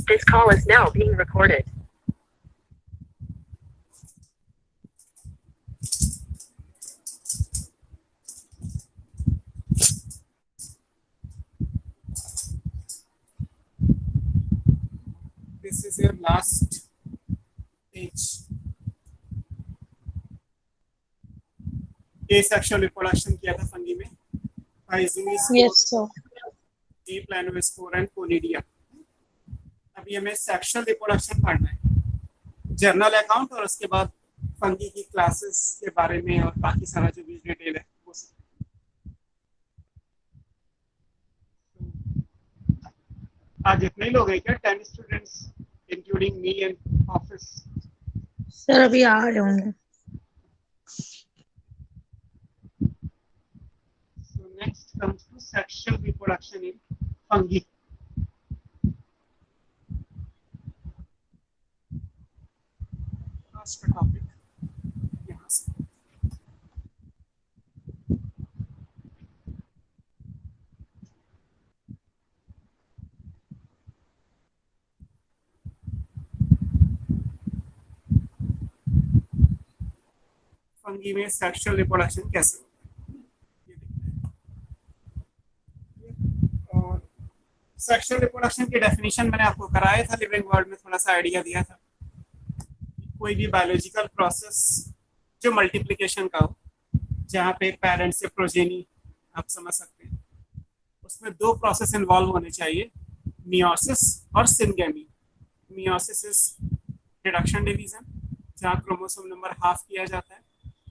This call is now being recorded. This is your last page. Asexual reproduction किया था fungi में. Yes, sir. D planospore and conidia. अभी हमें sexual reproduction पढ़ना है, journal account और उसके बाद फंगी की क्लासेस के बारे में और बाकी सारा जो भी डिटेल है वो सब. आज इतने ही लोग हैं क्या? 10 students including me and office. Sir अभी आ रहे होंगे. So next comes to sexual reproduction in fungi. First topic यहाँ से. फंगी में सेक्सुअल रिप्रोडक्शन कैसे होता है. और सेक्सुअल रिप्रोडक्शन की डेफिनेशन मैंने आपको कराया था, लिविंग वर्ल्ड में थोड़ा सा आइडिया दिया था. कोई भी बायोलॉजिकल प्रोसेस जो मल्टीप्लिकेशन का हो, जहाँ पे पेरेंट से प्रोजेनी, आप समझ सकते हैं, उसमें दो प्रोसेस इन्वॉल्व होने चाहिए, मियोसिस और syngamy. Meiosis is reduction division, जहाँ क्रोमोसोम नंबर हाफ किया जाता है,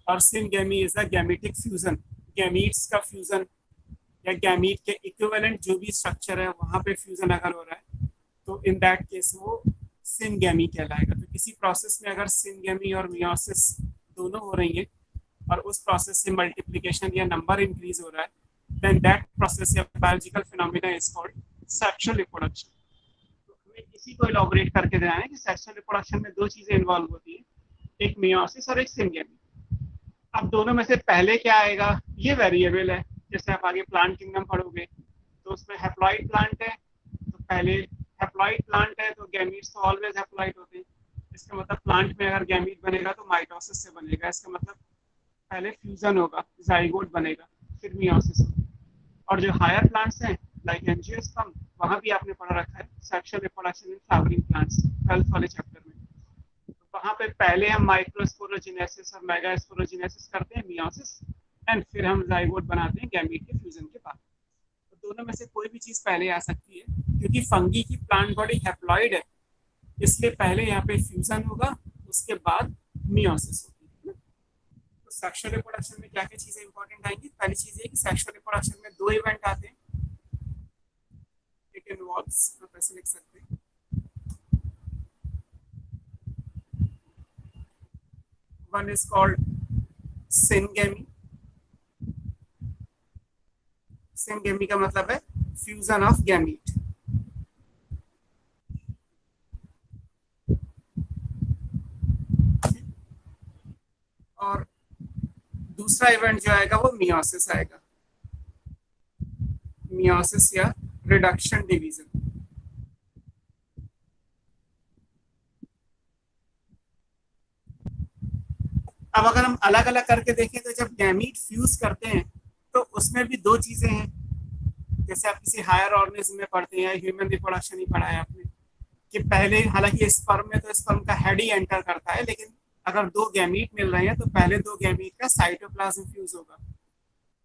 और syngamy is the gametic fusion, gametes का फ्यूजन या गैमीट के इक्विवेलेंट जो भी स्ट्रक्चर है वहाँ पे फ्यूजन अगर हो रहा है तो इन दैट केस वो सिनगेमी कहलाएगा. तो किसी प्रोसेस में अगर सिनगेमी और मियोसिस दोनों हो रही है और उस प्रोसेस से मल्टीप्लिकेशन या नंबर इंक्रीज हो रहा है, देन दैट प्रोसेस या biological phenomena is called sexual reproduction. तो हमें इसी को इलॉबरेट करके देना है कि सेक्सुअल रिप्रोडक्शन में दो चीजें इन्वॉल्व होती है, एक मियोसिस और एक सिनगेमी. अब दोनों में से पहले क्या आएगा ये वेरिएबल है. जैसे आप आगे प्लांट किंगडम पढ़ोगे तो उसमें हैप्लॉइड प्लांट है, तो पहले हैप्लॉइड प्लांट है तो गैमीट्स तो ऑलवेज हैप्लॉइड होते हैं. इसका मतलब प्लांट में अगर गैमीट बनेगा तो माइटोसिस से बनेगा. इसका मतलब पहले फ्यूजन होगा, जाइगोट बनेगा, फिर मियोसिस होगा. और जो हायर प्लांट्स हैं लाइक एंजियोस्पर्म, वहाँ भी आपने पढ़ा रखा है sexual reproduction in flowering plants 12th वाले चैप्टर में. वहाँ पे पहले हम माइक्रोस्पोरोजेनेसिस और मेगास्पोरोजेनेसिस करते हैं, मियोसिस, एंड फिर हम जाइगोट बनाते हैं गैमीट के फ्यूजन के बाद. तो दोनों में से कोई भी चीज पहले आ सकती है, क्योंकि फंगी की प्लांट बॉडी हैप्लॉइड है, इसलिए पहले यहाँ पे फ्यूजन होगा, उसके बाद मियोसिस होगी. तो सेक्सुअल रिप्रोडक्शन में क्या क्या चीजें इंपॉर्टेंट आएंगी. पहली चीज ये कि सेक्सुअल रिप्रोडक्शन में दो इवेंट आते हैं. इट इन्वॉल्व्स, आप ऐसे लिख सकते हैं, one is called syngamy. syngamy का मतलब है फ्यूजन ऑफ गैमीट. और दूसरा इवेंट जो आएगा वो मियोसिस आएगा, मियोसिस या रिडक्शन डिवीजन. अब अगर हम अलग अलग करके देखें तो जब गैमीट फ्यूज करते हैं तो उसमें भी दो चीजें हैं. जैसे आप किसी हायर ऑर्गेनिज्म में पढ़ते हैं, ह्यूमन रिप्रोडक्शन ही पढ़ा है आपने, कि पहले हालांकि स्पर्म में तो स्पर्म का हेड ही एंटर करता है, लेकिन अगर दो गैमीट मिल रहे हैं तो पहले दो गैमीट का साइटोप्लाज्म फ्यूज होगा,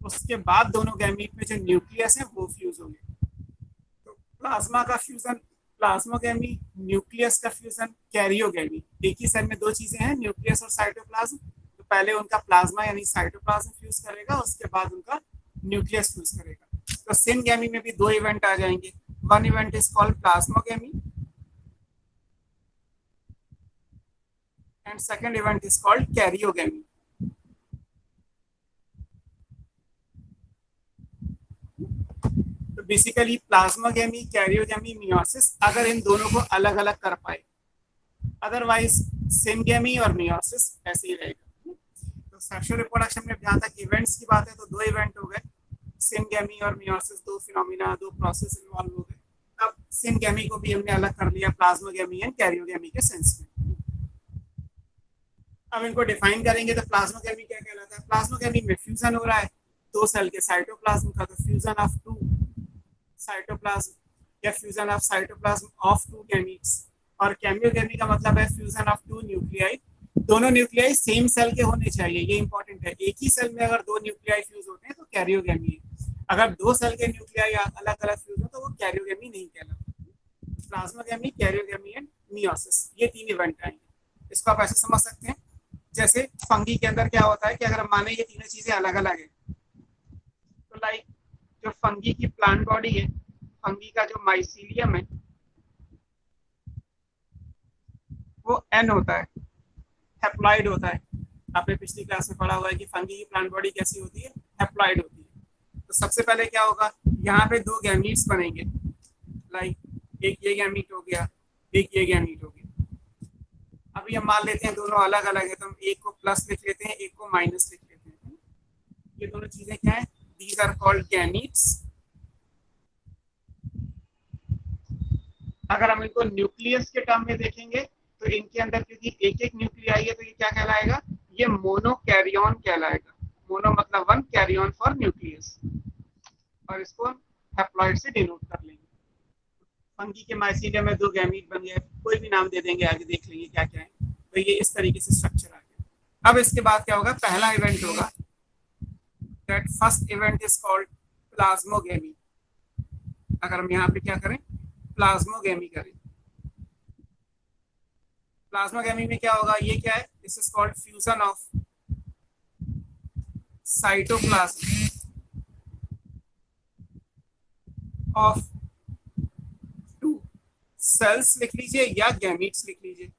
उसके बाद दोनों गैमीट में जो न्यूक्लियस है वो फ्यूज होंगे. तो प्लाज्मा का फ्यूजन प्लाज्मोगैमी, न्यूक्लियस का फ्यूजन कैरियोगैमी. एक ही सेल में दो चीजें हैं, न्यूक्लियस और साइटोप्लाज्म, तो पहले उनका प्लाज्मा यानी साइटोप्लाज्म फ्यूज करेगा, उसके बाद उनका न्यूक्लियस फ्यूज करेगा. तो सिनगैमी में भी दो इवेंट आ जाएंगे. One event is called plasmogamy and second event is called karyogamy. तो बेसिकली प्लाज्मोगैमी, कैरियोगैमी, मियोसिस, अगर इन दोनों को अलग अलग कर पाए, अदरवाइज सिनगैमी और मियोसिस ऐसे ही रहेगा. तो सेक्सुअल रिप्रोडक्शन में जहाँ तक इवेंट्स की बात है तो दो इवेंट हो गए, सिनगैमी और मियोसिस, दो फिनोमिना, दो प्रोसेस इन्वॉल्व हो गए. अब सिनगैमी को भी हमने अलग कर लिया प्लाज्मोगैमी एंड कैरियोगैमी के सेंस में। अब इनको डिफाइन करेंगे तो प्लाज्मोगैमी क्या कहलाता है? प्लाज्मोगैमी में फ्यूजन हो रहा है दो सेल के साइटोप्लाज्म का, तो फ्यूजन ऑफ टू साइटोप्लाज्म या fusion of cytoplasm of to gametes. और कैरियोगैमी का मतलब है फ्यूजन ऑफ टू न्यूक्लियाई, दोनों न्यूक्लियाई सेम सेल के होने चाहिए, ये इंपॉर्टेंट है। एक ही सेल में अगर दो न्यूक्लियाई फ्यूज होते हैं तो कैरियोगैमी है, अगर दो सेल के न्यूक्लियाई अलग अलग फ्यूज हो तो वो कैरियोगैमी नहीं कहलाता। प्लाज्मोगैमी, कैरियोगैमी एंड मियोसिस, ये तीन इवेंट आएंगे। इसको आप ऐसे समझ सकते हैं जैसे फंगी के अंदर क्या होता है कि अगर माने ये तीनों चीजें अलग अलग है तो लाइक जो फंगी की प्लांट बॉडी है, फंगी का जो माइसीलियम है वो एन होता है, हैप्लॉइड होता है। आपने पिछली क्लास में पढ़ा हुआ है कि फंगी की प्लांट बॉडी कैसी होती है? हैप्लॉइड होती है। तो सबसे पहले क्या होगा, यहाँ पे दो गैमीट्स बनेंगे, लाइक एक ये गैमीट हो गया, एक ये गैमीट हो गया। अभी हम मान लेते हैं दोनों अलग अलग है तो हम एक को प्लस लिख लेते हैं, एक को माइनस लिख लेते हैं। ये दोनों चीजें क्या है? These are called gametes. अगर हम इनको न्यूक्लियस के टर्म में देखेंगे तो इनके अंदर क्योंकि एक एक न्यूक्लियाई है तो ये क्या कहलाएगा? ये मोनोकैरियन कहलाएगा। मोनो मतलब वन, कैरियन फॉर न्यूक्लियस, और इसको हैप्लॉइड से डिनोट कर लेंगे। फंगी के माइसीलियम में दो गैमीट बन गए, कोई भी नाम दे देंगे, आगे देख लेंगे क्या क्या है। तो ये इस तरीके से स्ट्रक्चर आ गया। अब इसके बाद क्या होगा? पहला इवेंट होगा, that first event is called plasmogamy. अगर हम यहाँ पे क्या करें? प्लाज्मोगैमी करें। प्लाज्मोगैमी में क्या होगा? ये क्या है? This is called fusion of cytoplasm of two cells लिख लीजिए या गैमीट्स लिख लीजिए।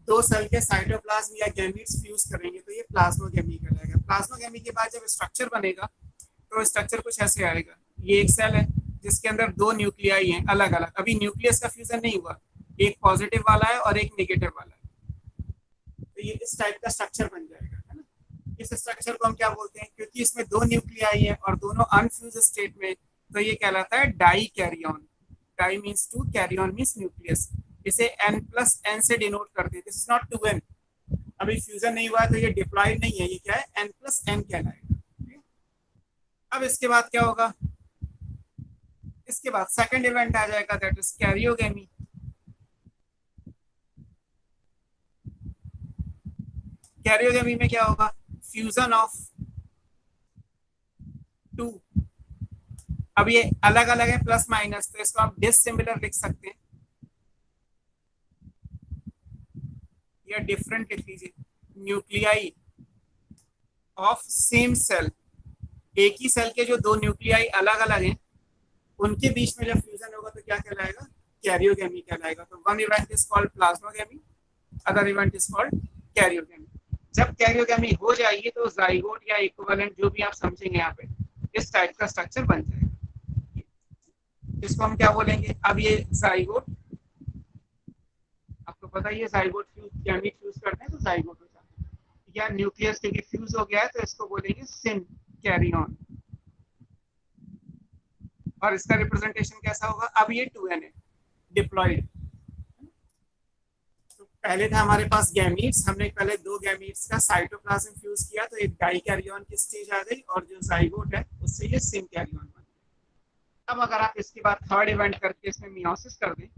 दो सेल के साइटोप्लाज्म या गैमीट्स फ्यूज करेंगे तो ये प्लाज्मोगैमी कहलाएगा। प्लाज्मोगैमी के बाद जब स्ट्रक्चर बनेगा तो स्ट्रक्चर कुछ ऐसे आएगा। ये एक सेल है जिसके अंदर दो न्यूक्लियाई हैं अलग अलग, अभी न्यूक्लियस का फ्यूजन नहीं हुआ, एक पॉजिटिव वाला है और एक नेगेटिव वाला है। तो ये इस टाइप का स्ट्रक्चर बन जाएगा, है ना। इस स्ट्रक्चर को हम क्या बोलते हैं? क्योंकि इसमें दो न्यूक्लियाई है और दोनों अनफ्यूज स्टेट में, तो ये कहलाता है dikaryon. Di means two, karyon means nucleus. इसे n+n से डिनोट करते हैं। दिस इज नॉट 2n, अभी फ्यूजन नहीं हुआ है तो ये डिप्लॉयड नहीं है, ये क्या है? n+n कहलाएगा। अब इसके बाद क्या होगा? इसके बाद सेकंड इवेंट आ जाएगा, दैट इज कैरियोगैमी। कैरियोगैमी में क्या होगा? Fusion of two. अब ये अलग अलग है प्लस माइनस, तो इसको आप डिसिमिलर लिख सकते हैं या डिफरेंट लिख लीजिए। न्यूक्लियाई ऑफ सेम सेल, एक ही सेल के जो दो न्यूक्लियाई अलग अलग हैं उनके बीच में जब फ्यूजन होगा तो क्या कहलाएगा? कैरियोगैमी कहलाएगा। तो one event is called plasmogamy, other event is called karyogamy. जब कैरियोगैमी हो जाएगी तो जाइगोट या इक्विवेलेंट जो भी आप समझेंगे यहाँ पे, इस टाइप का स्ट्रक्चर बन जाएगा। इसको हम क्या बोलेंगे? अब ये जाइगोट, आपको पता ही है जाइगोट फ्यूज गैमीट फ्यूज करते हैं तो जाइगोट हो जाता है, या न्यूक्लियस क्योंकि फ्यूज हो गया है तो इसको बोलेंगे सिन कैरियन। और इसका रिप्रेजेंटेशन कैसा होगा? अब ये 2n है, डिप्लॉयड। तो पहले था हमारे पास गैमीट्स, हमने पहले दो गैमीट्स का साइटोप्लाज्म फ्यूज किया तो एक डाई कैरियन की स्टेज आ गई, और जो जाइगोट है उससे ये सिन कैरियन बन गया। अब अगर आप इसके बाद थर्ड इवेंट करके इसमें मियोसिस कर दें,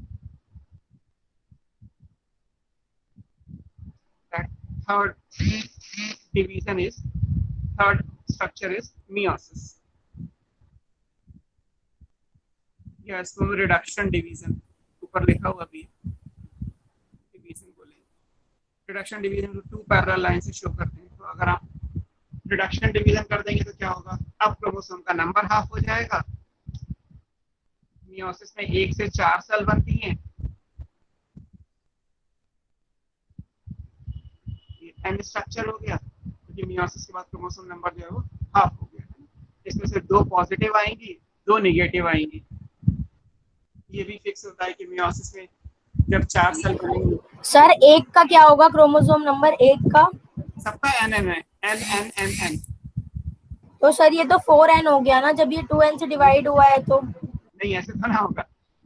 third division is, third structure is meiosis, या इसको रिडक्शन डिवीजन ऊपर लिखा हुआ भी डिवीजन बोलेंगे। रिडक्शन डिवीजन को टू पैरेलल लाइन से शो करते हैं। तो अगर आप रिडक्शन डिवीजन कर देंगे तो क्या होगा? अब क्रोमोसोम का नंबर हाफ हो जाएगा। मियोसिस में 1 से 4 सेल बनती हैं, ये एन स्ट्रक्चर हो गया क्योंकि मियोसिस के बाद क्रोमोसोम नंबर जो है वो हाफ हो गया। इसमें से दो पॉजिटिव आएंगी, दो नेगेटिव आएंगी। ये भी फिक्स होता है कि मियोसिस में जब 4 सेल बनेंगे। सर एक का क्या होगा? क्रोमोसोम नंबर एक का सबका एन एन है, एन एन एन एन। तो सर ये तो 4n हो गया ना, जब ये 2n से डिवाइड हुआ है तो। नहीं, ऐसे तो ना होगा।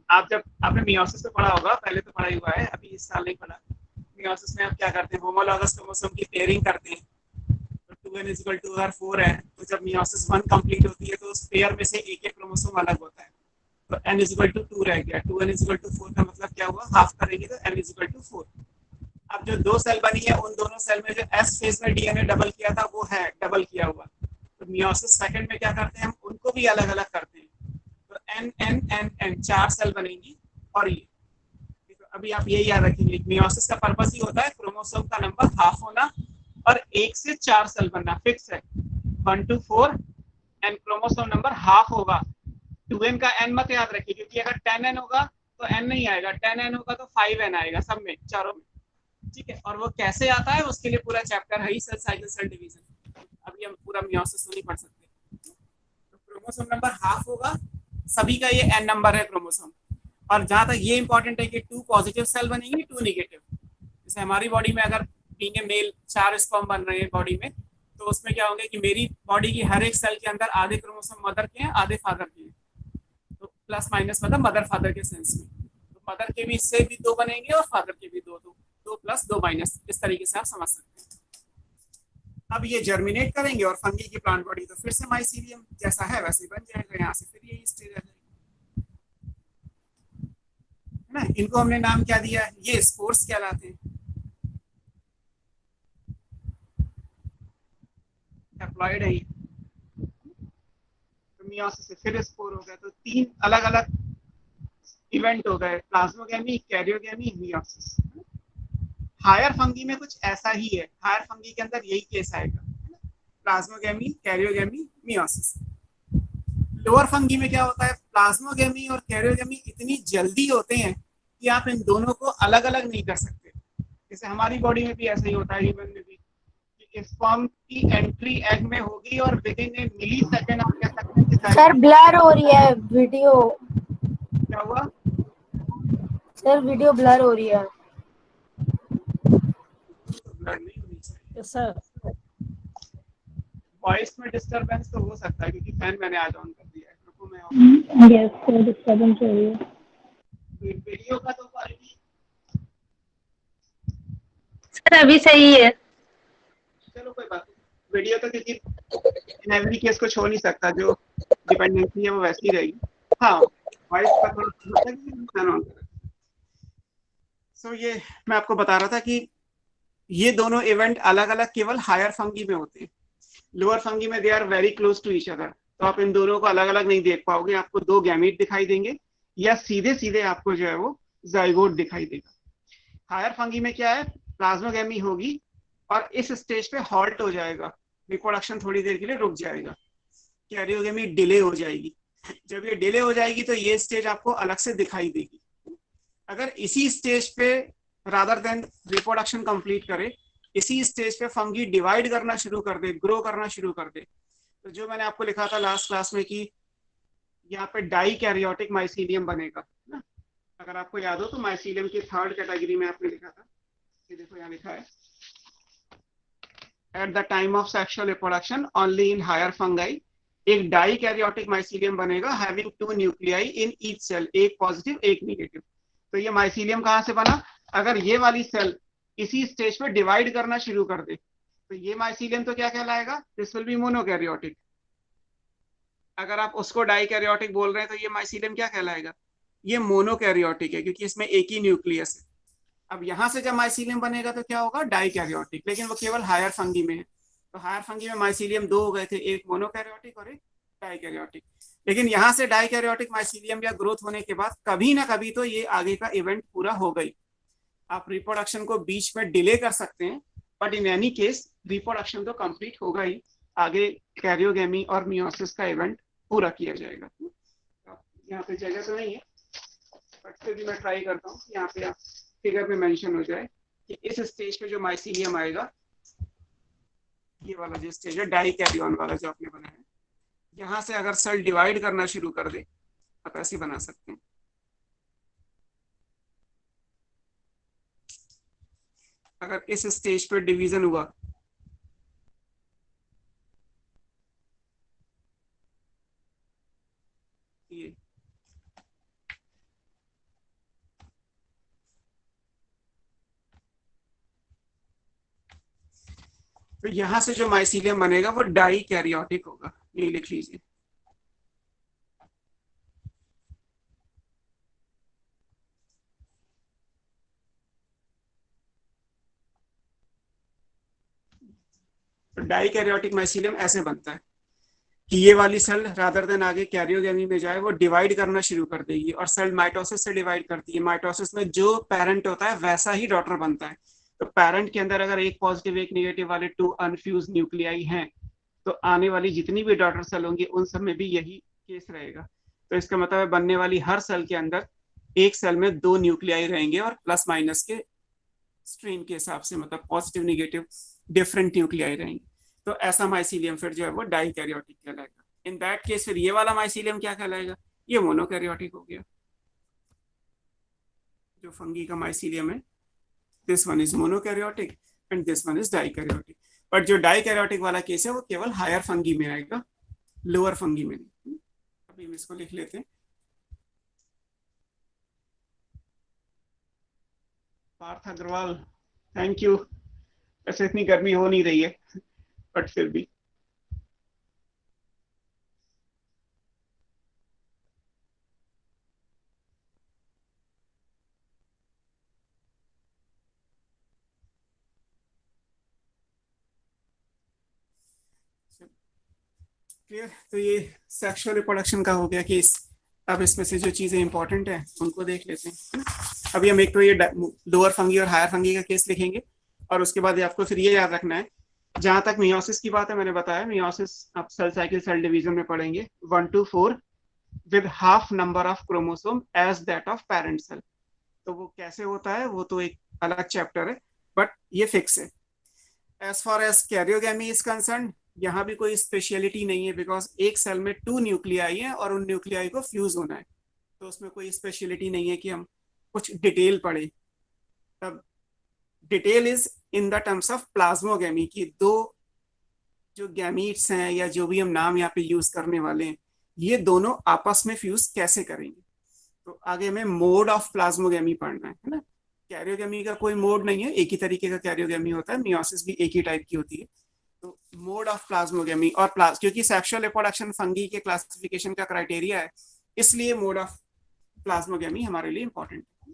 आप जब आपने मियोसिस तो पढ़ा होगा, पहले तो पढ़ा ही हुआ है, अभी इस साल नहीं पढ़ा। मियोसिस में आप क्या करते हैं, होमोलॉगस क्रोमोसोम की पेयरिंग करते हैं। तो 2n इक्वल टू अगर 4 है, तो जब मियोसिस 1 कंप्लीट होती है तो उस पेयर में से एक एक क्रोमोसोम अलग होता है। तो n इक्वल टू 2 रह गया, 2n इक्वल टू 4 का मतलब क्या हुआ, हाफ करेंगे तो n इक्वल टू 4। अब जो दो सेल बनी है, उन दोनों सेल में जो एस फेज में डीएनए डबल किया था वो है डबल किया हुआ। तो मियोसिस सेकंड में क्या करते हैं, हम उनको भी अलग अलग करते हैं। तो N N N N 4 cell बनेंगी। और ये तो अभी आप यही याद रखेंगे, मियोसिस का पर्पस ही होता है क्रोमोसोम का नंबर हाफ होना और 1 से 4 सेल बनना, फिक्स है 1 to 4 and chromosome number half होगा। 2n का n मत याद रखिए, क्योंकि अगर 10n होगा तो n नहीं आएगा, 10n होगा तो 5n आएगा सब में, चारों में। ठीक है, और वो कैसे आता है उसके लिए पूरा चैप्टर है ही, सेल साइकिल सेल डिवीजन। अभी हम पूरा मियोसिस तो नहीं पढ़ सकते। तो क्रोमोसोम नंबर हाफ होगा, सभी का ये n नंबर है क्रोमोसोम। और जहां तक ये इंपॉर्टेंट है कि 2 पॉजिटिव सेल बनेंगे, 2 नेगेटिव। जैसे हमारी बॉडी में अगर बीइंग ए मेल 4 स्पर्म बन रहे हैं बॉडी में, तो उसमें क्या होंगे कि मेरी बॉडी की हर एक सेल के अंदर आधे क्रोमोसोम मदर के हैं, आधे फादर के हैं। तो प्लस माइनस मतलब मदर फादर के सेंस में, तो मदर के भी से भी 2 बनेंगे और फादर के भी 2, 2 प्लस 2 माइनस, इस तरीके से आप समझ सकते हैं। अब ये जर्मिनेट करेंगे और फंगी की प्लांट बॉडी तो फिर से माइसीलियम जैसा है वैसे ही बन जाएगा, यहाँ से फिर यही स्टेज आ जाएगी, है ना। इनको हमने नाम क्या दिया है, ये स्पोर्स कहलाते हैं। हैप्लॉइड है ये। तो मियोसिस से फिर स्पोर हो गया, तो 3 अलग अलग इवेंट हो गए, plasmogamy, karyogamy, meiosis. Higher fungi में कुछ ऐसा ही है, हायर फंगी के अंदर यही केस आएगा, plasmogamy, karyogamy, meiosis. Lower fungi में क्या होता है, प्लाज्मोगेमी और कैरियोगेमी इतनी जल्दी होते हैं कि आप इन दोनों को अलग अलग नहीं कर सकते। जैसे हमारी बॉडी में भी ऐसा ही होता है, ह्यूमन में भी, कि स्पर्म की एंट्री एग में होगी और with in A milli second आप कह सकते हैं कि सर ब्लर हो रही है वीडियो। क्या हुआ, सर वीडियो ब्लर हो रही है। तो ब्लड नहीं होनी चाहिए। Yes, sir. वॉइस में डिस्टरबेंस तो हो सकता है, क्योंकि फैन मैंने आज ऑन कर दिया है। रुको मैं ऑन, Yes, sir. Disturbance हो रही है. वीडियो का तो क्वालिटी, सर अभी सही है. चलो कोई बात नहीं, वीडियो तो क्योंकि इन एवरी केस कुछ हो नहीं सकता, जो डिपेंडेंसी है वो वैसी रहेगी। हाँ, वॉइस का थोड़ा होता है कि फैन ऑन करें। सो ये मैं आपको बता रहा था कि ये दोनों इवेंट अलग अलग केवल हायर फंगी में होते हैं। लोअर फंगी में they are very close to each other, तो आप इन दोनों को अलग अलग नहीं देख पाओगे, आपको 2 गैमीट दिखाई देंगे या सीधे सीधे आपको जो है वो जाइगोट दिखाई देगा। हायर फंगी में क्या है, प्लाज्मोगेमी होगी और इस स्टेज पे हॉल्ट हो जाएगा, रिप्रोडक्शन थोड़ी देर के लिए रुक जाएगा, कैरियोगेमी डिले हो जाएगी। जब ये डिले हो जाएगी तो ये स्टेज आपको अलग से दिखाई देगी। अगर इसी स्टेज पे रादर देन रिप्रोडक्शन कंप्लीट करे, इसी स्टेज पे फंगी डिवाइड करना शुरू कर दे, ग्रो करना शुरू कर दे, तो जो मैंने आपको लिखा था लास्ट क्लास में कि यहाँ पे डाई कैरियोटिक माइसीलियम बनेगा ना। अगर आपको याद हो तो माइसीलियम की 3rd कैटेगरी में आपने लिखा था, ये देखो यहाँ लिखा है, at the time of sexual reproduction only in higher fungi एक डाई कैरियोटिक माइसीलियम बनेगा having 2 nuclei in each cell, एक पॉजिटिव एक नेगेटिव। तो ये माइसीलियम कहाँ से बना, अगर ये वाली सेल इसी स्टेज पे डिवाइड करना शुरू कर दे तो ये माइसीलियम तो क्या कहलाएगा, दिस विल बी मोनोकैरियोटिक। अगर आप उसको डाइकैरियोटिक बोल रहे हैं तो ये माइसीलियम क्या कहलाएगा, ये मोनोकैरियोटिक है, क्योंकि इसमें एक ही न्यूक्लियस है। अब यहां से जब माइसीलियम बनेगा तो क्या होगा, डाइकैरियोटिक, लेकिन वो केवल हायर फंगी में है। तो हायर फंगी में माइसीलियम 2 हो गए थे, एक मोनोकैरियोटिक और एक डाइकैरियोटिक। लेकिन यहाँ से डाइकैरियोटिक माइसीलियम या ग्रोथ होने के बाद कभी ना कभी तो ये आगे का इवेंट पूरा हो गई। आप रिप्रोडक्शन को बीच में डिले कर सकते हैं, but in any case reproduction तो कंप्लीट होगा ही, आगे कैरियोगेमी और मियोसिस का इवेंट पूरा किया जाएगा। यहाँ पे जगह तो नहीं है, बट फिर भी मैं ट्राई करता हूँ यहाँ पे फिगर में मेंशन हो जाए कि इस स्टेज पे जो माइसीलियम आएगा, ये वाला जो स्टेज है डाइकैरियोन वाला जो आपने बनाया है, यहाँ से अगर सेल डिवाइड करना शुरू कर दे, आप ऐसे बना सकते हैं। अगर इस स्टेज पे डिवीजन हुआ तो यहाँ से जो माइसीलियम बनेगा वो डाई कैरियोटिक होगा, ये लिख लीजिए। तो डाई कैरियोटिक माइसीलियम ऐसे बनता है कि ये वाली सेल रादर देन आगे कैरियोगेमी में जाए वो डिवाइड करना शुरू कर देगी, और सेल माइटोसिस से डिवाइड करती है। माइटोसिस में जो पेरेंट होता है वैसा ही डॉटर बनता है। तो पेरेंट के अंदर अगर एक पॉजिटिव एक निगेटिव वाले 2 अनफ्यूज न्यूक्लियाई हैं, तो आने वाली जितनी भी डॉटर सेल होंगी उन सब में भी यही केस रहेगा। तो इसका मतलब है बनने वाली हर सेल के अंदर एक सेल में 2 न्यूक्लियाई रहेंगे, और प्लस माइनस के स्ट्रेन के हिसाब से, मतलब पॉजिटिव निगेटिव डिफरेंट न्यूक्लियाई रहेंगे। तो ऐसा माइसीलियम फिर जो है वो डाई कैरियोटिक कहलाएगा। इन दैट केस फिर ये वाला माइसीलियम क्या कहलाएगा, ये मोनोकैरियोटिक हो गया। जो फंगी का माइसीलियम है, this one is monokaryotic and this one is dikaryotic. But जो डाइकैरियोटिक वाला केस है वो केवल हायर फंगी में आएगा, लोअर फंगी में नहीं। अभी हम इसको लिख लेते हैं। Parth Agarwal, thank you. वैसे इतनी गर्मी हो नहीं रही है, बट फिर भी क्लियर। तो ये सेक्सुअल रिप्रोडक्शन का हो गया केस। अब इसमें से जो चीजें इंपॉर्टेंट है उनको देख लेते हैं। अभी हम एक तो ये लोअर फंगी और हायर फंगी का केस लिखेंगे, और उसके बाद आपको फिर ये याद रखना है, जहां तक मियोसिस की बात है मैंने बताया मियोसिस आप सेल साइकिल सेल डिवीजन में पढ़ेंगे 1 to 4 with half number of chromosome as that of parent cell. तो वो कैसे होता है वो तो एक अलग चैप्टर है, बट ये फिक्स है। As far as karyogamy is concern, यहाँ भी कोई स्पेशलिटी नहीं है, बिकॉज एक सेल में 2 न्यूक्लियाई है और उन न्यूक्लियाई को फ्यूज होना है। तो उसमें कोई स्पेशलिटी नहीं है कि हम कुछ डिटेल पढ़े। तब detail is in the terms of plasmogamy की 2 जो गैमीट्स हैं या जो भी हम नाम यहाँ पे यूज करने वाले हैं, ये दोनों आपस में फ्यूज कैसे करेंगे। तो आगे हमें मोड ऑफ प्लाज्मोगेमी पढ़ना है ना। कैरियोगेमी का कोई मोड नहीं है, एक ही तरीके का कैरियोगेमी होता है, मियोसिस भी एक ही टाइप की होती है। तो मोड ऑफ प्लाज्मोगेमी और क्योंकि सेक्सुअल रिप्रोडक्शन फंगी के क्लासिफिकेशन का क्राइटेरिया है, इसलिए मोड ऑफ प्लाज्मोगेमी हमारे लिए इंपॉर्टेंट है।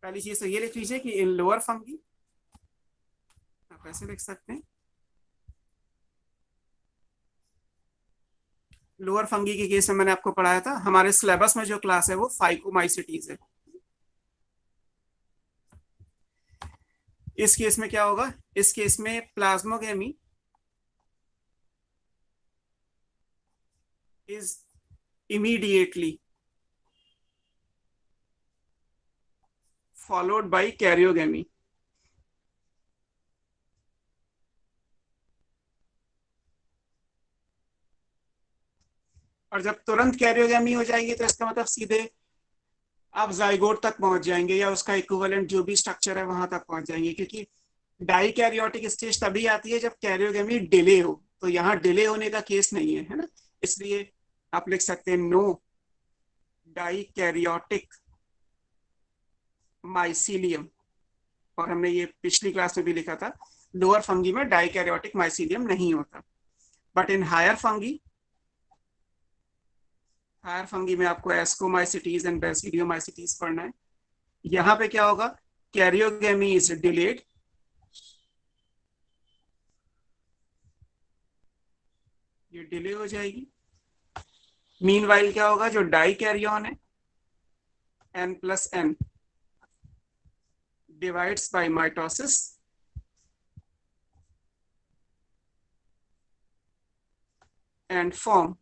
पहली चीज तो ये लिख लीजिए कि इन लोअर फंगी आप ऐसे लिख सकते हैं। लोअर फंगी के केस में मैंने आपको पढ़ाया था, हमारे सिलेबस में जो क्लास है वो फाइकोमाइसिटीज है। इस केस में क्या होगा, इस केस में plasmogamy is immediately followed by karyogamy. और जब तुरंत कैरियोगेमी हो जाएगी तो इसका मतलब सीधे आप जाइगोट तक पहुंच जाएंगे, या उसका इक्विवेलेंट जो भी स्ट्रक्चर है वहां तक पहुंच जाएंगे। क्योंकि डाई कैरियोटिक स्टेज तभी आती है जब कैरियोगेमी डिले हो, तो यहाँ डिले होने का केस नहीं है ना। इसलिए आप लिख सकते हैं नो डाई कैरियोटिक माइसीलियम। और हमने ये पिछली क्लास में भी लिखा था, लोअर फंगी में डाई कैरियोटिक माइसीलियम नहीं होता। बट इन हायर फंगी में आपको एस्कोमाइसिटीज एंड बेसिडियोमाइसिटीज पढ़ना है। यहां पे क्या होगा, कैरियोगेमी इज डिलेड, ये डिले हो जाएगी। मीनवाइल क्या होगा, जो डाई कैरियन है n+n divides by mitosis and form,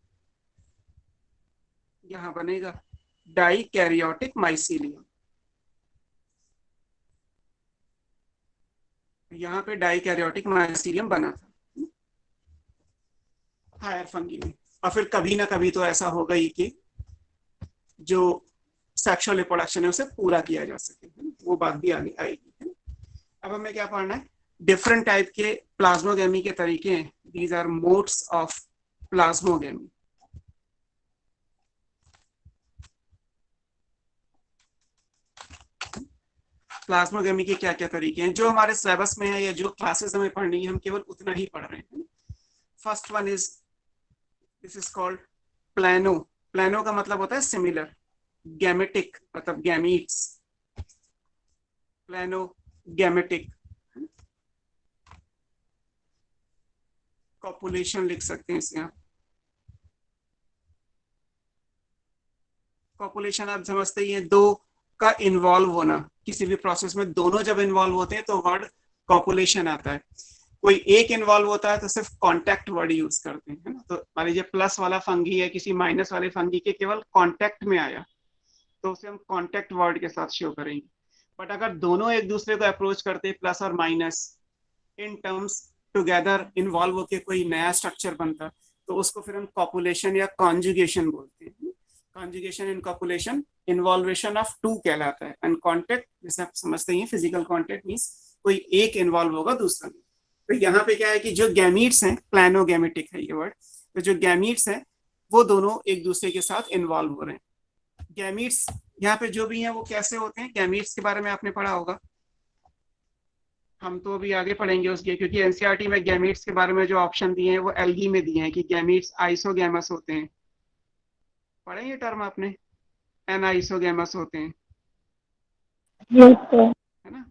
यहां बनेगा डाई कैरियोटिक माइसीलियम। यहां पे डाई कैरियोटिक माइसीलियम बना था हायर फंगी में। और फिर कभी ना कभी तो ऐसा होगा ही कि जो सेक्सुअल रिप्रोडक्शन है उसे पूरा किया जा सके, वो बात भी आगे आएगी। अब हमें क्या पढ़ना है, डिफरेंट टाइप के प्लाज्मोगेमी के तरीके हैं। These are modes of plasmogamy. Plasmogamy के क्या क्या तरीके हैं जो हमारे सिलेबस में है या जो क्लासेस हमें पढ़नी है हम केवल उतना ही पढ़ रहे हैं। First one is this is called plano. Plano का मतलब होता है सिमिलर, गैमेटिक मतलब गैमीट्स, प्लानो गैमेटिक। कॉपुलेशन लिख सकते हैं इसे आप। कॉपुलेशन आप समझते ही हैं, दो का इन्वॉल्व होना, किसी भी प्रोसेस में दोनों जब इन्वॉल्व होते हैं तो वर्ड कॉपुलेशन आता है। कोई एक इन्वॉल्व होता है तो सिर्फ कांटेक्ट वर्ड यूज करते हैं, है ना। तो मान लीजिए प्लस वाला फंगी है, किसी माइनस वाले फंगी के केवल कांटेक्ट में आया तो उसे हम कांटेक्ट वर्ड के साथ शो करेंगे। बट अगर दोनों एक दूसरे को अप्रोच करते हैं प्लस और minus in terms together involve होकर कोई नया स्ट्रक्चर बनता तो उसको फिर हम कॉपुलेशन या कॉन्जुगेशन बोलते हैं। Conjugation in copulation involvement of two कहलाता है। एंड कॉन्टेक्ट जैसे आप समझते हैं फिजिकल कॉन्टेक्ट मीन्स कोई एक इन्वॉल्व होगा दूसरा नहीं। तो यहाँ पे क्या है कि जो गैमीट्स हैं, प्लानोगैमेटिक है ये वर्ड, तो जो गैमीट्स हैं वो दोनों एक दूसरे के साथ इन्वॉल्व हो रहे हैं। गैमीट्स यहाँ पे जो भी हैं वो कैसे होते हैं, गैमीट्स के बारे में आपने पढ़ा होगा, हम तो अभी आगे पढ़ेंगे उसके, क्योंकि एनसीईआरटी में गैमीट्स के बारे में जो ऑप्शन दिए हैं वो एल्गी में दिए हैं कि गैमीट्स आइसोगैमस होते हैं। पढ़े ये टर्म आपने, एनाइसोगैमस होते हैं, यस सर। है ना,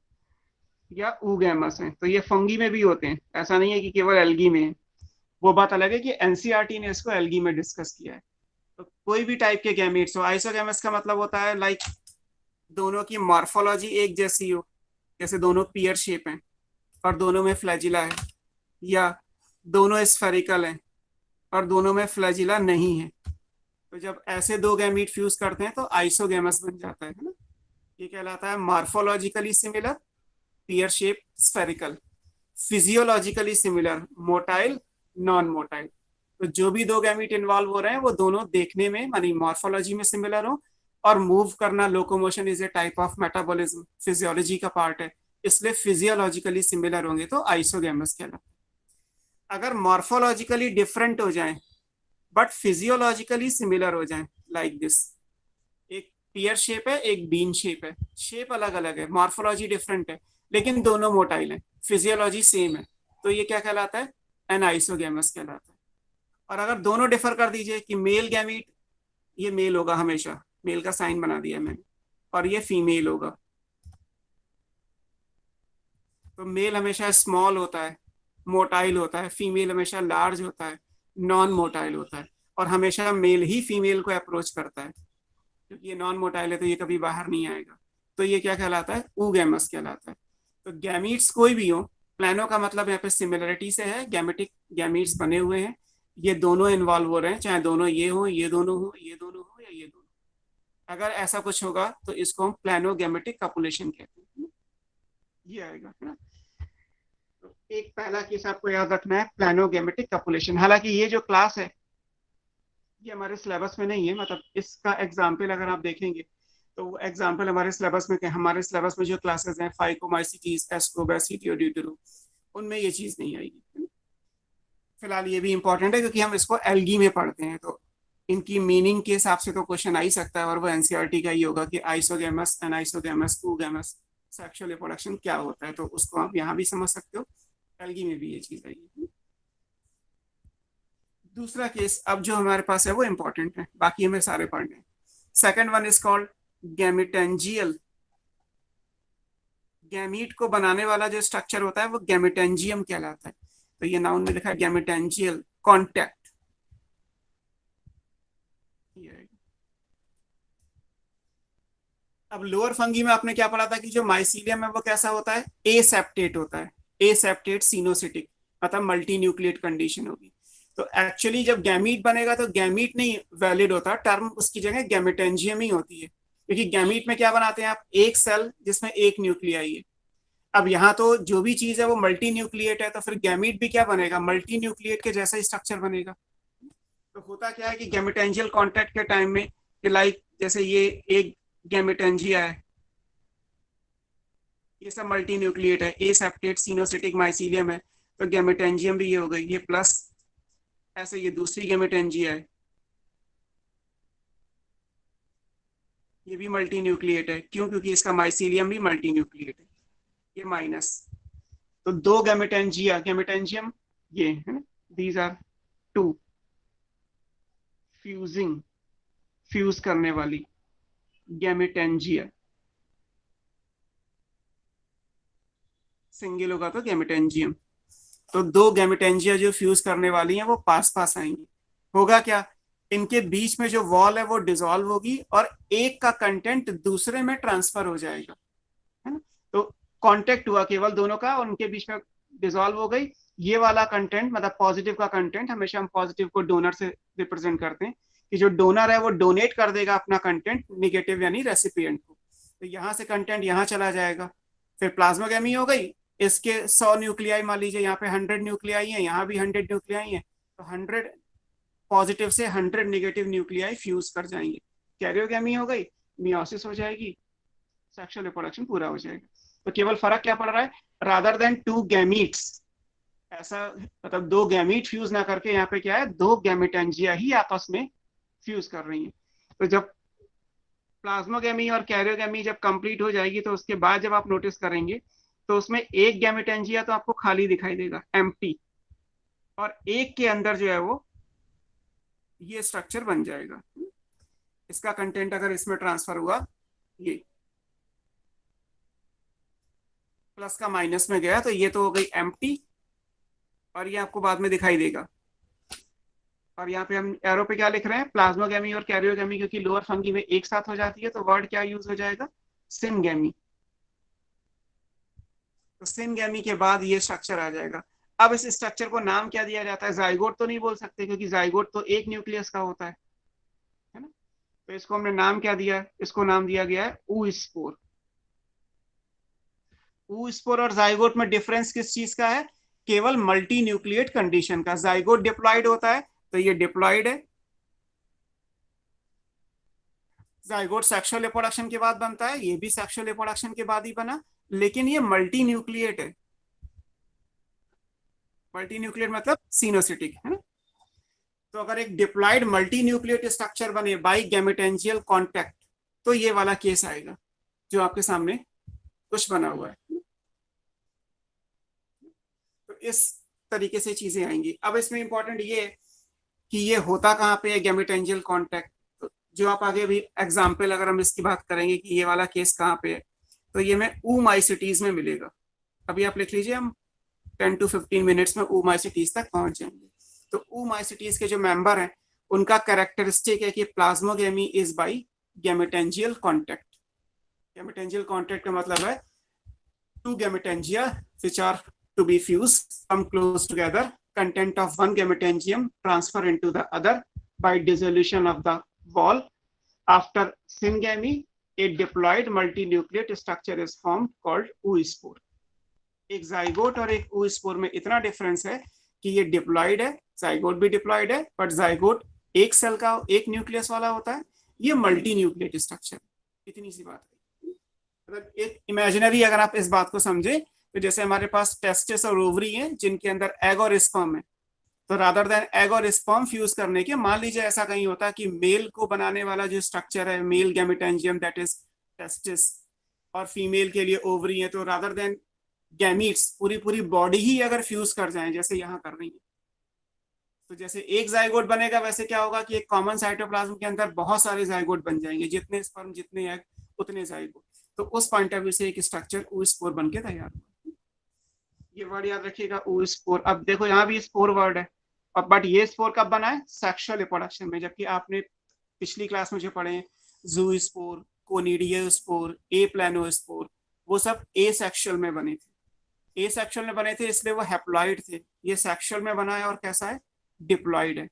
या ऊगैमस हैं। तो ये फंगी में भी होते हैं, ऐसा नहीं है कि केवल एल्गी में है। वो बात अलग है कि एनसीईआरटी ने इसको एल्गी में डिस्कस किया है। तो कोई भी टाइप के गैमीट्स हो, आइसोगैमस का मतलब होता है लाइक दोनों की मॉर्फोलॉजी एक जैसी हो, जैसे दोनों पियर शेप हैं और दोनों में फ्लैजिला है, या दोनों स्फेरिकल हैं और दोनों में फ्लैजिला नहीं है। तो जब ऐसे दो गैमीट फ्यूज करते हैं तो आइसोगैमस बन जाता है ना। ये कहलाता है मॉर्फोलॉजिकली सिमिलर, पियर shape, spherical. Physiologically similar, motile, non motile. तो जो भी दो गैमीट इन्वॉल्व हो रहे हैं वो दोनों देखने में मानी मॉर्फोलॉजी में सिमिलर हो, और मूव करना, locomotion is a type of metabolism, physiology का पार्ट है, इसलिए फिजियोलॉजिकली सिमिलर होंगे तो आइसोगैमस कहलाता है। अगर मॉर्फोलॉजिकली डिफरेंट हो जाए बट फिजियोलॉजिकली सिमिलर हो जाए, लाइक दिस, एक पियर शेप है एक बीन शेप है, शेप अलग अलग है, मॉर्फोलॉजी डिफरेंट है, लेकिन दोनों मोटाइल है, फिजियोलॉजी सेम है, तो ये क्या कहलाता है, एनाइसोगैमस कहलाता है। और अगर दोनों डिफर कर दीजिए कि मेल गैमीट, ये मेल होगा हमेशा, मेल का साइन बना दिया मैंने, और ये फीमेल होगा, तो मेल हमेशा स्मॉल होता है, मोटाइल होता है, फीमेल हमेशा लार्ज होता है, नॉन मोटाइल होता है, और हमेशा मेल ही फीमेल को अप्रोच करता है, क्योंकि ये नॉन मोटाइल है तो ये कभी बाहर नहीं आएगा। तो ये क्या कहलाता है, ऊगैमस कहलाता है। तो गैमीट्स कोई भी हो, प्लानो का मतलब यहाँ पे सिमिलरिटी से है, गैमेटिक गैमीट्स बने हुए हैं, ये दोनों इन्वॉल्व हो रहे हैं, चाहे दोनों ये हो, ये दोनों हो, ये दोनों हो, या ये दोनों। अगर ऐसा कुछ होगा तो इसको हम प्लानोगैमेटिक कॉपुलेशन कहते हैं, ये आएगा, है ना। तो एक पहला केस आपको याद रखना है, प्लानोगैमेटिक कॉपुलेशन। हालांकि ये जो क्लास है ये हमारे सिलेबस में नहीं है, मतलब इसका एग्जाम्पल अगर आप देखेंगे तो वो एग्जाम्पल हमारे सिलेबस में, हमारे सिलेबस में जो क्लासेस हैं फाइकोमाइसिटीज, एस्ट्रोबैसिटी और ड्यूटेरो, उनमें ये चीज नहीं आएगी। फिलहाल ये भी इंपॉर्टेंट है क्योंकि हम इसको एल्गी में पढ़ते हैं, तो इनकी मीनिंग के हिसाब से तो क्वेश्चन आ ही सकता है, और वो एनसीईआरटी का ही होगा कि isogamous, anisogamous, oogamous, sexual reproduction क्या होता है, तो उसको आप यहाँ भी समझ सकते हो, एल्गी में भी ये चीज आएगी। दूसरा केस अब जो हमारे पास है वो इंपॉर्टेंट है, बाकी हमें सारे पढ़ने हैं। Second one is called gametangial. Gamete को बनाने वाला जो स्ट्रक्चर होता है वो गैमेटेंजियम कहलाता है। तो ये नाउन में लिखा है गैमेटेंजियल कॉन्टैक्ट। अब लोअर फंगी में आपने क्या पढ़ा था कि जो माइसीलियम है वो कैसा होता है, एसेप्टेट होता है, एसेप्टेट सिनोसिटिक, मतलब मल्टी न्यूक्लिएट कंडीशन होगी। तो एक्चुअली जब गैमीट बनेगा तो गैमीट नहीं वैलिड होता, टर्म उसकी जगह गैमेटेंजियम ही होती है, क्योंकि गैमीट में क्या बनाते हैं आप, एक सेल जिसमें एक न्यूक्लियाई है। अब यहाँ तो जो भी चीज है वो मल्टी न्यूक्लिएट है, तो फिर गैमीट भी क्या बनेगा, मल्टी न्यूक्लिएट के जैसा ही स्ट्रक्चर बनेगा। तो होता क्या है कि गैमेटेंजियल कॉन्टैक्ट के टाइम में, लाइक जैसे ये एक गैमेटेंजिया है, ये सब मल्टी न्यूक्लिएट है, एसेप्टेट सिनोसिटिक माइसीलियम है, तो गैमेटेंजियम भी ये हो गई, ये प्लस, ऐसे ये दूसरी गैमेटेंजिया है, ये भी मल्टी न्यूक्लिएट है, क्यों? क्योंकि इसका माइसीलियम भी मल्टी न्यूक्लिएट है, ये माइनस। तो दो गैमेटेंजियम ये है ना, दीज आर टू फ्यूज करने वाली गैमेटेंजिया, सिंगल होगा तो गैमेटेंजियम। तो दो गैमेटेंजिया जो फ्यूज करने वाली हैं वो पास पास आएंगी। होगा क्या, इनके बीच में जो वॉल है वो डिसॉल्व होगी और एक का कंटेंट दूसरे में ट्रांसफर हो जाएगा, है ना। तो कांटेक्ट हुआ केवल दोनों का, उनके बीच में डिसॉल्व हो गई। ये वाला कंटेंट मतलब पॉजिटिव का कंटेंट, हमेशा हम पॉजिटिव को डोनर से रिप्रेजेंट करते हैं कि जो डोनर है वो डोनेट कर देगा अपना कंटेंट निगेटिव यानी रेसिपिएंट को। तो यहाँ से कंटेंट यहाँ चला जाएगा, फिर प्लाज्मोगेमी हो गई। इसके 100 न्यूक्लियाई मान लीजिए, यहाँ पे 100 न्यूक्लियाई है, यहाँ भी 100 न्यूक्लियाई है, तो 100 पॉजिटिव से 100 नेगेटिव न्यूक्लियाई फ्यूज कर जाएंगे। कैरियोगेमी हो गई, मियोसिस हो जाएगी, सेक्सुअल रिप्रोडक्शन पूरा हो जाएगा। तो केवल फर्क क्या पड़ रहा है, रादर देन टू गैमीट्स, ऐसा मतलब दो गैमीट फ्यूज ना करके यहाँ पे क्या है, दो गैमेटेंजिया ही आपस में फ्यूज कर रही हैं। तो जब प्लाज्मोगेमी और कैरियोगेमी जब कंप्लीट हो जाएगी तो उसके बाद जब आप नोटिस करेंगे तो उसमें एक गैमेटेंजिया तो आपको खाली दिखाई देगा, एम्प्टी, और एक के अंदर जो है वो ये स्ट्रक्चर बन जाएगा। इसका कंटेंट अगर इसमें ट्रांसफर हुआ, ये प्लस का माइनस में गया तो ये तो हो गई एम्प्टी, और ये आपको बाद में दिखाई देगा। और यहाँ पे हम एरो पे क्या लिख रहे हैं, प्लाज्मोगेमी और कैरियोगेमी, क्योंकि लोअर फंगी में एक साथ हो जाती है तो वर्ड क्या यूज हो जाएगा, सिनगेमी। तो सिनगेमी के बाद ये स्ट्रक्चर आ जाएगा। अब इस स्ट्रक्चर को नाम क्या दिया जाता है, जाइगोट तो नहीं बोल सकते क्योंकि जाइगोट तो एक न्यूक्लियस का होता है ना। तो इसको हमने नाम क्या दिया, इसको नाम दिया गया है oospore। oospore और जाइगोट में डिफरेंस किस चीज का है, केवल मल्टी न्यूक्लिएट कंडीशन का। जाइगोट डिप्लॉयड होता है तो ये डिप्लॉयड है, जाइगोट सेक्सुअल रिप्रोडक्शन के बाद बनता है, ये भी सेक्सुअल रिप्रोडक्शन के बाद ही बना, लेकिन ये मल्टी न्यूक्लिएट है। मल्टी न्यूक्लिएट मतलब सिनोसिटिक, है ना। तो अगर एक डिप्लॉयड मल्टी न्यूक्लिएट स्ट्रक्चर बने बाई गैमेटेंजियल कॉन्टैक्ट तो ये वाला केस आएगा जो आपके सामने कुछ बना हुआ है। तो इस तरीके से चीजें आएंगी। अब इसमें इंपॉर्टेंट ये कि ये होता कहाँ पे है गैमेटेंजियल कॉन्टैक्ट, तो जो आप आगे भी एग्जाम्पल अगर हम इसकी बात करेंगे कि ये वाला केस कहाँ पे है, तो ये में oomaइसिटीज में मिलेगा। अभी आप लिख लीजिए, हम 10 to 15 मिनट्स में oomaइसिटीज तक पहुंच जाएंगे। तो oomaइसिटीज के जो मेंबर हैं उनका कैरेक्टरिस्टिक है कि plasmogamy is by gametangial contact. Gametangial contact का मतलब है two gametangia which are to be fused come close together, content of one gametangium transfer into the other by dissolution of the wall. After syngamy, a diploid multinucleate structure is formed called oospore. एक zygote और एक oospore में इतना difference है कि ये diploid है, zygote भी डिप्लॉयड है, बट जाइगोट एक सेल का एक न्यूक्लियस वाला होता है, ये मल्टी न्यूक्लिएट स्ट्रक्चर। इतनी सी बात है। मतलब एक इमेजिनरी अगर आप इस बात को समझे तो जैसे हमारे पास टेस्टिस और ओवरी हैं जिनके अंदर एग और स्पर्म है, तो रादर देन एग और स्पर्म फ्यूज करने के, मान लीजिए ऐसा कहीं होता कि मेल को बनाने वाला जो स्ट्रक्चर है मेल गैमेटेंजियम दैट इज टेस्टिस और फीमेल के लिए ओवरी है, तो रादर देन गैमीट्स पूरी पूरी बॉडी ही अगर फ्यूज कर जाएं जैसे यहाँ कर रही है, तो जैसे एक जाइगोट बनेगा वैसे क्या होगा कि एक कॉमन साइटोप्लाज्म के अंदर बहुत सारे जाइगोट बन जाएंगे, जितने स्पर्म जितने एग उतने जाइगोट। तो उस पॉइंट ऑफ व्यू से एक स्ट्रक्चर oospore बन के तैयार हुआ। ये वर्ड याद रखिएगा oospore। अब देखो यहाँ भी स्पोर वर्ड है, अब बट ये स्पोर कब बना है, सेक्सुअल रिप्रोडक्शन में, जबकि आपने पिछली क्लास में जो पढ़े हैं ज़ूस्पोर, कोनिडियोस्पोर, ए प्लानोस्पोर, वो सब ए सेक्सुअल में बने थे। ए सेक्सुअल में बने थे इसलिए वो हैप्लॉइड थे, ये सेक्सुअल में बना है और कैसा है, डिप्लॉइड है।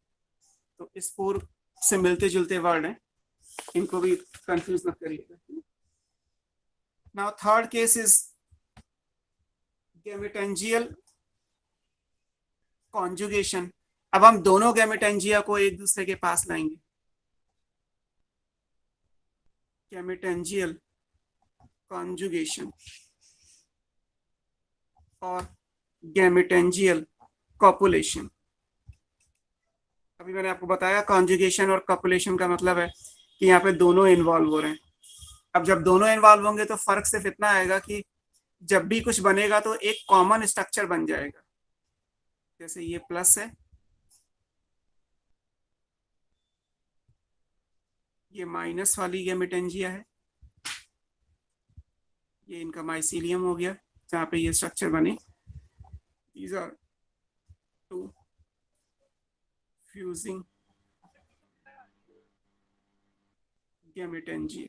तो स्पोर से मिलते जुलते वर्ड हैं, इनको भी कंफ्यूज मत करिएगा। Now third case is gametangial conjugation. अब हम दोनों गैमेटेंजिया को एक दूसरे के पास लाएंगे। गैमेटेंजियल कॉन्जुगेशन और गैमेटेंजियल कॉपुलेशन। अभी मैंने आपको बताया कॉन्जुगेशन और कॉपुलेशन का मतलब है कि यहाँ पे दोनों इन्वॉल्व हो रहे हैं। अब जब दोनों इन्वॉल्व होंगे तो फर्क सिर्फ इतना आएगा कि जब भी कुछ बनेगा तो एक कॉमन स्ट्रक्चर बन जाएगा। जैसे ये प्लस है, ये माइनस वाली गैमेटेंजिया है, ये इनका माइसीलियम हो गया जहां पे ये स्ट्रक्चर बने। These are two fusing gametangia.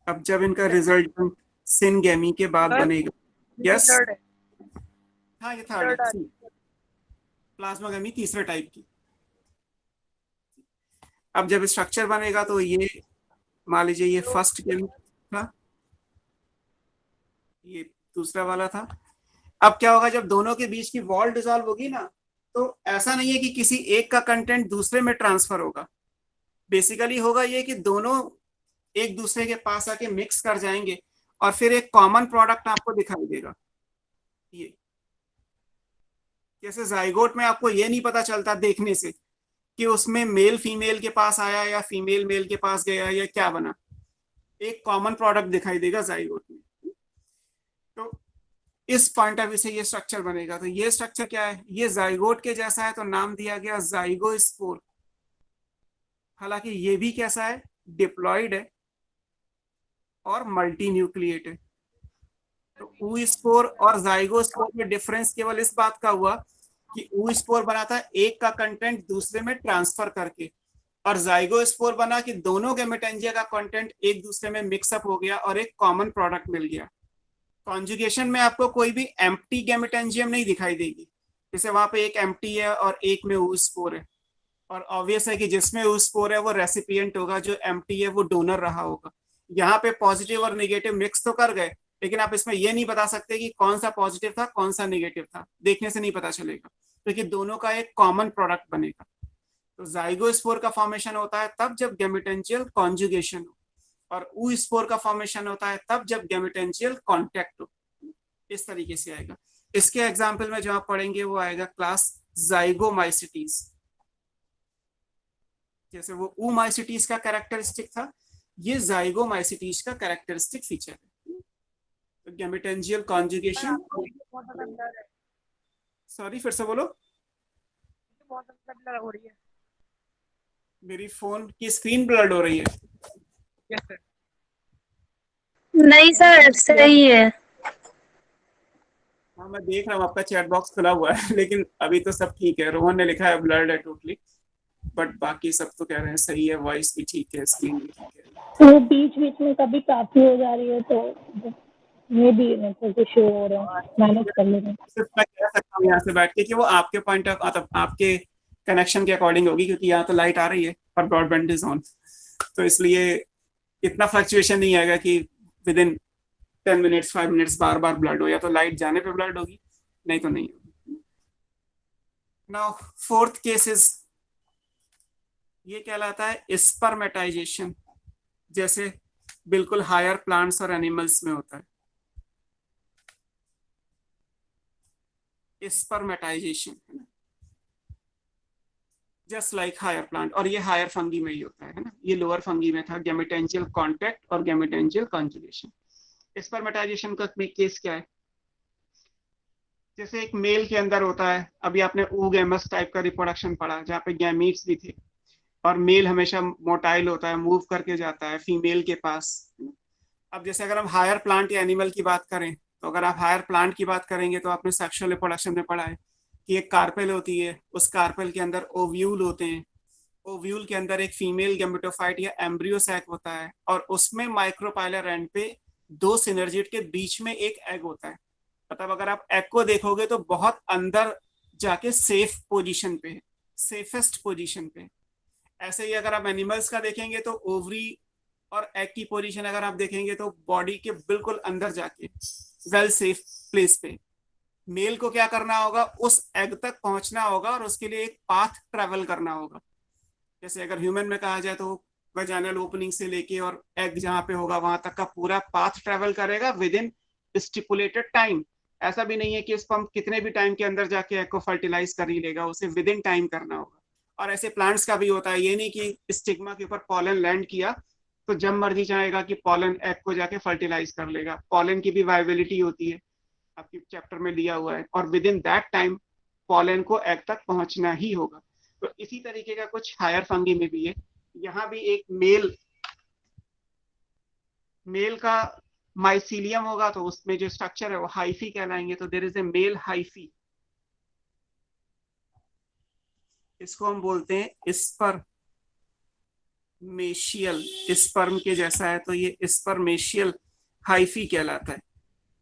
अब जब इनका रिजल्ट सिनगैमी के बाद बनेगा, यस हाँ ये थर्ड है, प्लाज्मा गैमी तीसरे टाइप की। अब जब स्ट्रक्चर बनेगा तो ये मान लीजिए ये फर्स्ट गैमी था, ये दूसरा वाला था। अब क्या होगा जब दोनों के बीच की वॉल डिसॉल्व होगी ना, तो ऐसा नहीं है कि किसी एक का कंटेंट दूसरे में ट्रांसफर होगा। बेसिकली होगा ये कि दोनों एक दूसरे के पास आके मिक्स कर जाएंगे और फिर एक कॉमन प्रोडक्ट आपको दिखाई देगा। ये जैसे जाइगोट में आपको ये नहीं पता चलता देखने से कि उसमें मेल फीमेल के पास आया या फीमेल मेल के पास गया या क्या बना, एक कॉमन प्रोडक्ट दिखाई देगा जाइगोट में। तो इस पॉइंट ऑफ व्यू से ये स्ट्रक्चर बनेगा। तो ये स्ट्रक्चर क्या है, ये जाइगोट के जैसा है तो नाम दिया गया जाइगोस्पोर। हालांकि ये भी कैसा है, डिप्लॉयड है और मल्टी न्यूक्लिएट है। तो ऊ स्पोर और जाइगोस्पोर में डिफरेंस केवल इस बात का हुआ कि ऊ स्पोर बना था एक का कंटेंट दूसरे में ट्रांसफर करके, और जाइगोस्पोर बना कि दोनों गैमेटेंजिया का कंटेंट एक दूसरे में मिक्सअप हो गया और एक कॉमन प्रोडक्ट मिल गया। कॉन्जुगेशन में आपको कोई भी एम्प्टी गैमेटेंजियम नहीं दिखाई देगी, जैसे वहां पे एक एम्प्टी है और एक में ऊ स्पोर है, और ऑब्वियस है कि जिसमें ऊ स्पोर है वो रेसिपिएंट होगा, जो एम्प्टी है वो डोनर रहा होगा। यहाँ पे पॉजिटिव और नेगेटिव मिक्स तो कर गए, लेकिन आप इसमें ये नहीं बता सकते कि कौन सा पॉजिटिव था कौन सा नेगेटिव था, देखने से नहीं पता चलेगा, क्योंकि दोनों का एक कॉमन प्रोडक्ट बनेगा। तो जाइगोस्पोर का फॉर्मेशन होता है तब जब गैमेटेंजियल कॉन्जुगेशन हो, और ऊ स्पोर का फॉर्मेशन होता है तब जब गैमेटेंजियल कॉन्टैक्ट हो। इस तरीके से आएगा। इसके एग्जाम्पल में जो आप पढ़ेंगे वो आएगा क्लास जाइगोमाइसिटीज। जैसे वो ऊमाइसिटीज का कैरेक्टरिस्टिक था, ये जाइगोमाइसिटीज का कैरेक्टरिस्टिक फीचर है। तो गैमेटेंजियल कॉन्जुगेशन, सॉरी फिर से बोलो, हो रही है। मेरी फोन की स्क्रीन ब्लर्ड हो रही है। Yes sir. नहीं सर सही है। हाँ मैं देख रहा हूँ आपका चैट बॉक्स खुला हुआ है, लेकिन अभी तो सब ठीक है। रोहन ने लिखा है ब्लर्ड है टोटली, बट बाकी सब तो कह रहे हैं सही है, वॉइस भी ठीक है, स्क्रीन भी ठीक है। वो बीच बीच में कभी काफी हो जा रही है तो ये भी मतलब शो हो रहा है, मैनेज कर ले रहे हैं। सिर्फ मैं कह सकता हूँ यहाँ से बैठ के कि वो आपके पॉइंट ऑफ मतलब आपके कनेक्शन के अकॉर्डिंग होगी, क्योंकि यहाँ तो लाइट आ रही है और ब्रॉडबैंड इज ऑन, तो इसलिए इतना फ्लक्चुएशन नहीं आएगा कि with in 10 minutes 5 minutes bar bar blood हो, या तो लाइट जाने पे ब्लड होगी, नहीं तो नहीं होगी। नाउ फोर्थ केस इज, ये कहलाता है स्पर्मेटाइजेशन, जैसे बिल्कुल हायर प्लांट्स और एनिमल्स में होता है spermatization, just like higher plant, और ये हायर फंगी में ही होता है ना, ये लोअर फंगी में था, गैमेटेंजियल कॉन्टैक्ट और गैमेटेंजियल कॉन्जुगेशन। स्पर्मेटाइजेशन का केस क्या है, जैसे एक मेल के अंदर होता है, अभी आपने oogamous टाइप का रिप्रोडक्शन पढ़ा जहाँ पे गैमीट्स भी थे, और मेल हमेशा मोटाइल होता है, मूव करके जाता है फीमेल के पास। अब जैसे अगर हम हायर प्लांट या एनिमल की बात करें, तो अगर आप हायर प्लांट की बात करेंगे तो आपने सेक्सुअल रिप्रोडक्शन में पढ़ा है कि एक कार्पेल होती है, उस कार्पेल के अंदर ओव्यूल होते हैं, ओव्यूल के अंदर एक फीमेल गैमेटोफाइट या एम्ब्रियो सैक होता है, और उसमें माइक्रोपाइलर एंड पे दो सिनर्जिड के बीच में एक एग होता है। मतलब अगर आप एग को देखोगे तो बहुत अंदर जाके सेफ पोजीशन पे है, सेफेस्ट पोजीशन पे। ऐसे ही अगर आप एनिमल्स का देखेंगे तो ओवरी और एग की पोजीशन अगर आप देखेंगे तो बॉडी के बिल्कुल अंदर जाके वेल सेफ प्लेस पे। मेल को क्या करना होगा, उस एग तक पहुंचना होगा और उसके लिए एक पाथ ट्रेवल करना होगा। जैसे अगर ह्यूमन में कहा जाए तो वजाइनल ओपनिंग से लेके और एग जहां पे होगा वहां तक का पूरा पाथ ट्रेवल करेगा विद इन स्टिपुलेटेड टाइम। ऐसा भी नहीं है कि इसको हम कितने भी टाइम के अंदर जाके एग को फर्टिलाइज कर ही लेगा, उसे विद इन टाइम करना होगा। और ऐसे प्लांट्स का भी होता है, ये नहीं कि स्टिग्मा के ऊपर पॉलन लैंड किया तो जब मर्जी चाहेगा कि पॉलन एग को जाके फर्टिलाइज कर लेगा। पॉलन की भी वाइबिलिटी होती है, आपके चैप्टर में लिया हुआ है, और with in that time pollen को एग तक पहुंचना ही होगा। तो इसी तरीके का कुछ हायर फंगी में भी है। यहाँ भी एक मेल का माइसीलियम होगा, तो उसमें जो स्ट्रक्चर है वो हाइफी कहलाएंगे। तो there is a male hyphae, इसको हम बोलते हैं स्पर्मेशियल, स्पर्म के जैसा है तो ये स्पर्मेशियल हाइफी कहलाता है,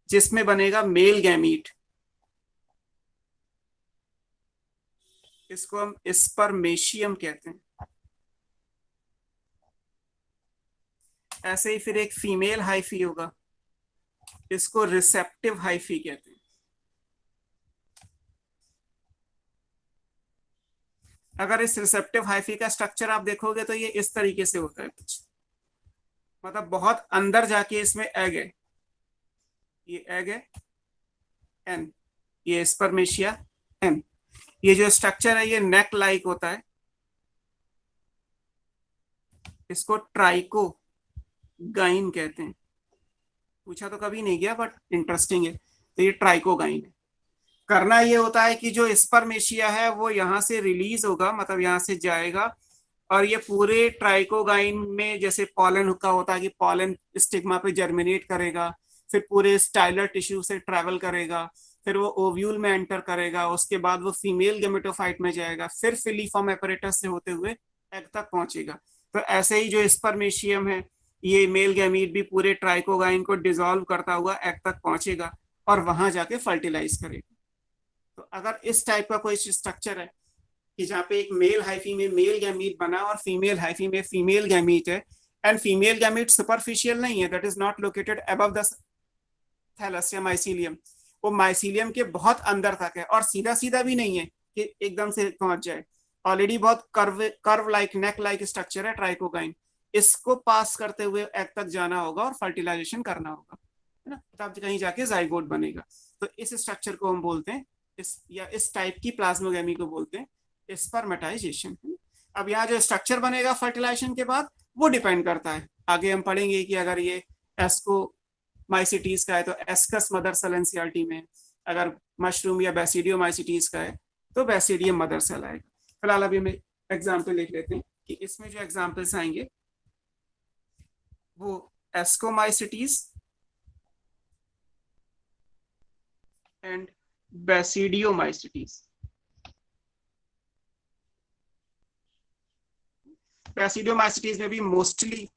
जिसमें बनेगा मेल गैमीट। इसको हम स्पर्मेशियम कहते हैं। ऐसे ही फिर एक फीमेल हाइफी होगा, इसको रिसेप्टिव हाइफी कहते हैं। अगर इस रिसेप्टिव हाइफी का स्ट्रक्चर आप देखोगे तो ये इस तरीके से होता है कुछ, मतलब बहुत अंदर जाके इसमें एग है, ये एग है एन, ये स्पर्मेशिया एन। ये जो स्ट्रक्चर है ये नेक लाइक होता है, इसको ट्राइकोगाइन कहते हैं। पूछा तो कभी नहीं गया बट इंटरेस्टिंग है। तो ये ट्राइकोगाइन है। करना ये होता है कि जो स्पर्मेशिया है वो यहाँ से रिलीज होगा, मतलब यहाँ से जाएगा, और ये पूरे ट्राइकोगाइन में जैसे पॉलन का होता है कि पॉलन स्टिग्मा पे जर्मिनेट करेगा, फिर पूरे स्टाइलर टिश्यू से ट्रेवल करेगा, फिर वो ओव्यूल में एंटर करेगा, उसके बाद वो फीमेल गेमेटोफाइट में जाएगा, फिर फिलीफॉर्म एपरेटस से होते हुए एग तक पहुंचेगा। तो ऐसे ही जो स्पर्मेशियम है, ये मेल गैमीट भी पूरे ट्राइकोगाइन को डिसॉल्व करता हुआ एग तक पहुंचेगा और वहां जाके फर्टिलाइज करेगा। तो अगर इस टाइप का कोई स्ट्रक्चर है कि जहाँ पे एक मेल हाइफी में मेल गैमीट बना और फीमेल हाइफी में फीमेल गैमीट है, एंड फीमेल गैमीट सुपरफिशियल नहीं है, that is not located above the thallus या माइसीलियम, वो माइसीलियम के बहुत अंदर तक है, और सीधा सीधा भी नहीं है कि एकदम से पहुंच जाए। ऑलरेडी बहुत कर्व लाइक नेक लाइक स्ट्रक्चर है ट्राइकोगाइन, इसको पास करते हुए एग तक जाना होगा और फर्टिलाइजेशन करना होगा, है ना, तब कहीं जाके जाइगोट बनेगा। तो इस स्ट्रक्चर को हम बोलते हैं इस टाइप की प्लाज्मोगेमी को बोलते हैं स्पर्मेटाइजेशन। अब यहाँ जो स्ट्रक्चर बनेगा फर्टिलाइजेशन के बाद वो डिपेंड करता है, आगे हम पढ़ेंगे कि अगर ये एस्कोमाइसिटीज का है तो एस्कस मदर सेल एनसीईआरटी में, अगर मशरूम या बैसिडियोमाइसिटीज का है तो बैसिडियम मदर सेल आएगा। फिलहाल अभी हम एग्जाम्पल लिख लेते हैं कि इसमें जो एग्जाम्पल्स आएंगे वो एस्कोमाइसिटीज एंड बैसिडियोमाइसिटीज। बैसिडियोमाइसिटीज में भी मोस्टली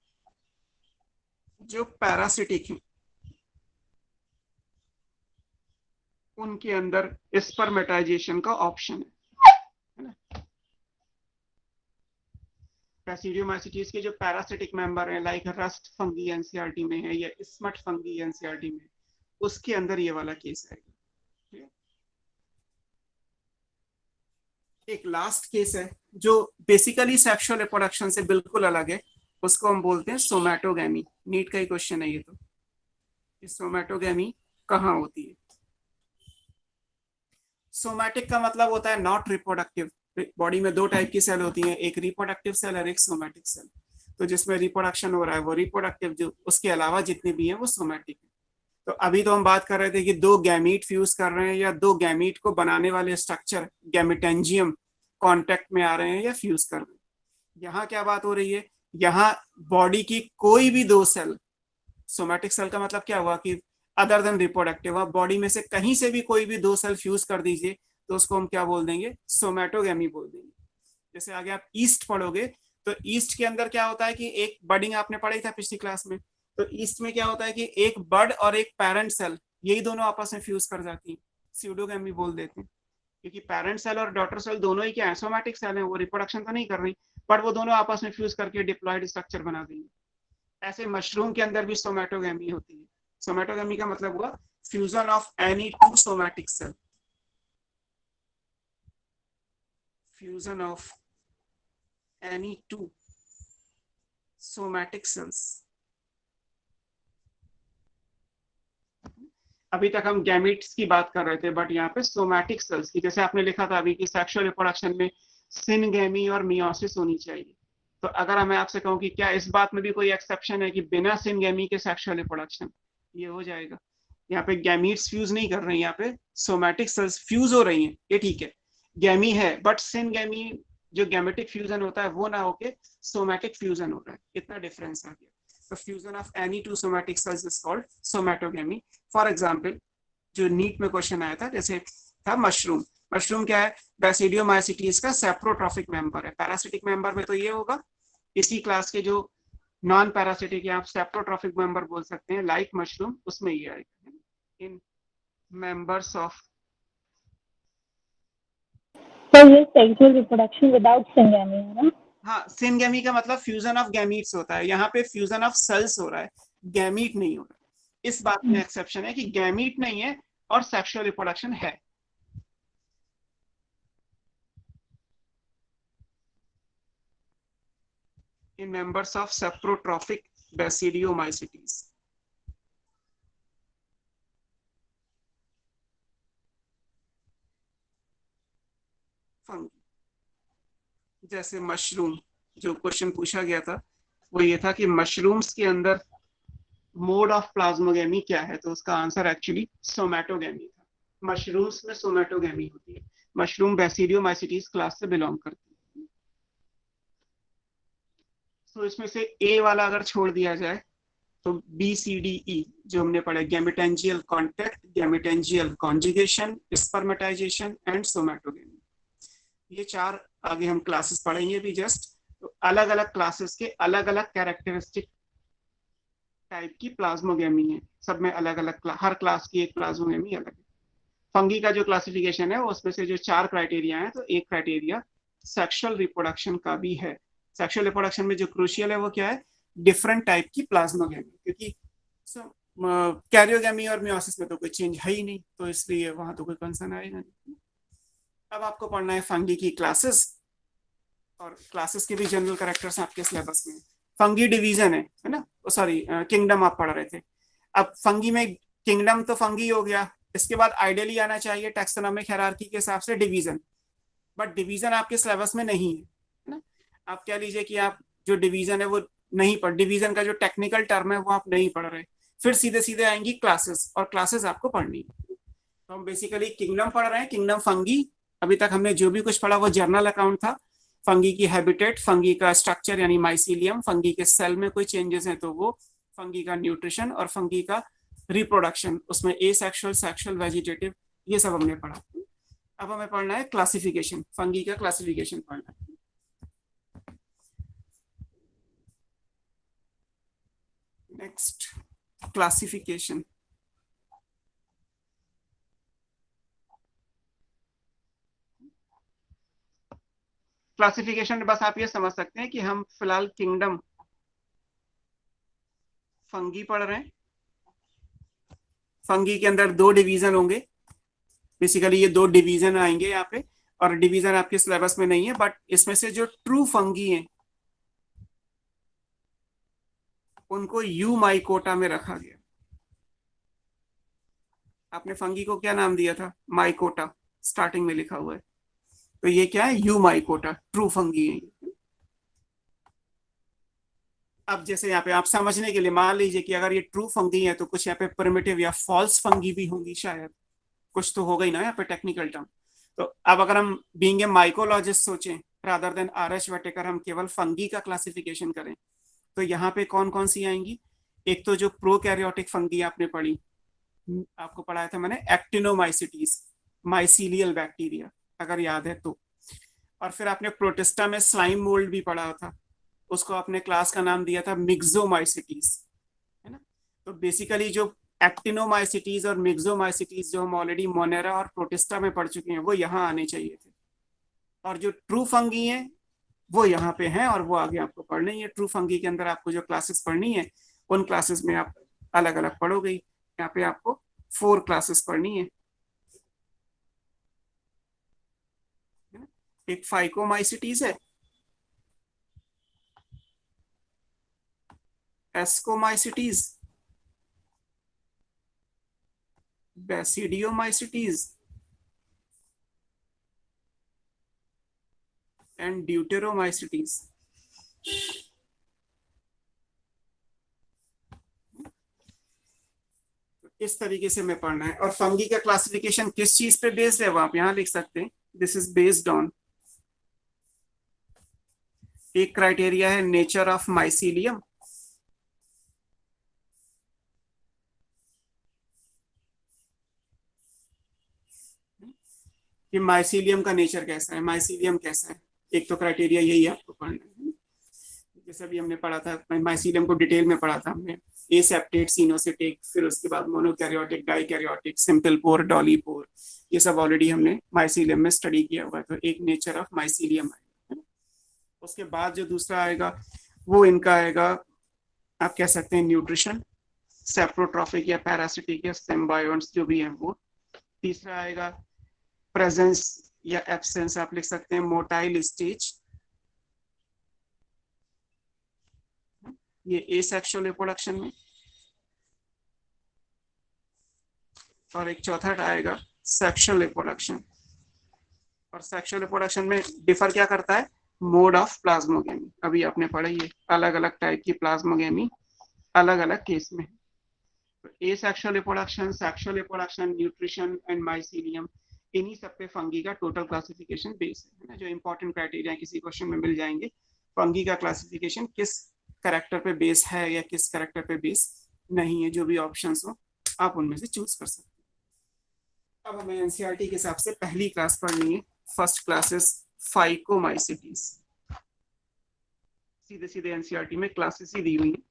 जो पैरासिटिक हैं उनके अंदर स्पर्मेटाइजेशन का ऑप्शन है ना। बैसिडियोमाइसिटीज के जो पैरासिटिक मेंबर हैं लाइक रस्ट फंगी एनसीईआरटी में है या स्मट फंगी एनसीईआरटी में, उसके अंदर ये वाला केस है। एक लास्ट केस है जो बेसिकली सेक्सुअल रिप्रोडक्शन से बिल्कुल अलग है, उसको हम बोलते हैं सोमैटोगैमी। नीट का ही क्वेश्चन है ये। तो सोमैटोगैमी कहाँ होती है? सोमैटिक का मतलब होता है नॉट रिप्रोडक्टिव। बॉडी में दो टाइप की सेल होती हैं, एक रिप्रोडक्टिव सेल और एक सोमैटिक सेल। तो जिसमें रिप्रोडक्शन हो रहा है वो रिप्रोडक्टिव, जो उसके अलावा जितने भी हैं वो सोमैटिक है। तो अभी तो हम बात कर रहे थे कि दो गैमीट फ्यूज कर रहे हैं या दो गैमीट को बनाने वाले स्ट्रक्चर गैमेटेंजियम कांटेक्ट में आ रहे हैं या फ्यूज कर रहे हैं। यहाँ क्या बात हो रही है, यहाँ बॉडी की कोई भी दो सेल, सोमैटिक सेल का मतलब क्या हुआ कि अदर देन रिप्रोडक्टिव, आप बॉडी में से कहीं से भी कोई भी दो सेल फ्यूज कर दीजिए तो उसको हम क्या बोल देंगे? सोमैटोगैमी बोल देंगे। जैसे आगे आप ईस्ट पढ़ोगे तो ईस्ट के अंदर क्या होता है कि एक बडिंग आपने पढ़ी था पिछली क्लास में, तो ईस्ट में क्या होता है कि एक बड और एक पेरेंट सेल, यही दोनों आपस में फ्यूज कर जाती हैं, स्यूडोगैमी बोल देते हैं। क्योंकि पेरेंट सेल और डॉटर सेल दोनों ही क्या है? सोमैटिक सेल है, वो रिप्रोडक्शन तो नहीं कर रही, बट वो दोनों आपस में फ्यूज करके डिप्लॉयड स्ट्रक्चर बना देंगे। ऐसे मशरूम के अंदर भी सोमैटोगैमी होती है। सोमैटोगैमी का मतलब हुआ fusion of any two somatic cell, fusion of any two somatic cells. अभी तक हम गैमीट्स की बात कर रहे थे, बट यहाँ पे सोमैटिक सेल्स की, जैसे आपने लिखा था अभी कि सेक्सुअल रिप्रोडक्शन में सिनगैमी और मियोसिस होनी चाहिए, तो अगर मैं आपसे कहूँ कि क्या इस बात में भी कोई एक्सेप्शन है कि बिना सिनगेमी के सेक्सुअल रिप्रोडक्शन, ये हो जाएगा। यहाँ पे गैमीट्स फ्यूज नहीं कर रही हैं, यहाँ पे सोमैटिक सेल्स फ्यूज हो रही हैं, ये ठीक है। गैमी है बट सिनगेमी जो गैमेटिक फ्यूजन होता है वो ना होके सोमैटिक फ्यूजन हो रहा है, इतना डिफरेंस आ गया। The fusion of any two somatic cells is called somatogamy. For example, जो नीट में क्वेश्चन आया था, जैसे था मशरूम। मशरूम क्या है? बैसिडियोमाइसिटीज का सेप्रोट्रॉफिक मेंबर है। पैरासिटिक मेंबर में तो ये होगा, इसी क्लास के जो नॉन पैरासिटिक या आप सेप्रोट्रॉफिक मेंबर बोल सकते हैं, लाइक मशरूम, उसमें ये आएगा इन मेंबर्स ऑफ। So ये sexual reproduction without syngamy है ना? हाँ, सिनगेमी का मतलब फ्यूजन ऑफ गैमीट्स होता है, यहाँ पे फ्यूजन ऑफ सेल्स हो रहा है, गैमीट नहीं हो रहा है। इस बात में एक्सेप्शन है कि गैमीट नहीं है और सेक्सुअल रिप्रोडक्शन है। इन मेंबर्स ऑफ सेप्रोट्रॉफिक बैसिडियोमाइसिटीज। जैसे मशरूम, जो क्वेश्चन पूछा गया था वो ये था कि मशरूम्स के अंदर मोड ऑफ प्लाज्मोगेमी क्या है, तो उसका आंसर एक्चुअली सोमैटोगेमी था। मशरूम्स में सोमैटोगेमी होती है। मशरूम बैसिडियोमाइसिटीज क्लास से बिलोंग करती है। तो इसमें से ए वाला अगर छोड़ दिया जाए तो बी सी डी ई जो हमने पढ़ा, गैमेटेंजियल कॉन्टैक्ट, गैमेटेंजियल कॉन्जुगेशन, स्पर्मेटाइजेशन एंड सोमैटोगेमी, ये चार आगे हम क्लासेस पढ़ेंगे भी जस्ट। तो अलग अलग क्लासेस के अलग अलग कैरेक्टरिस्टिक टाइप की प्लाज्मोगेमी है, सब में अलग अलग हर क्लास की एक प्लाज्मोगेमी अलग है। फंगी का जो क्लासिफिकेशन है उसमें से जो चार क्राइटेरिया है, तो एक क्राइटेरिया सेक्सुअल रिप्रोडक्शन का भी है। सेक्सुअल रिप्रोडक्शन में जो क्रूशियल है वो क्या है? डिफरेंट टाइप की प्लाज्मोगेमी, क्योंकि कैरियोगेमी और मियोसिस में तो कोई चेंज है ही नहीं, तो इसलिए वहां तो कोई कंसर्न आएगा नहीं। अब आपको पढ़ना है फंगी की क्लासेस, और क्लासेस के भी जनरल कैरेक्टर्स आपके सिलेबस में। फंगी डिवीजन है ना, सॉरी किंगडम आप पढ़ रहे थे। अब फंगी में किंगडम तो फंगी हो गया, इसके बाद आइडियली आना चाहिए टैक्सोनॉमिक हायरार्की के हिसाब से डिवीजन, बट डिवीजन आपके सिलेबस में नहीं है ना। आप कह लीजिए कि आप जो डिवीजन है वो नहीं पढ़, डिवीजन का जो टेक्निकल टर्म है वो आप नहीं पढ़ रहे, फिर सीधे सीधे आएंगी क्लासेस, और क्लासेस आपको पढ़नी है। तो हम बेसिकली किंगडम पढ़ रहे हैं, किंगडम फंगी। अभी तक हमने जो भी कुछ पढ़ा वो जर्नल अकाउंट था। फंगी की हैबिटेट, फंगी का स्ट्रक्चर यानी माइसीलियम, फंगी के सेल में कोई चेंजेस हैं तो वो, फंगी का न्यूट्रिशन और फंगी का रिप्रोडक्शन, उसमें एसेक्सुअल, सेक्सुअल, वेजिटेटिव, ये सब हमने पढ़ा। अब हमें पढ़ना है क्लासिफिकेशन, फंगी का क्लासिफिकेशन पढ़ना है। Next, classification. क्लासिफिकेशन बस आप ये समझ सकते हैं कि हम फिलहाल किंगडम फंगी पढ़ रहे हैं। फंगी के अंदर दो डिवीजन होंगे, बेसिकली ये दो डिवीजन आएंगे यहाँ पे, और डिवीजन आपके सिलेबस में नहीं है, बट इसमें से जो ट्रू फंगी हैं उनको यू माइकोटा में रखा गया। आपने फंगी को क्या नाम दिया था? माइकोटा, स्टार्टिंग में लिखा हुआ है, तो ये क्या है? यू माइकोटा, ट्रू फंगी है। अब जैसे यहाँ पे आप समझने के लिए मान लीजिए कि अगर ये ट्रू फंगी है तो कुछ यहाँ पे प्रिमिटिव या फॉल्स फंगी भी होंगी, शायद कुछ तो होगा ही ना यहाँ पे टेक्निकल टर्म। तो अब अगर हम बीइंग ए माइकोलॉजिस्ट सोचें रादर देन आर.एच. व्हिटेकर, हम केवल फंगी का क्लासिफिकेशन करें, तो यहाँ पे कौन कौन सी आएंगी? एक तो जो प्रोकैरियोटिक फंगी आपने पढ़ी, आपको पढ़ाया था मैंने, एक्टिनोमाइसिटीज, माइसीलियल बैक्टीरिया, अगर याद है तो। और फिर आपने प्रोटिस्टा में स्लाइम मोल्ड भी पढ़ा था, उसको आपने क्लास का नाम दिया था मिक्सोमाइसिटीज, है ना। तो बेसिकली जो एक्टिनोमाइसिटीज और मिक्सोमाइसिटीज जो हम ऑलरेडी मोनेरा और प्रोटिस्टा में पढ़ चुके हैं वो यहाँ आने चाहिए थे, और जो ट्रू फंगी है वो यहाँ पे हैं, और वो आगे आपको पढ़नी है। ट्रू फंगी के अंदर आपको जो क्लासेस पढ़नी है उन क्लासेस में आप अलग अलग पढ़ोगे। यहाँ पे आपको 4 क्लासेस पढ़नी है। एक फाइकोमाइसिटीज है, एस्कोमाइसिटीज, बैसिडियोमाइसिटीज एंड ड्यूटेरोमाइसिटीज। इस तरीके से हमें पढ़ना है। और फंगी का क्लासिफिकेशन किस चीज पे बेस्ड है वो आप यहाँ लिख सकते हैं, दिस इज बेस्ड ऑन, एक क्राइटेरिया है नेचर ऑफ माइसीलियम, कि माइसीलियम का नेचर कैसा है, माइसीलियम कैसा है, एक तो क्राइटेरिया यही आपको पढ़ना है। जैसे अभी हमने पढ़ा था माइसीलियम को डिटेल में पढ़ा था हमने, एसेप्टेट, सिनोसिटिक, फिर उसके बाद मोनोकैरियोटिक, डाइकैरियोटिक, सिंपल पोर, डॉली पोर, ये सब ऑलरेडी हमने माइसीलियम में स्टडी किया हुआ है। तो एक नेचर ऑफ माइसीलियम आएगा। उसके बाद जो दूसरा आएगा वो इनका आएगा, आप कह सकते हैं न्यूट्रिशन, सेप्रोट्रॉफिक या पैरासिटिक या सिम्बायोन्ट्स जो भी है वो। तीसरा आएगा प्रेजेंस या एब्सेंस, आप लिख सकते हैं मोटाइल स्टेज, ये एसेक्सुअल रिप्रोडक्शन में। और एक चौथा आएगा सेक्सुअल रिप्रोडक्शन, और सेक्सुअल रिप्रोडक्शन में डिफर क्या करता है, मोड ऑफ प्लाज्मोगेमी। अभी आपने पढ़ी है अलग अलग टाइप की प्लाज्मोगेमी अलग अलग केस में। तो asexual reproduction, sexual reproduction, nutrition and mycelium, इन्हीं सब पे फंगी का टोटल क्लासिफिकेशन बेस है ना। जो इंपॉर्टेंट क्राइटेरिया किसी क्वेश्चन में मिल जाएंगे, फंगी का क्लासिफिकेशन किस कैरेक्टर पे बेस है या किस कैरेक्टर पे बेस नहीं है, जो भी ऑप्शंस हो आप उनमें से चूज कर सकते हैं। अब हमें एनसीईआरटी के हिसाब से पहली क्लास पढ़नी है, फर्स्ट क्लासेस फाइकोमाइसिटीज। सीधे सीधे एनसीईआरटी में क्लासेस ही दी हुई है,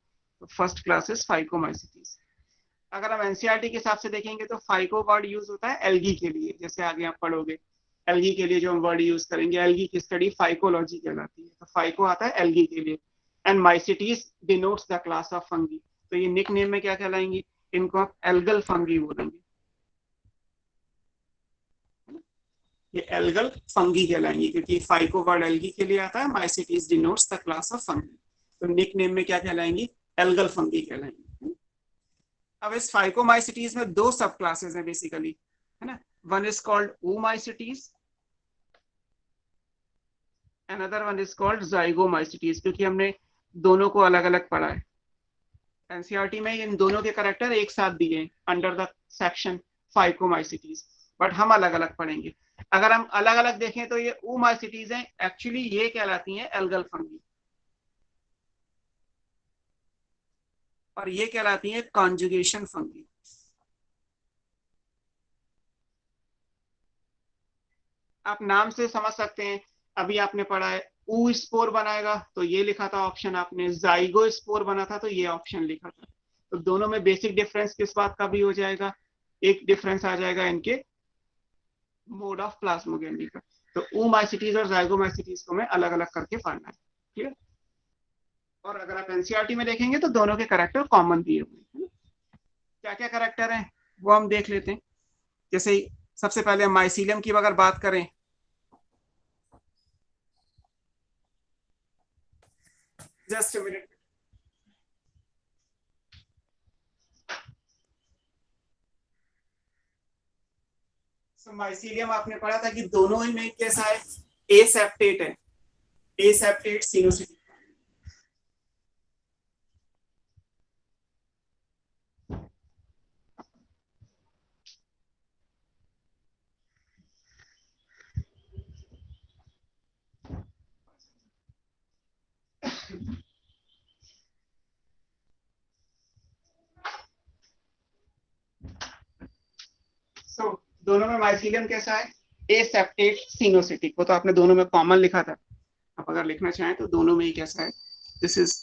तो फर्स्ट क्लासेस फाइकोमाइसिटीज। अगर हम एनसीईआरटी के हिसाब से देखेंगे तो फाइको वर्ड यूज होता है एल्गी के लिए, जैसे आगे आप पढ़ोगे एल्गी के लिए जो हम वर्ड यूज करेंगे, एल्गी की स्टडी फाइकोलॉजी कहलाती है। तो फाइको आता है एल्गी के लिए, and mycetes denotes the class of fungi. तो ये निक नेम में क्या कहलाएंगी, इनको आप एल्गल फंगी बोलेंगे, ये एल्गल फंगी कहलाएंगी, क्योंकि फाइको वर्ड एल्गी के लिए आता है, mycetes denotes the class of fungi. तो निक नेम में क्या कहलाएंगी, एल्गल फंगी कहलाएंगी। अब इस फाइकोमाइसिटीज में दो सब क्लासेस हैं बेसिकली, है ना। One is called oomaicites, another one is called zygomaicites, क्योंकि हमने दोनों को अलग अलग पढ़ा है एनसीईआरटी में। इन दोनों के कैरेक्टर एक साथ दिए under the section phycomycetes, but हम अलग अलग पढ़ेंगे। अगर हम अलग अलग देखें तो ये oomaicites हैं, एक्चुअली ये कहलाती हैं एल्गल फंगी, और ये कहलाती है कॉन्जुगेशन फंगी। आप नाम से समझ सकते हैं, अभी आपने पढ़ा है ऊ स्पोर बनाएगा तो ये लिखा था ऑप्शन, आपने जाइगो स्पोर बना था तो ये ऑप्शन लिखा था। तो दोनों में बेसिक डिफरेंस किस बात का भी हो जाएगा, एक डिफरेंस आ जाएगा इनके मोड ऑफ प्लाज्मोगेमी का। तो oomaicites और zygomaicites को मैं अलग अलग करके पढ़ना है, ठीक है। और अगर आप एनसीईआरटी में देखेंगे तो दोनों के कैरेक्टर कॉमन दिए हुए हैं। क्या क्या कैरेक्टर हैं वो हम देख लेते हैं। जैसे सबसे पहले हम माइसीलियम की अगर बात करें, जस्ट अ मिनट। माइसीलियम आपने पढ़ा था कि दोनों ही में कैसा है, एसेप्टेट है, एसेप्टेट सिनोसिटिक। So, दोनों में माइसीलियम कैसा है, एसेप्टेट सिनोसिटिक। वो तो आपने दोनों में कॉमन लिखा था, आप अगर लिखना चाहें तो दोनों में ही कैसा है, दिस इज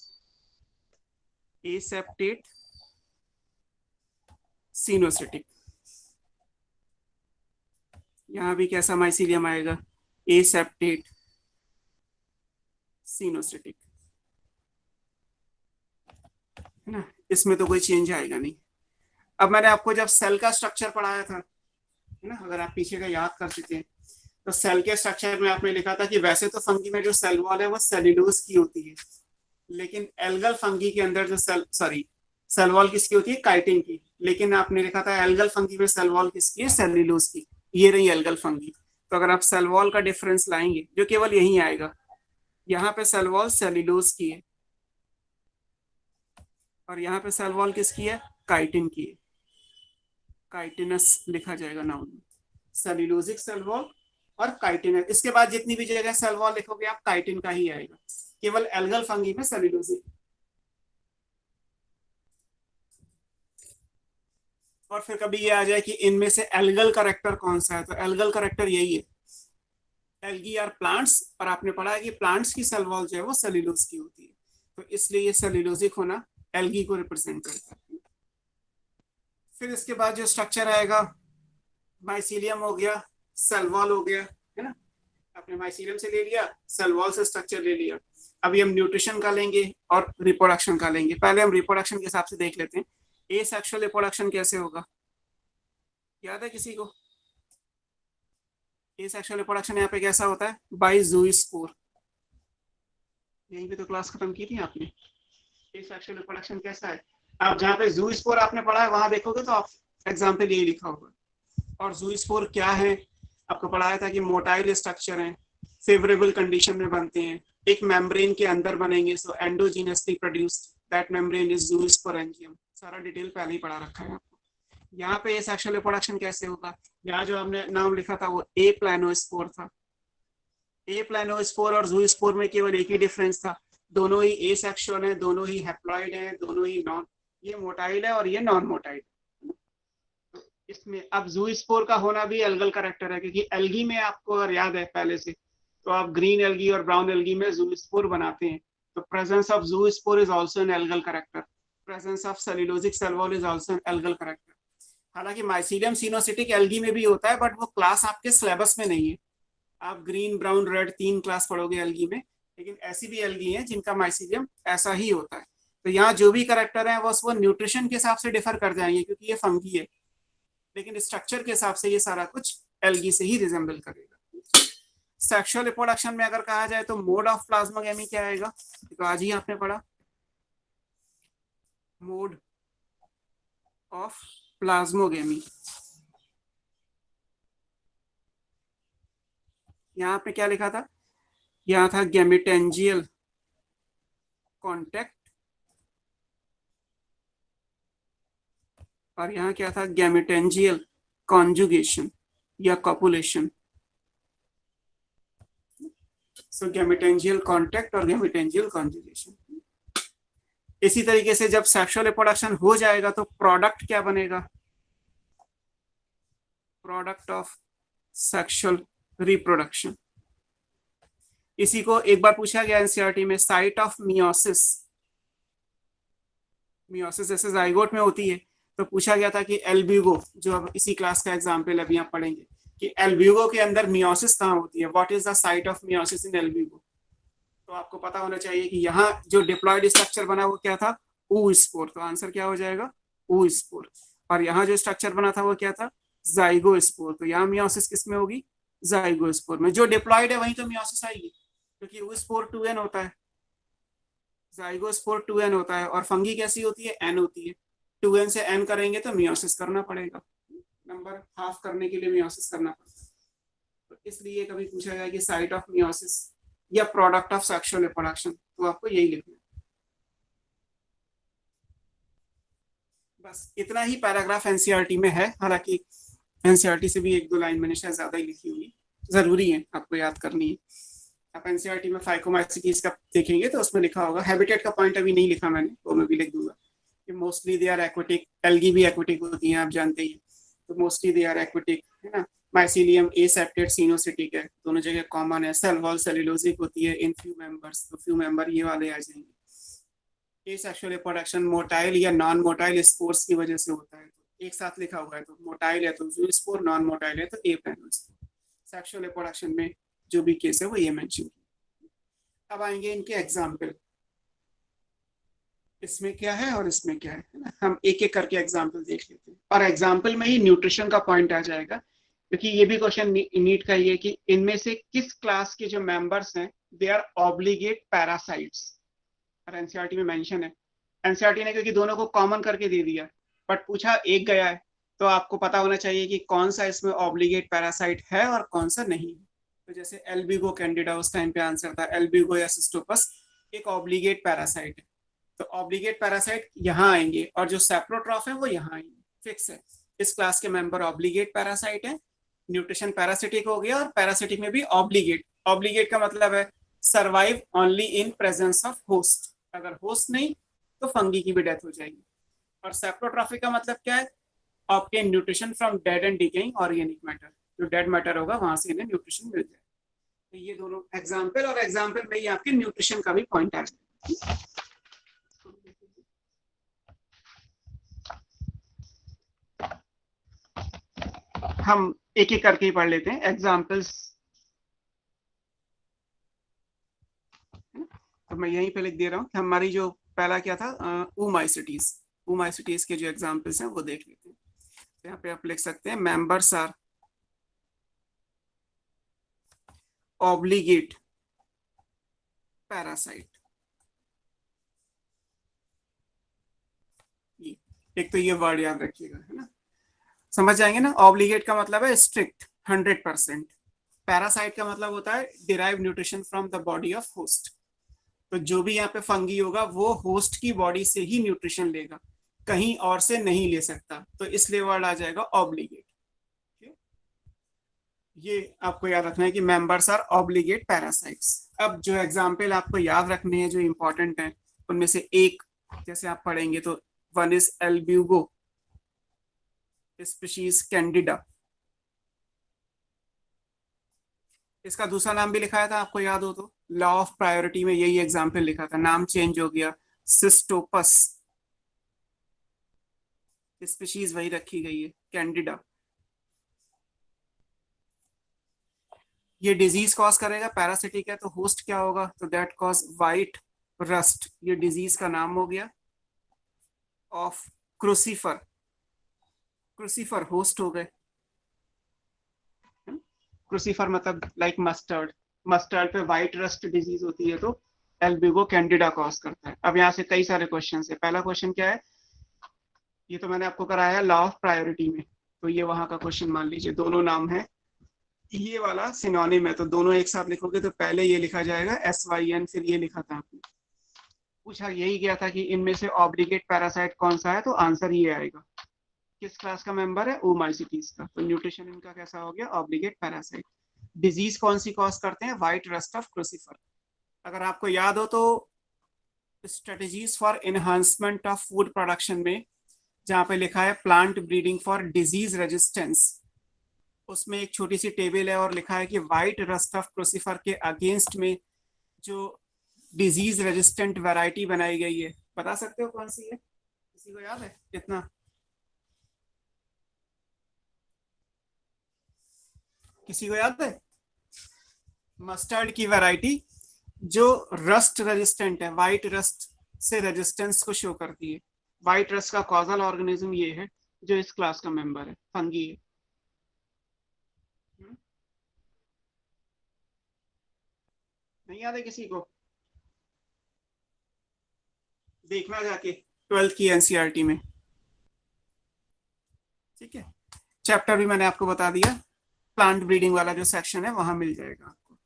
एसेप्टेट सिनोसिटिक। यहां भी कैसा माइसीलियम आएगा, एसेप्टेट सिनोसिटिक, है ना। इसमें तो कोई चेंज आएगा नहीं। अब मैंने आपको जब सेल का स्ट्रक्चर पढ़ाया था, है ना, अगर आप पीछे का याद कर चुके हैं, तो सेल के स्ट्रक्चर में आपने लिखा था कि वैसे तो फंगी में जो सेल वॉल है वो सेल्यूलोज की होती है, लेकिन एल्गल फंगी के अंदर जो सेल वॉल किसकी होती है, काइटिन की। लेकिन आपने लिखा था एल्गल फंगी में सेल वॉल किसकी है, सेल्यूलोज की। ये रही एल्गल फंगी। तो अगर आप सेल वॉल का डिफरेंस लाएंगे जो केवल यही आएगा, यहाँ पे सेल वॉल सेल्यूलोज की है और यहाँ पे सेल वॉल किसकी है, काइटिन की है। काइटिनस लिखा जाएगा नाउन में, सेल्यूलोजिक सेल वॉल और काइटिनस। इसके बाद जितनी भी जगह सेल वॉल लिखोगे आप काइटिन का ही आएगा, केवल एल्गल फंगी में सेल्यूलोजिक। और फिर कभी ये आ जाए कि इनमें से एल्गल कैरेक्टर कौन सा है, तो एल्गल कैरेक्टर यही है, एल्गी आर प्लांट्स, और आपने पढ़ा है कि प्लांट्स की सेल वॉल जो है वो सेल्यूलोज की होती है, तो इसलिए ये सेल्यूलोजिक होना एल्गी को रिप्रेजेंट करता है। फिर इसके बाद जो स्ट्रक्चर आएगा, माइसीलियम हो गया, सेल वॉल हो गया, है ना, आपने माइसीलियम से ले लिया, सेल वॉल से स्ट्रक्चर ले लिया। अभी हम न्यूट्रिशन का लेंगे और रिप्रोडक्शन का लेंगे। पहले हम रिप्रोडक्शन के हिसाब से देख लेते हैं, एसेक्सुअल रिप्रोडक्शन कैसे होगा, याद है किसी को? एसेक्सुअल रिप्रोडक्शन यहाँ पे कैसा होता है, बाय ज़ूस्पोर। यहीं पे तो क्लास खत्म की थी आपने। एसेक्सुअल रिप्रोडक्शन कैसा है, आप जहाँ पे ज़ूस्पोर आपने पढ़ा है वहां देखोगे तो आप एग्जाम्पल यही लिखा होगा। और ज़ूस्पोर क्या है, आपको पढ़ाया था कि मोटाइल स्ट्रक्चर है, फेवरेबल कंडीशन में बनते हैं, एक मेम्ब्रेन के अंदर बनेंगे, so endogenously produced that membrane is zoosporangium. सारा डिटेल पहले ही पढ़ा रखा है आपको। यहाँ पे एसेक्सुअल रिप्रोडक्शन कैसे होगा, यहाँ जो हमने नाम लिखा था वो ए प्लानोस्पोर था। ए प्लानोस्पोर और ज़ूस्पोर में केवल एक ही डिफरेंस था, दोनों ही एसेक्सुअल है, दोनों ही हैप्लॉइड है, दोनों ही नॉन, ये मोटाइल है और ये नॉन मोटाइल। इसमें अब ज़ूस्पोर का होना भी एल्गल कैरेक्टर है, क्योंकि एल्गी में आपको अगर याद है पहले से, तो आप ग्रीन एल्गी और ब्राउन एल्गी में ज़ूस्पोर बनाते हैं, तो presence of zoospore is also an algal character, presence of cellulosic cell wall is also an algal character. हालांकि माइसीलियम सिनोसिटिक एल्गी में भी होता है, बट वो क्लास आपके सिलेबस में नहीं है। आप ग्रीन ब्राउन रेड 3 क्लास पढ़ोगे एल्गी में, लेकिन ऐसी भी एल्गी हैं जिनका माइसीलियम ऐसा ही होता है। तो यहाँ जो भी कैरेक्टर है वो न्यूट्रिशन के हिसाब से डिफर कर जाएंगे, क्योंकि ये फंगी है, लेकिन स्ट्रक्चर के हिसाब से ये सारा कुछ एल्गी से ही रिजेंबल करेगा। सेक्सुअल रिप्रोडक्शन में अगर कहा जाए तो मोड ऑफ प्लाज्मोगेमी क्या आएगा, तो आज ही आपने पढ़ा, मोड ऑफ प्लाज्मोगेमी। यहाँ पे क्या लिखा था, यहाँ था गैमेटेंजियल कॉन्टैक्ट, और यहाँ क्या था, गैमेटेंजियल कॉन्जुगेशन या कॉपुलेशन। सो गैमेटेंजियल कॉन्टैक्ट और गैमेटेंजियल कॉन्जुगेशन। इसी तरीके से जब सेक्सुअल रिप्रोडक्शन हो जाएगा तो प्रोडक्ट क्या बनेगा, प्रोडक्ट ऑफ सेक्सुअल रिप्रोडक्शन। इसी को एक बार पूछा गया एनसीईआरटी में, साइट ऑफ मियोसिस, मियोसिस जैसे जाइगोट में होती है, तो पूछा गया था कि एल्ब्यूगो, जो अब इसी क्लास का एग्जांपल अभी आप पढ़ेंगे, कि एल्ब्यूगो के अंदर मियोसिस कहाँ होती है, what is the site of meiosis in Albugo. तो आपको पता होना चाहिए कि यहाँ जो डिप्लॉयड स्ट्रक्चर बना वो क्या था, oospore, तो आंसर क्या हो जाएगा, oospore। और यहाँ जो स्ट्रक्चर बना था वो क्या था, ज़ाइगोस्पोर, तो यहाँ मियोसिस किस में होगी, ज़ाइगोस्पोर में। जो डिप्लॉयड है वहीं तो मियोसिस आएगी, क्योंकि oospore 2n होता है, ज़ाइगोस्पोर 2n होता है, और फंगी कैसी होती है, n होती है। 2n से n करेंगे तो मियोसिस करना पड़ेगा, नंबर हाफ करने के लिए मियोसिस करना पड़ेगा। तो इसलिए कभी पूछा गया कि साइट ऑफ मियोसिस या प्रोडक्ट ऑफ सेक्सुअल रिप्रोडक्शन, तो आपको यही लिखना है। बस इतना ही पैराग्राफ एनसीईआरटी में है, हालांकि एनसीईआरटी से भी 1-2 लाइन मैंने शायद ज्यादा ही लिखी हुई, जरूरी है आपको याद करनी है। आप एनसीईआरटी में फाइकोमाइसीटीज का देखेंगे तो उसमें लिखा होगा, हैबिटेट का पॉइंट अभी नहीं लिखा मैंने, वो मैं भी लिख दूंगा कि mostly they are aquatic, algae भी एक्वेटिक होती हैं आप जानते ही, तो मोस्टली दे आर एक्वेटिक, है ना। माइसीलियम एसेप्टेड सिनोसिटिक है, दोनों जगह कॉमन है। सेल वॉल सेल्यूलोजिक होती है इन फ्यू मेंबर्स, तो फ्यू मेंबर ये वाले आ जाएंगे। एसेक्सुअल रिप्रोडक्शन मोटाइल या नॉन मोटाइल स्पोर्स की वजह से होता है, तो एक साथ लिखा हुआ है, तो मोटाइल है तो ज़ूस्पोर, नॉन मोटाइल है तो एप्लानोस्पोर। सेक्सुअल रिप्रोडक्शन में जो भी केस है वो ये मेंशन किया। अब आएंगे इनके एग्जाम्पल, इसमें क्या है और इसमें क्या है ना, हम एक एक करके एग्जाम्पल देख लेते हैं, और एग्जाम्पल में ही न्यूट्रिशन का पॉइंट आ जाएगा, क्योंकि ये भी क्वेश्चन नीट का ये कि इनमें से किस क्लास के जो मेंबर्स हैं दे आर ऑब्लिगेट पैरासाइट्स, और एनसीईआरटी में मेंशन है। एनसीईआरटी ने क्योंकि दोनों को कॉमन करके दे दिया, बट पूछा एक गया है, तो आपको पता होना चाहिए कि कौन सा इसमें ऑब्लिगेट पैरासाइट है और कौन सा नहीं है। तो जैसे एल्ब्यूगो कैंडिडा उस टाइम पे आंसर था, एल्ब्यूगो या सिस्टोपस एक ऑब्लिगेट पैरासाइट है, तो ऑब्लिगेट पैरासाइट यहाँ आएंगे, और जो सेप्रोट्रॉफ है वो यहाँ आएंगे, फिक्स है। इस क्लास के मेंबर ऑब्लिगेट पैरासाइट है, न्यूट्रिशन पैरासिटिक हो गया, और पैरासिटिक में भी ऑब्लिगेट। ऑब्लिगेट का मतलब है survive only in presence of host, अगर होस्ट नहीं तो फंगी की भी डेथ हो जाएगी। और सेप्रोट्रॉफिक का मतलब क्या है, obtain nutrition from dead and decaying organic matter, जो डेड मैटर होगा वहां से इन्हें न्यूट्रिशन मिल जाए। तो ये दोनों एग्जाम्पल, और एग्जाम्पल में ही आपके न्यूट्रिशन का भी पॉइंट आ जाए। हम एक एक करके ही पढ़ लेते हैं एग्जाम्पल्स। तो मैं यहीं पे लिख दे रहा हूँ कि हमारी जो पहला क्या था, ऊमाइसिटीज के जो एग्जाम्पल्स हैं वो देख लेते हैं। तो यहाँ पे आप लिख सकते हैं मेंबर्स आर ऑब्लिगेट पैरासाइट। एक तो ये वर्ड याद रखिएगा, है ना, समझ जाएंगे ना। ऑब्लिगेट का मतलब है स्ट्रिक्ट 100%, पैरासाइट का मतलब होता है derive nutrition from the body of host. तो जो भी यहाँ पे फंगी होगा वो होस्ट की बॉडी से ही न्यूट्रिशन लेगा, कहीं और से नहीं ले सकता, तो इसलिए वर्ड आ जाएगा ऑब्लिगेट। ये आपको याद रखना है कि मेंबर्स आर ऑब्लिगेट पैरासाइट्स। अब जो एग्जाम्पल आपको याद रखने हैं जो इंपॉर्टेंट है, उनमें से एक जैसे आप पढ़ेंगे तो one is Albugo species Candida. इसका दूसरा नाम भी लिखाया था, आपको याद हो तो, लॉ ऑफ प्रायोरिटी में यही एग्जाम्पल लिखा था, नाम चेंज हो गया, सिस्टोपस, स्पीशीज वही रखी गई है कैंडिडा। ये डिजीज कॉज करेगा, पैरासिटिक है तो होस्ट क्या होगा, तो दैट कॉज वाइट रस्ट, ये डिजीज का नाम हो गया। ऑफ क्रूसीफर, क्रूसीफर होस्ट हो गए। क्रूसीफर मतलब लाइक मस्टर्ड, मस्टर्ड पे वाइट रस्ट डिजीज होती है तो एल्ब्यूगो कैंडिडा कॉज करता है। अब यहाँ से कई सारे क्वेश्चन है। पहला क्वेश्चन क्या है, ये तो मैंने आपको कराया लॉ ऑफ प्रायोरिटी में, तो ये वहां का क्वेश्चन मान लीजिए, दोनों नाम है, ये वाला सिनोनिम है, तो दोनों एक साथ लिखोगे तो पहले ये लिखा जाएगा SYN, फिर ये लिखा था आपने। पूछा यही गया था कि इनमें से ऑब्लिगेट पैरासाइट कौन सा है, तो आंसर ये आएगा। किस क्लास का मेंबर है, ओमाइसिटीज का, तो न्यूट्रिशन इनका कैसा हो गया, ऑब्लिगेट पैरासाइट। डिजीज कौन सी कॉज करते हैं, व्हाइट रस्ट ऑफ क्रूसीफर। अगर आपको याद हो तो strategies for enhancement of food production में जहाँ पे लिखा है plant breeding for disease resistance, उसमें एक छोटी सी टेबल है और लिखा है कि व्हाइट रस्ट ऑफ क्रूसीफर के अगेंस्ट में जो डिजीज रेजिस्टेंट वैरायटी बनाई गई है, बता सकते हो कौन सी है, किसी को याद है कितना, किसी को याद है? मस्टर्ड की वैरायटी जो रस्ट रेजिस्टेंट है, व्हाइट रस्ट से रेजिस्टेंस को शो करती है। व्हाइट रस्ट का कॉजल ऑर्गेनिज्म ये है जो इस क्लास का मेंबर है, फंगी है। नहीं याद है किसी को? देखना जाके 12th की एनसीईआरटी में, ठीक है। चैप्टर भी मैंने आपको बता दिया, प्लांट ब्रीडिंग वाला जो सेक्शन है वहां मिल जाएगा आपको।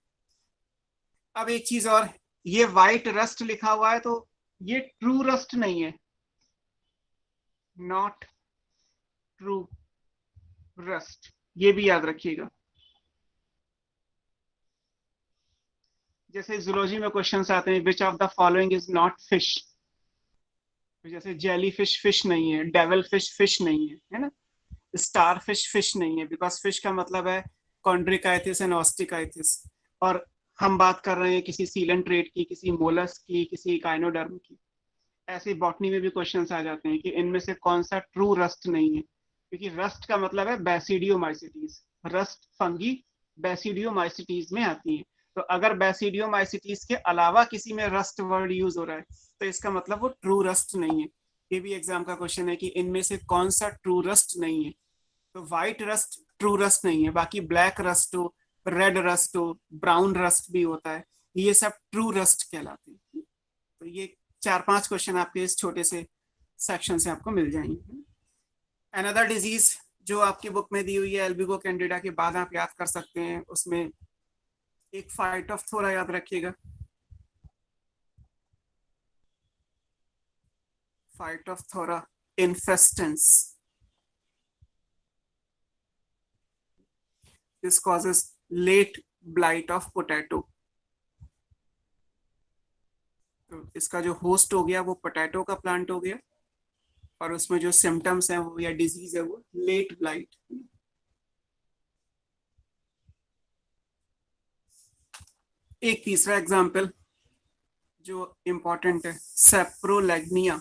अब एक चीज और, ये व्हाइट रस्ट लिखा हुआ है तो ये ट्रू रस्ट नहीं है, नॉट ट्रू रस्ट, ये भी याद रखिएगा। जैसे जूलॉजी में क्वेश्चंस आते हैं, which of the following is not fish, जैसे जेली फिश फिश नहीं है, डेविल फिश फिश नहीं है ना, स्टार फिश फिश नहीं है, बिकॉज फिश का मतलब है कॉन्ड्रिकाइथिस एंड ऑस्टिकाइथिस, और हम बात कर रहे हैं किसी सीलेंट्रेट की, किसी मोलस्क की, किसी काइनोडर्म की। ऐसे बॉटनी में भी क्वेश्चंस आ जाते हैं कि इनमें से कौन सा ट्रू रस्ट नहीं है, क्योंकि रस्ट का मतलब है बैसिडियोमाइसिटीज, रस्ट फंगी बैसिडियोमाइसिटीज में आती है। तो अगर बैसिडियोमाइसिटीज के अलावा किसी में रस्ट वर्ड यूज हो रहा है तो इसका मतलब वो ट्रू रस्ट नहीं है। ये भी एग्जाम का क्वेश्चन है कि इनमें से कौन सा ट्रू रस्ट नहीं है, तो व्हाइट रस्ट ट्रू रस्ट नहीं है, बाकी ब्लैक रस्ट हो, रेड रस्ट हो, ब्राउन रस्ट भी होता है, ये सब ट्रू रस्ट कहलाते हैं। तो ये 4-5 क्वेश्चन आपके इस छोटे से सेक्शन से आपको मिल जाएंगे। अनदर डिजीज जो आपकी बुक में दी हुई है एल्ब्यूगो कैंडिडा के बाद आप याद कर सकते हैं, उसमें एक फाइटोप्थोरा याद रखिएगा, phytophthora infestans, this causes late blight of potato. तो इसका जो होस्ट हो गया वो पोटैटो का प्लांट हो गया, और उसमें जो सिम्टम्स हैं वो या डिजीज है वो लेट ब्लाइट। एक तीसरा एग्जाम्पल जो इंपॉर्टेंट है, सेप्रोलैग्निया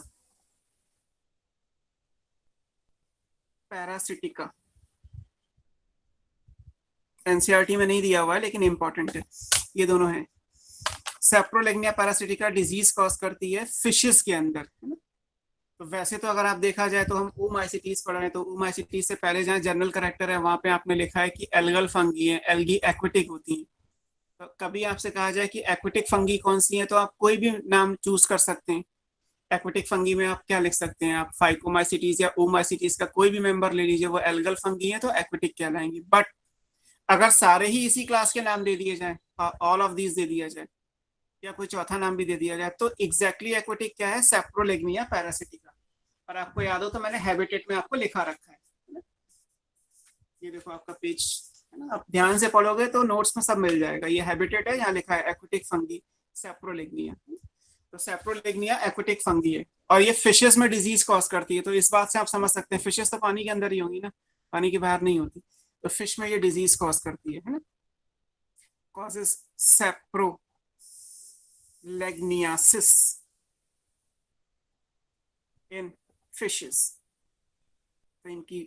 पैरासिटिका। एनसीईआरटी में नहीं दिया हुआ है लेकिन इंपॉर्टेंट है, ये दोनों हैं। सेप्रोलैग्निया पैरासिटिका डिजीज कॉज करती है फिशेस के अंदर, है ना। तो वैसे तो अगर आप देखा जाए तो हम ओमाइसिटीज पढ़ रहे हैं, तो ओमाइसिटीज से पहले जहाँ जनरल कैरेक्टर है वहां पे आपने लिखा है कि एल्गल फंगी है, एल्गी एक्विटिक होती हैं। तो कभी आपसे कहा जाए कि एक्विटिक फंगी कौन सी है, तो आप कोई भी नाम चूज कर सकते हैं। एक्विटिक फंगी में आप क्या लिख सकते हैं, आप फाइकोमाइसिटीज या ओमाइसिटीज का कोई भी मेंबर ले लीजिए, वो एल्गल फंगी है तो एक्विटिक कहलाएंगी। बट अगर सारे ही इसी क्लास के नाम दे दिए जाए, ऑल ऑफ दीज दे दिया जाए, या कोई चौथा नाम भी दे दिया जाए, तो एग्जैक्टली एक्विटिक क्या है, सेप्रोलैग्निया पैरासिटिका। और आपको याद हो तो मैंने हैबिटेट में आपको लिखा रखा है, ये देखो आपका पेज, है ना। आप ध्यान से पढ़ोगे तो नोट्स में सब मिल जाएगा। ये हैबिटेट है, यहाँ लिखा है एक्विटिक फंगी सेप्रोलैग्निया। तो सेप्रोलैग्निया एक्विटिक फंगी है और ये फिशेस में डिजीज कॉज करती है। तो इस बात से आप समझ सकते हैं फिशेस तो पानी के अंदर ही होंगी ना, पानी के बाहर नहीं होती। तो फिश में ये डिजीज कॉज करती है ना। कॉजेस सेप्रोलैग्नियासिस इन फिशेस। तो इनकी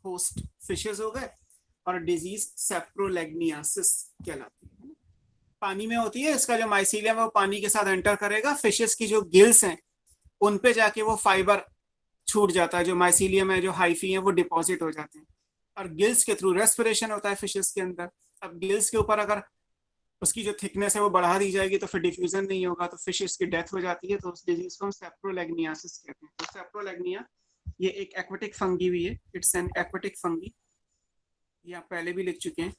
होस्ट फिशेस हो गए और डिजीज सेप्रोलैग्नियासिस कहलाती है। पानी में होती है, इसका जो माइसीलियम है वो पानी के साथ एंटर करेगा, फिशेस की जो गिल्स हैं उन पे जाके वो फाइबर छूट जाता है, जो माइसीलियम है, जो हाइफी है, वो डिपॉजिट हो जाते हैं और गिल्स के थ्रू रेस्पिरेशन होता है फिशेस के अंदर। अब गिल्स के ऊपर अगर उसकी जो थिकनेस है वो बढ़ा दी जाएगी तो फिर डिफ्यूजन नहीं होगा, तो फिशेस की डेथ हो जाती है। तो उस डिजीज को हम सेप्रोलैग्नियासिस कहते हैं। तो सेप्रोलैग्निया ये एक एक्वेटिक फंगी भी है, इट्स एन एक्वेटिक फंगी, ये आप पहले भी लिख चुके हैं।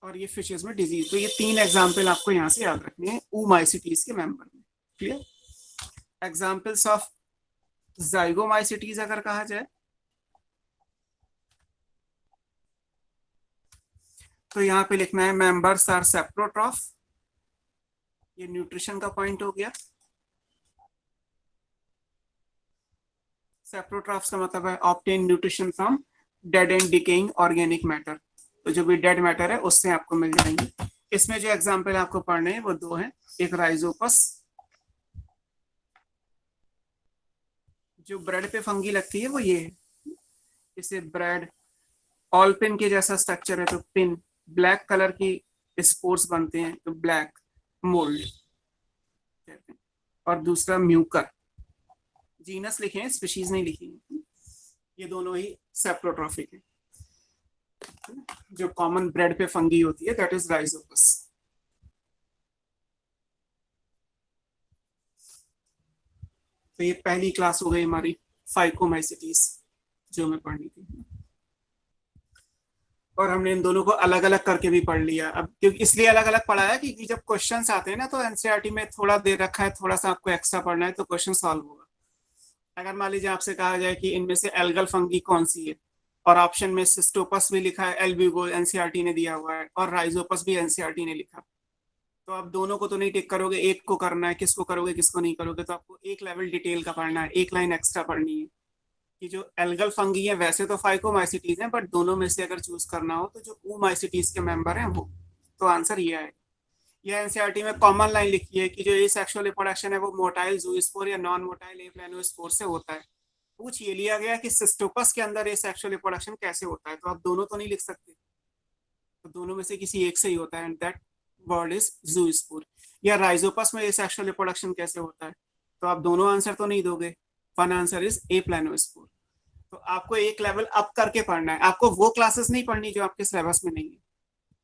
और ये फिशेस में डिजीज, तो ये 3 एग्जाम्पल आपको यहाँ से याद रखने हैं ओमाइसिटीज के मेंबर में। क्लियर। एग्जाम्पल्स ऑफ जाइगोमाइसिटीज अगर कहा जाए तो यहाँ पे लिखना है मेंबर्स आर सेप्रोट्रॉफ, ये न्यूट्रिशन का पॉइंट हो गया। सेप्रोट्रॉफ्स का मतलब है obtain nutrition from dead and decaying organic matter, तो जो भी डेड मैटर है उससे आपको मिल जाएंगे। इसमें जो एग्जाम्पल आपको पढ़ने हैं वो 2 हैं, एक राइजोपस जो ब्रेड पे फंगी लगती है वो ये है, इसे ब्रेड ऑल पिन के जैसा स्ट्रक्चर है तो पिन, ब्लैक कलर की स्पोर्स बनते हैं तो ब्लैक मोल्ड कहते हैं। और दूसरा म्यूकर, जीनस लिखे हैं स्पीशीज नहीं लिखी है, ये दोनों ही सेप्रोट्रॉफिक है। जो कॉमन ब्रेड पे फंगी होती है दैट इज राइजोपस। तो ये पहली क्लास हो गई हमारी फाइकोमाइसिटीज जो हमें पढ़नी थी, और हमने इन दोनों को अलग अलग करके भी पढ़ लिया। अब क्योंकि इसलिए अलग अलग पढ़ा है क्योंकि जब क्वेश्चंस आते हैं ना तो एनसीईआरटी में थोड़ा दे रखा है, थोड़ा सा आपको एक्स्ट्रा पढ़ना है तो क्वेश्चन सॉल्व होगा। अगर मान लीजिए आपसे कहा जाए कि इनमें से एल्गल फंगी कौन सी है, और ऑप्शन में सिस्टोपस भी लिखा है, एल्ब्यूगो एनसीईआरटी ने दिया हुआ है, और राइजोपस भी एनसीईआरटी ने लिखा, तो आप दोनों को तो नहीं टिक करोगे, एक को करना है, किसको करोगे किसको नहीं करोगे। तो आपको एक लेवल डिटेल का पढ़ना है, एक लाइन एक्स्ट्रा पढ़नी है कि जो एल्गल फंगी है वैसे तो फाइकोमाइसिटीज है, बट दोनों में से अगर चूज करना हो तो जो ओमाइसिटीज के मेंबर हैं वो, तो आंसर ये है। यह एनसीईआरटी में कॉमन लाइन लिखी है कि जो ये सेक्सुअल रिप्रोडक्शन है वो मोटाइल जूस्पोर या नॉन मोटाइल एप्लानोस्पोर से होता है। पूछ ये लिया गया कि सिस्टोपस के अंदर ये सेक्सुअल रिप्रोडक्शन कैसे होता है, तो आप दोनों तो नहीं लिख सकते, तो दोनों में से किसी एक से ही होता है, and that word is zoospore. या राइजोपस में ये सेक्सुअल रिप्रोडक्शन कैसे होता है, तो आप दोनों आंसर तो नहीं दोगे, वन आंसर इज एप्लानोस्पोर। तो आपको एक लेवल अप करके पढ़ना है, आपको वो क्लासेस नहीं पढ़नी जो आपके सिलेबस में नहीं है,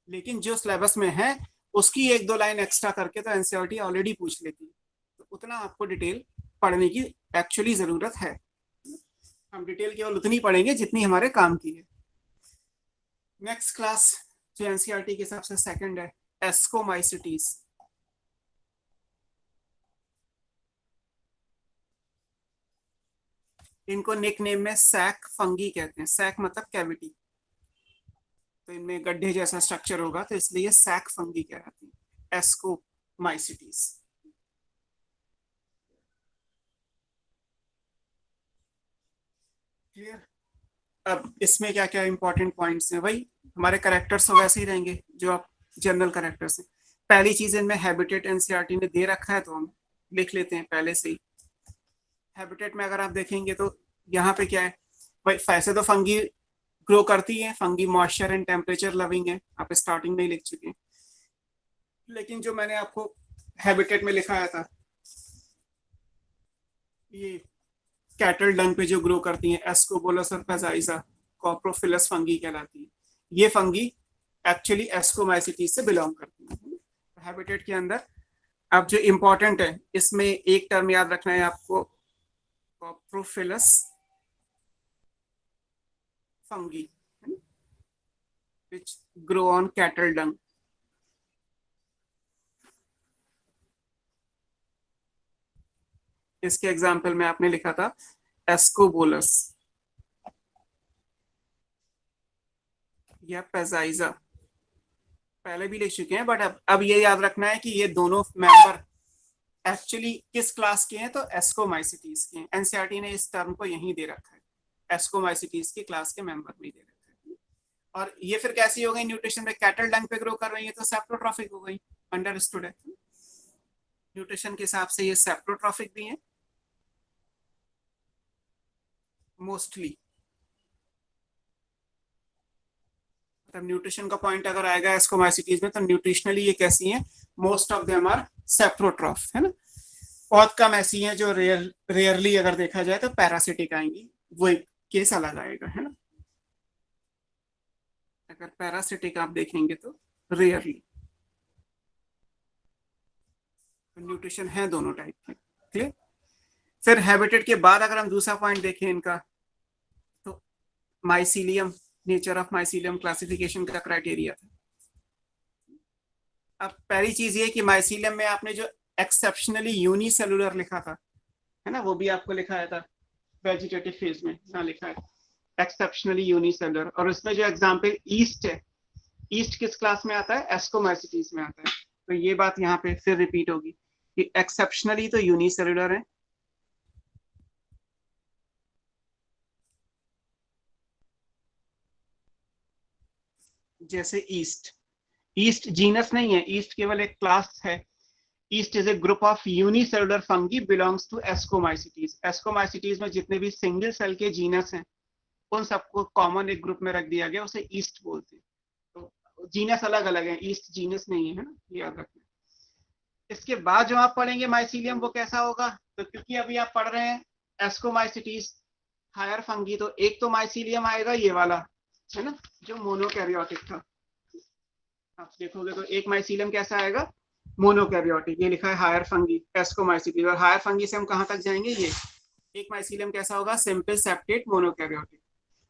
लेकिन जो सिलेबस में है उसकी 1-2 लाइन एक्स्ट्रा करके तो एनसीईआरटी ऑलरेडी पूछ लेती है, तो उतना आपको डिटेल पढ़ने की एक्चुअली जरूरत है। हम डिटेल केवल उतनी पढ़ेंगे जितनी हमारे काम की है। नेक्स्ट क्लास जो एनसीईआरटी के हिसाब से सेकंड है, एस्कोमाइसिटीज। इनको निक नेम में सैक फंगी कहते हैं। सैक मतलब कैविटी, तो इनमें गड्ढे जैसा स्ट्रक्चर होगा तो इसलिए ये सैक फंगी कहलाती है, एस्कोमाइसिटीज। क्लियर? अब इसमें क्या क्या इंपॉर्टेंट पॉइंट्स हैं, वही हमारे करेक्टर्स तो वैसे ही रहेंगे जो आप जनरल करेक्टर्स हैं। पहली चीज इनमें हैबिटेट एनसीईआरटी ने दे रखा है तो हम लिख लेते हैं पहले से ही। हैबिटेट में अगर आप देखेंगे तो यहाँ पे क्या है भाई, वैसे तो फंगी ग्रो करती है, fungi moisture and temperature loving है, आप स्टार्टिंग में ही लिख चुके हैं। लेकिन जो मैंने आपको हैबिटेट में लिखाया था, ये कैटल डंग पे जो ग्रो करती हैं, एस्कोबोलस और पेजाइजा कॉप्रोफिलस फंगी कहलाती है। ये फंगी एक्चुअली एस्कोमाइसिटीज से बिलोंग करती है। हैबिटेट के अंदर अब जो इम्पोर्टेंट है, इसमें एक टर्म याद रखना है आपको, coprophilous fungi which grow on cattle dung। इसके एग्जाम्पल में आपने लिखा था एस्कोबोलस या पेजाइजा, पहले भी लिख चुके हैं, बट अब ये याद रखना है कि ये दोनों मेंबर एक्चुअली किस क्लास के हैं, तो एस्कोमाइसिटीज के हैं। एनसीईआरटी ने इस टर्म को यहीं दे रखा है, एस्कोमाइसिटीज की क्लास के मेंबर में दे रखा है। और ये फिर कैसी हो गई न्यूट्रिशन में, कैटल डंग पे ग्रो कर रही है तो सेप्रोट्रॉफिक हो गई, अंडरस्टूड है। न्यूट्रिशन के हिसाब से ये सेप्रोट्रॉफिक भी है मोस्टली। मतलब न्यूट्रिशन का पॉइंट अगर आएगा एस्कोमाइसिटीज में तो न्यूट्रिशनली ये कैसी हैं, most of them are saprotroph, है ना। बहुत कम ऐसी हैं जो रेयरली अगर देखा जाए तो पैरासिटिक आएंगी, वो एक केस अलग आएगा, है ना। अगर पैरासिटिक आप देखेंगे तो रेयरली। तो न्यूट्रिशन है दोनों टाइप के। क्लियर? फिर हैबिटेट के बाद अगर हम दूसरा पॉइंट देखें इनका, तो mycelium, nature of mycelium classification का क्राइटेरिया था। अब पहली चीज ये कि माइसीलियम में आपने जो एक्सेप्शनली यूनिसेलुलर लिखा था, है ना, वो भी आपको लिखाया था वेजिटेटिव फेज में, ना लिखा है एक्सेप्शनली यूनिसेलुलर। और उसमें जो एग्जांपल ईस्ट है, ईस्ट किस क्लास में आता है, एस्कोमाइसिटीज में आता है। तो ये बात यहाँ पे फिर रिपीट होगी कि एक्सेप्शनली तो यूनिसेलुलर है, जैसे ईस्ट। ईस्ट जीनस नहीं है, ईस्ट केवल एक क्लास है। Yeast is a group of unicellular fungi belongs to ascomycetes. Ascomycetes में जितने भी सिंगल सेल के जीनस हैं उन सबको कॉमन एक ग्रुप में रख दिया गया, उसे ईस्ट बोलते हैं। तो जीनस अलग अलग है, ईस्ट जीनस नहीं है ना, याद रखना। इसके बाद जो आप पढ़ेंगे माइसीलियम, वो कैसा होगा, तो क्योंकि अभी आप पढ़ रहे हैं एस्कोमाइसिटीज हायर फंगी, तो एक तो माइसीलियम आएगा ये वाला, है ना, जो मोनोकैरियोटिक था। आप देखोगे तो एक माइसीलियम कैसा आएगा, मोनोकैरियोटिक, ये लिखा है हायर फंगी एस्कोमाइसिटीज। और हायर फंगी से हम कहां तक जाएंगे, ये एक माइसीलियम कैसा होगा, सिंपल सेप्टेट मोनोकैरियोटिक।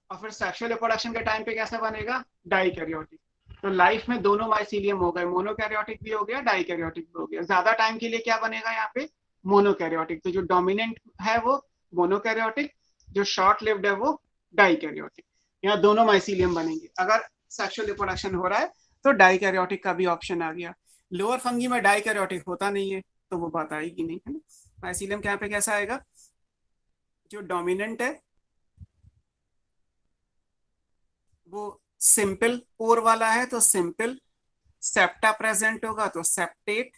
और फिर सेक्सुअल रिप्रोडक्शन के टाइम पे कैसा बनेगा, डाइकैरियोटिक। तो लाइफ में दोनों माइसीलियम हो गए, मोनोकैरियोटिक भी हो गया, डाइकैरियोटिक भी हो गया। ज्यादा टाइम के लिए क्या बनेगा यहाँ पे, मोनोकैरियोटिक। तो जो डोमिनेंट है वो मोनोकैरियोटिक, जो शॉर्ट लिव्ड है वो डाइकैरियोटिक। यहाँ दोनों माइसीलियम बनेंगे। अगर सेक्सुअल रिप्रोडक्शन हो रहा है तो डाइकैरियोटिक का भी ऑप्शन आ गया। लोअर फंगी में डाइकैरियोटिक होता नहीं है तो वो बात आएगी नहीं, है ना। माइसीलियम यहाँ पे कैसा आएगा, जो डोमिनेंट है वो सिंपल पोर वाला है तो सिंपल, सेप्टा प्रेजेंट होगा तो सेप्टेट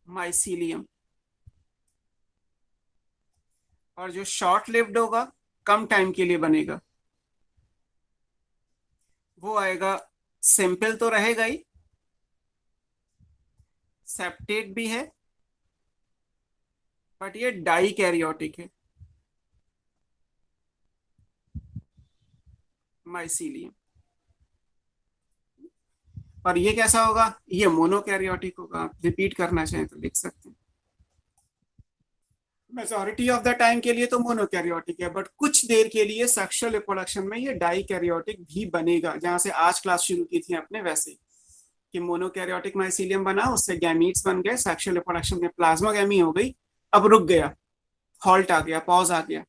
माइसीलियम। और जो शॉर्ट लिव्ड होगा, कम टाइम के लिए बनेगा, वो आएगा सिंपल तो रहेगा ही, सेप्टेट भी है, बट ये डाइकैरियोटिक है, माइसीलियम। और ये कैसा होगा, ये मोनोकैरियोटिक होगा। आप रिपीट करना चाहें तो लिख सकते हैं। मेजॉरिटी ऑफ द टाइम के लिए तो मोनोकैरियोटिक है, बट कुछ देर के लिए सेक्सुअल रिप्रोडक्शन में ये डाइकैरियोटिक भी बनेगा। जहां से आज क्लास शुरू की थी आपने वैसे कि मोनोकैरियोटिक माइसीलियम बना, उससे गैमीट्स बन गए, सेक्सुअल रिप्रोडक्शन में प्लाज्मागैमी हो गई, अब रुक गया, हॉल्ट आ गया, पॉज आ गया।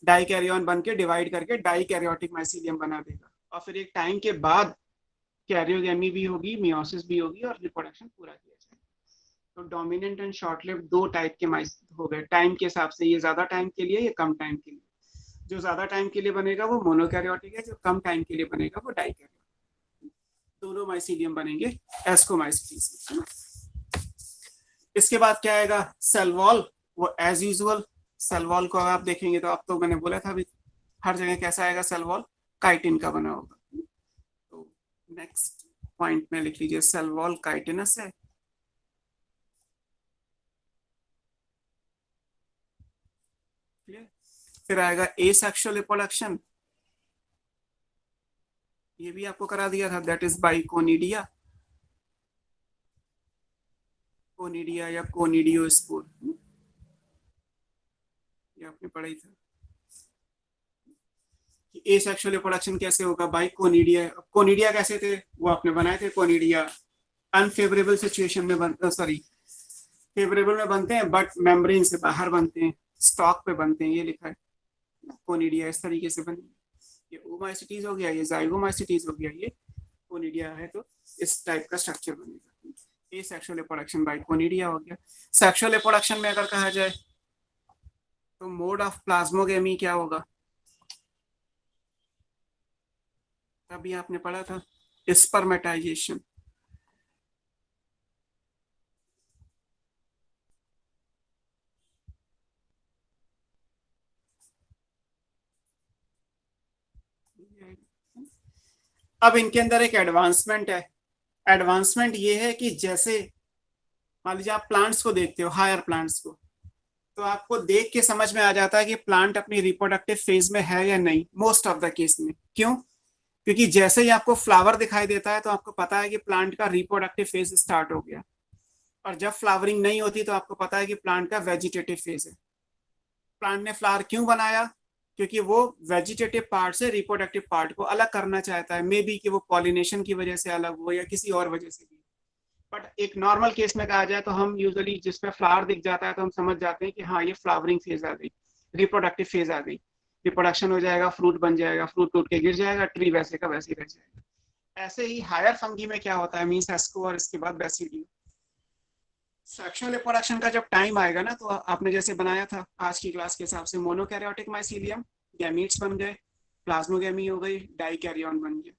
डाई कैरियन बन के डिवाइड करके डाई कैरियोटिक माइसीलियम बना देगा, और फिर एक टाइम के बाद कैरियोगेमी भी होगी, मियोसिस भी होगी, और रिप्रोडक्शन पूरा किया जाएगा। तो डोमिनेंट एंड शॉर्ट लिव दो टाइप के माइस हो गए टाइम के हिसाब से, ये ज्यादा टाइम के लिए, ये कम टाइम के लिए। जो ज्यादा टाइम के लिए बनेगा वो मोनोकैरियोटिक है, जो कम टाइम के लिए बनेगा वो डाइकैरियोटिक। दोनों माइसीलियम बनेंगे एस्कोमाइसीलियम। इसके बाद क्या आएगा, सेल वॉल। वो एज यूजुअल सेल वॉल को आप देखेंगे तो आप तो मैंने बोला था अभी हर जगह कैसा आएगा सेल वॉल, काइटिन का बना होगा। तो नेक्स्ट पॉइंट में लिख लीजिए सेल वॉल काइटिनस है। फिर आएगा एसेक्सुअल रिप्रोडक्शन, ये भी आपको करा दिया था, that is by conidia, conidia या कोनिडियोस्पोर, ये आपने पढ़ा ही था कि एसेक्सुअल रिप्रोडक्शन कैसे होगा, बाय कोनिडिया। कोनिडिया कैसे थे, वो आपने बनाए थे कोनिडिया अनफेवरेबल सिचुएशन में फेवरेबल में बनते हैं बट मेम्ब्रेन से बाहर बनते हैं, स्टॉक पे बनते हैं, ये लिखा है कोनिडिया इस तरीके से बनेगी। ये ओमाइसिटीज हो गया, ये जाइगोमाइसिटीज हो गया, ये कोनिडिया है तो इस टाइप का स्ट्रक्चर बनेगा। ये सेक्सुअल रिप्रोडक्शन बाय कोनिडिया हो गया। सेक्सुअल रिप्रोडक्शन में अगर कहा जाए तो मोड ऑफ प्लाज्मोगेमी क्या होगा, अभी आपने पढ़ा था स्पर्मेटाइजेशन। अब इनके अंदर एक एडवांसमेंट है। एडवांसमेंट ये है कि जैसे मान लीजिए आप प्लांट्स को देखते हो, हायर प्लांट्स को, तो आपको देख के समझ में आ जाता है कि प्लांट अपनी रिप्रोडक्टिव फेज में है या नहीं, मोस्ट ऑफ द केस में। क्यों? क्योंकि जैसे ही आपको फ्लावर दिखाई देता है तो आपको पता है कि प्लांट का रिप्रोडक्टिव फेज स्टार्ट हो गया, और जब फ्लावरिंग नहीं होती तो आपको पता है कि प्लांट का वेजिटेटिव फेज है। प्लांट ने फ्लावर क्यों बनाया? क्योंकि वो वेजिटेटिव पार्ट से रिप्रोडक्टिव पार्ट को अलग करना चाहता है, मे बी कि वो पॉलिनेशन की वजह से अलग हो या किसी और वजह से भी। बट एक नॉर्मल केस में कहा जाए तो हम यूजुअली जिसमें फ्लावर दिख जाता है तो हम समझ जाते हैं कि हाँ ये फ्लावरिंग फेज आ गई, रिप्रोडक्टिव फेज आ गई, रिप्रोडक्शन हो जाएगा, फ्रूट बन जाएगा, फ्रूट टूट के गिर जाएगा, ट्री वैसे का वैसे ही रह जाएगा। ऐसे ही हायर फंगी में क्या होता है, मींस एस्को और इसके बाद बेसिडियम। सेक्सुअल रिप्रोडक्शन का जब टाइम आएगा ना तो आपने जैसे बनाया था आज की क्लास के हिसाब से, मोनोकैरियोटिक माइसीलियम, गैमीट्स बन गए, प्लाज्मोगेमी हो गई, डाइकैरियन बन गया।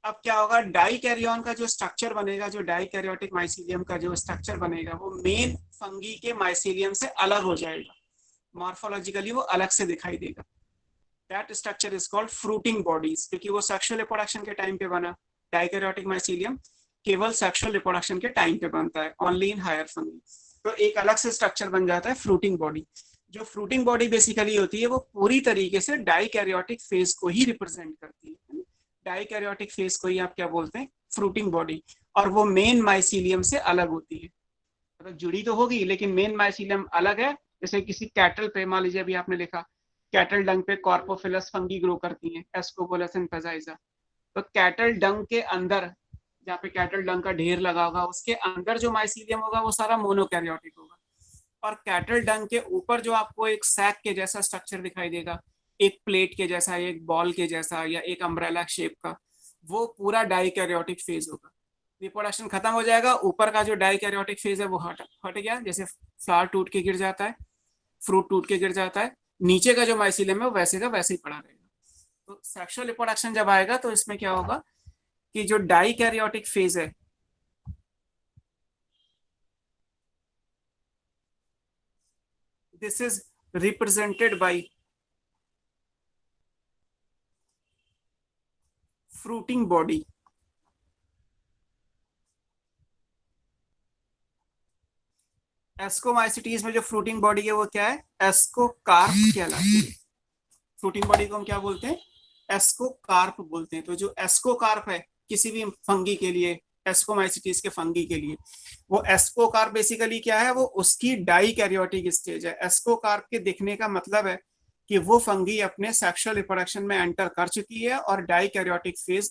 अब क्या होगा, डाइकैरियन का जो स्ट्रक्चर बनेगा, जो डाइकैरियोटिक माइसीलियम का जो स्ट्रक्चर बनेगा वो मेन फंगी के माइसीलियम से अलग हो जाएगा, मॉर्फोलॉजिकली वो अलग से दिखाई देगा। That structure is called fruiting bodies, क्योंकि वो सेक्सुअल रिप्रोडक्शन के टाइम पे बना। डाइकैरियोटिक माइसीलियम केवल सेक्सुअल रिप्रोडक्शन के टाइम पे बनता है, ओनली इन हायर फंगी। तो एक अलग से स्ट्रक्चर बन जाता है फ्रूटिंग बॉडी। जो फ्रूटिंग बॉडी बेसिकली होती है वो पूरी तरीके से डाइकैरियोटिक फेज को ही रिप्रेजेंट करती है। डाइकैरियोटिक फेज को ही आप क्या बोलते हैं, फ्रूटिंग बॉडी, और वो मेन माइसीलियम से अलग होती है। मतलब जुड़ी तो होगी लेकिन मेन माइसीलियम अलग है। जैसे किसी कैटल पे मान लीजिए अभी आपने लिखा कैटल डंग पे कॉर्पोफिलस फंगी ग्रो करती हैं, एस्कोबोलस एंड पेजाइजा। तो कैटल डंग के अंदर, जहाँ पे कैटल डंग का ढेर लगा होगा, उसके अंदर जो माइसीलियम होगा वो सारा मोनोकैरियोटिक होगा। और कैटल डंग के ऊपर जो आपको एक सैक के जैसा स्ट्रक्चर दिखाई देगा, एक प्लेट के जैसा, एक बॉल के जैसा, या एक अम्ब्रेला शेप का, वो पूरा डाइकैरियोटिक फेज होगा। रिप्रोडक्शन खत्म हो जाएगा, ऊपर का जो डाइकैरियोटिक फेज है वो हट गया, जैसे फ्लावर टूट के गिर जाता है, फ्रूट टूट के गिर जाता है, नीचे का जो माइसीलियम है वो वैसे का वैसे ही पड़ा रहेगा। तो सेक्सुअल रिप्रोडक्शन जब आएगा तो इसमें क्या होगा कि जो डाइकैरियोटिक फेज है, this is represented by fruiting body. Ascomycetes में जो फ्रूटिंग बॉडी है वो क्या है, एस्कोकार्प कहलाती है। फ्रूटिंग बॉडी को हम क्या बोलते हैं, एस्कोकार्प बोलते हैं। तो जो एस्कोकार्प है किसी भी फंगी के लिए, एस्कोमाइसिटीज के फंगी के लिए, वो एस्कोकार्प बेसिकली क्या है, वो उसकी डाइकैरियोटिक स्टेज है। एस्कोकार्प के दिखने का मतलब है कि वो फंगी अपने सेक्सुअल रिप्रोडक्शन में एंटर कर चुकी है और डाइकैरियोटिक फेज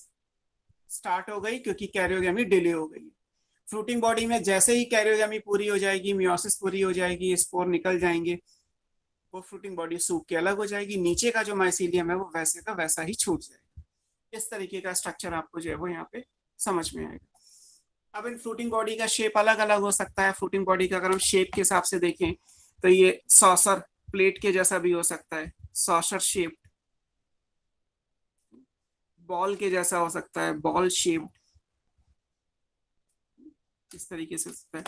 स्टार्ट हो गई, क्योंकि कैरियोगेमी डिले हो गई। फ्रूटिंग बॉडी में जैसे ही कैरियोगेमी पूरी हो जाएगी, मियोसिस पूरी हो जाएगी, स्पोर निकल जाएंगे, वो फ्रूटिंग बॉडी सूख के अलग हो जाएगी, नीचे का जो माइसीलियम है वो वैसे का वैसा ही छूट जाएगा। इस तरीके का स्ट्रक्चर आपको जो है वो यहाँ पे समझ में आएगा। अब इन फ्रूटिंग बॉडी का शेप अलग अलग हो सकता है। फ्रूटिंग बॉडी का अगर हम शेप के हिसाब से देखें तो ये सॉसर प्लेट के जैसा भी हो सकता है, सॉसर शेप, बॉल के जैसा हो सकता है, बॉल शेप, इस तरीके से हो सकता है,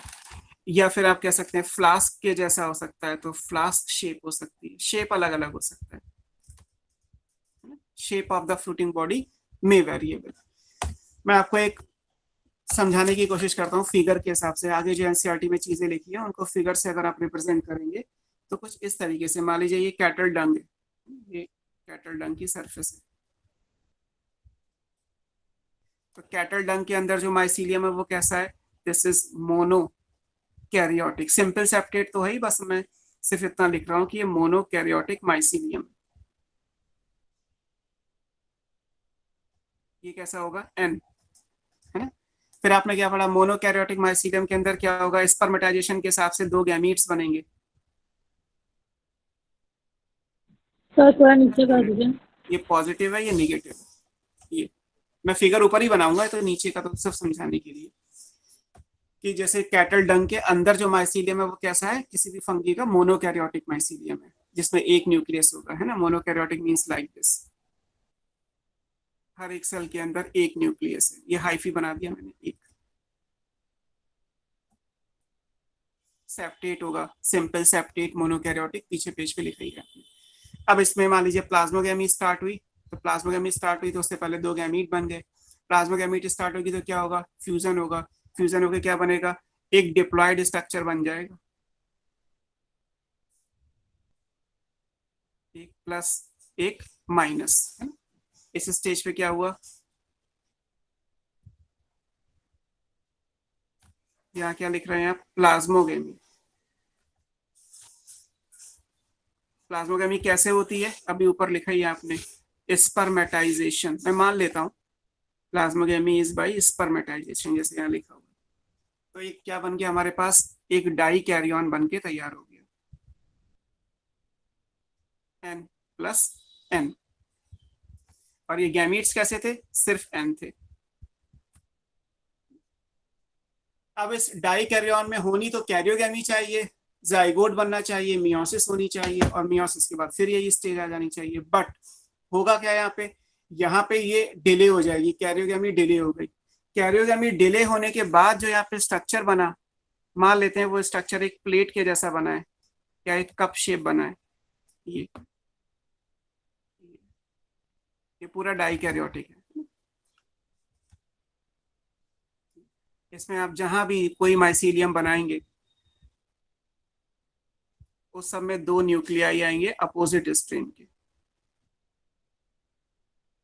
या फिर आप कह सकते हैं फ्लास्क के जैसा हो सकता है, तो फ्लास्क शेप हो सकती है। शेप अलग अलग हो सकता है, shape of the fruiting body में वेरिएबल। मैं आपको एक समझाने की कोशिश करता हूँ फिगर के हिसाब से। आगे जो एनसीईआरटी में चीजें लिखी है उनको फिगर से अगर आप रिप्रेजेंट करेंगे तो कुछ इस तरीके से, मान लीजिए ये कैटल डंग है, ये कैटल डंग की सरफेस है, तो कैटल डंग के अंदर जो माइसीलियम है वो कैसा है, this is monokaryotic. Simple septate तो है ही, बस मैं सिर्फ इतना लिख रहा हूं कि ये मोनो कैरियोटिक माइसीलियम। ये कैसा होगा, एन, है ना। फिर आपने क्या पढ़ा, मोनो कैरियोटिक माइसीलियम के अंदर क्या होगा, स्पर्मेटाइजेशन के हिसाब से 2 गैमीट्स बनेंगे। सर थोड़ा नीचे कर दीजिए। ये पॉजिटिव है, ये निगेटिव है। ये मैं फिगर ऊपर ही बनाऊंगा, तो नीचे का तो सिर्फ समझाने के लिए कि जैसे कैटल डंग के अंदर जो माइसीलियम है वो कैसा है, किसी भी फंगी का मोनोकैरियोटिक माइसीलियम है जिसमें एक न्यूक्लियस होगा, है ना। मोनोकैरियोटिक मींस लाइक दिस, हर एक सेल के अंदर एक न्यूक्लियस है। ये हाइफी बना दिया मैंने, एक सेप्टेट होगा, सिंपल सेप्टेट मोनोकैरियोटिक, पीछे पेज पे लिखा ही है आपने। अब इसमें मान लीजिए प्लाज्मोगैमी स्टार्ट हुई, तो प्लाज्मोगैमी स्टार्ट हुई तो उससे पहले 2 गैमीट बन गए। प्लाज्मोगैमीट स्टार्ट होगी तो क्या होगा, फ्यूजन होगा। फ्यूजन होकर क्या बनेगा, एक डिप्लॉयड स्ट्रक्चर बन जाएगा, एक प्लस एक माइनस, है ना। इस स्टेज पे क्या हुआ, यहाँ क्या लिख रहे हैं आप, प्लाज्मोगैमी। प्लाज्मोगैमी कैसे होती है, अभी ऊपर लिखा ही है आपने, स्पर्मेटाइजेशन। मैं मान लेता हूँ प्लाज्मोगैमी इज बाय स्पर्मेटाइजेशन, जैसे यहाँ लिखा हुआ। तो ये क्या बन गया हमारे पास, एक डाई कैरियन बन के तैयार हो गया, n प्लस n। और ये गैमीट्स कैसे थे, सिर्फ n थे। अब इस डाई कैरियन में होनी तो कैरियोगैमी चाहिए, जाइगोट बनना चाहिए, मियोसिस होनी चाहिए, और मियोसिस के बाद फिर यही स्टेज आ जानी चाहिए। बट होगा क्या यहाँ पे ये डिले हो जाएगी, कैरियोगैमी डिले हो गई। कैरियोगैमी डिले होने के बाद जो यहाँ पे स्ट्रक्चर बना, मान लेते हैं वो स्ट्रक्चर एक प्लेट के जैसा बना है या एक कप शेप बना है, ये पूरा डाइकैरियोटिक है। इसमें आप जहां भी कोई माइसीलियम बनाएंगे उस सब में 2 न्यूक्लियाई आएंगे अपोजिट स्ट्रेन के,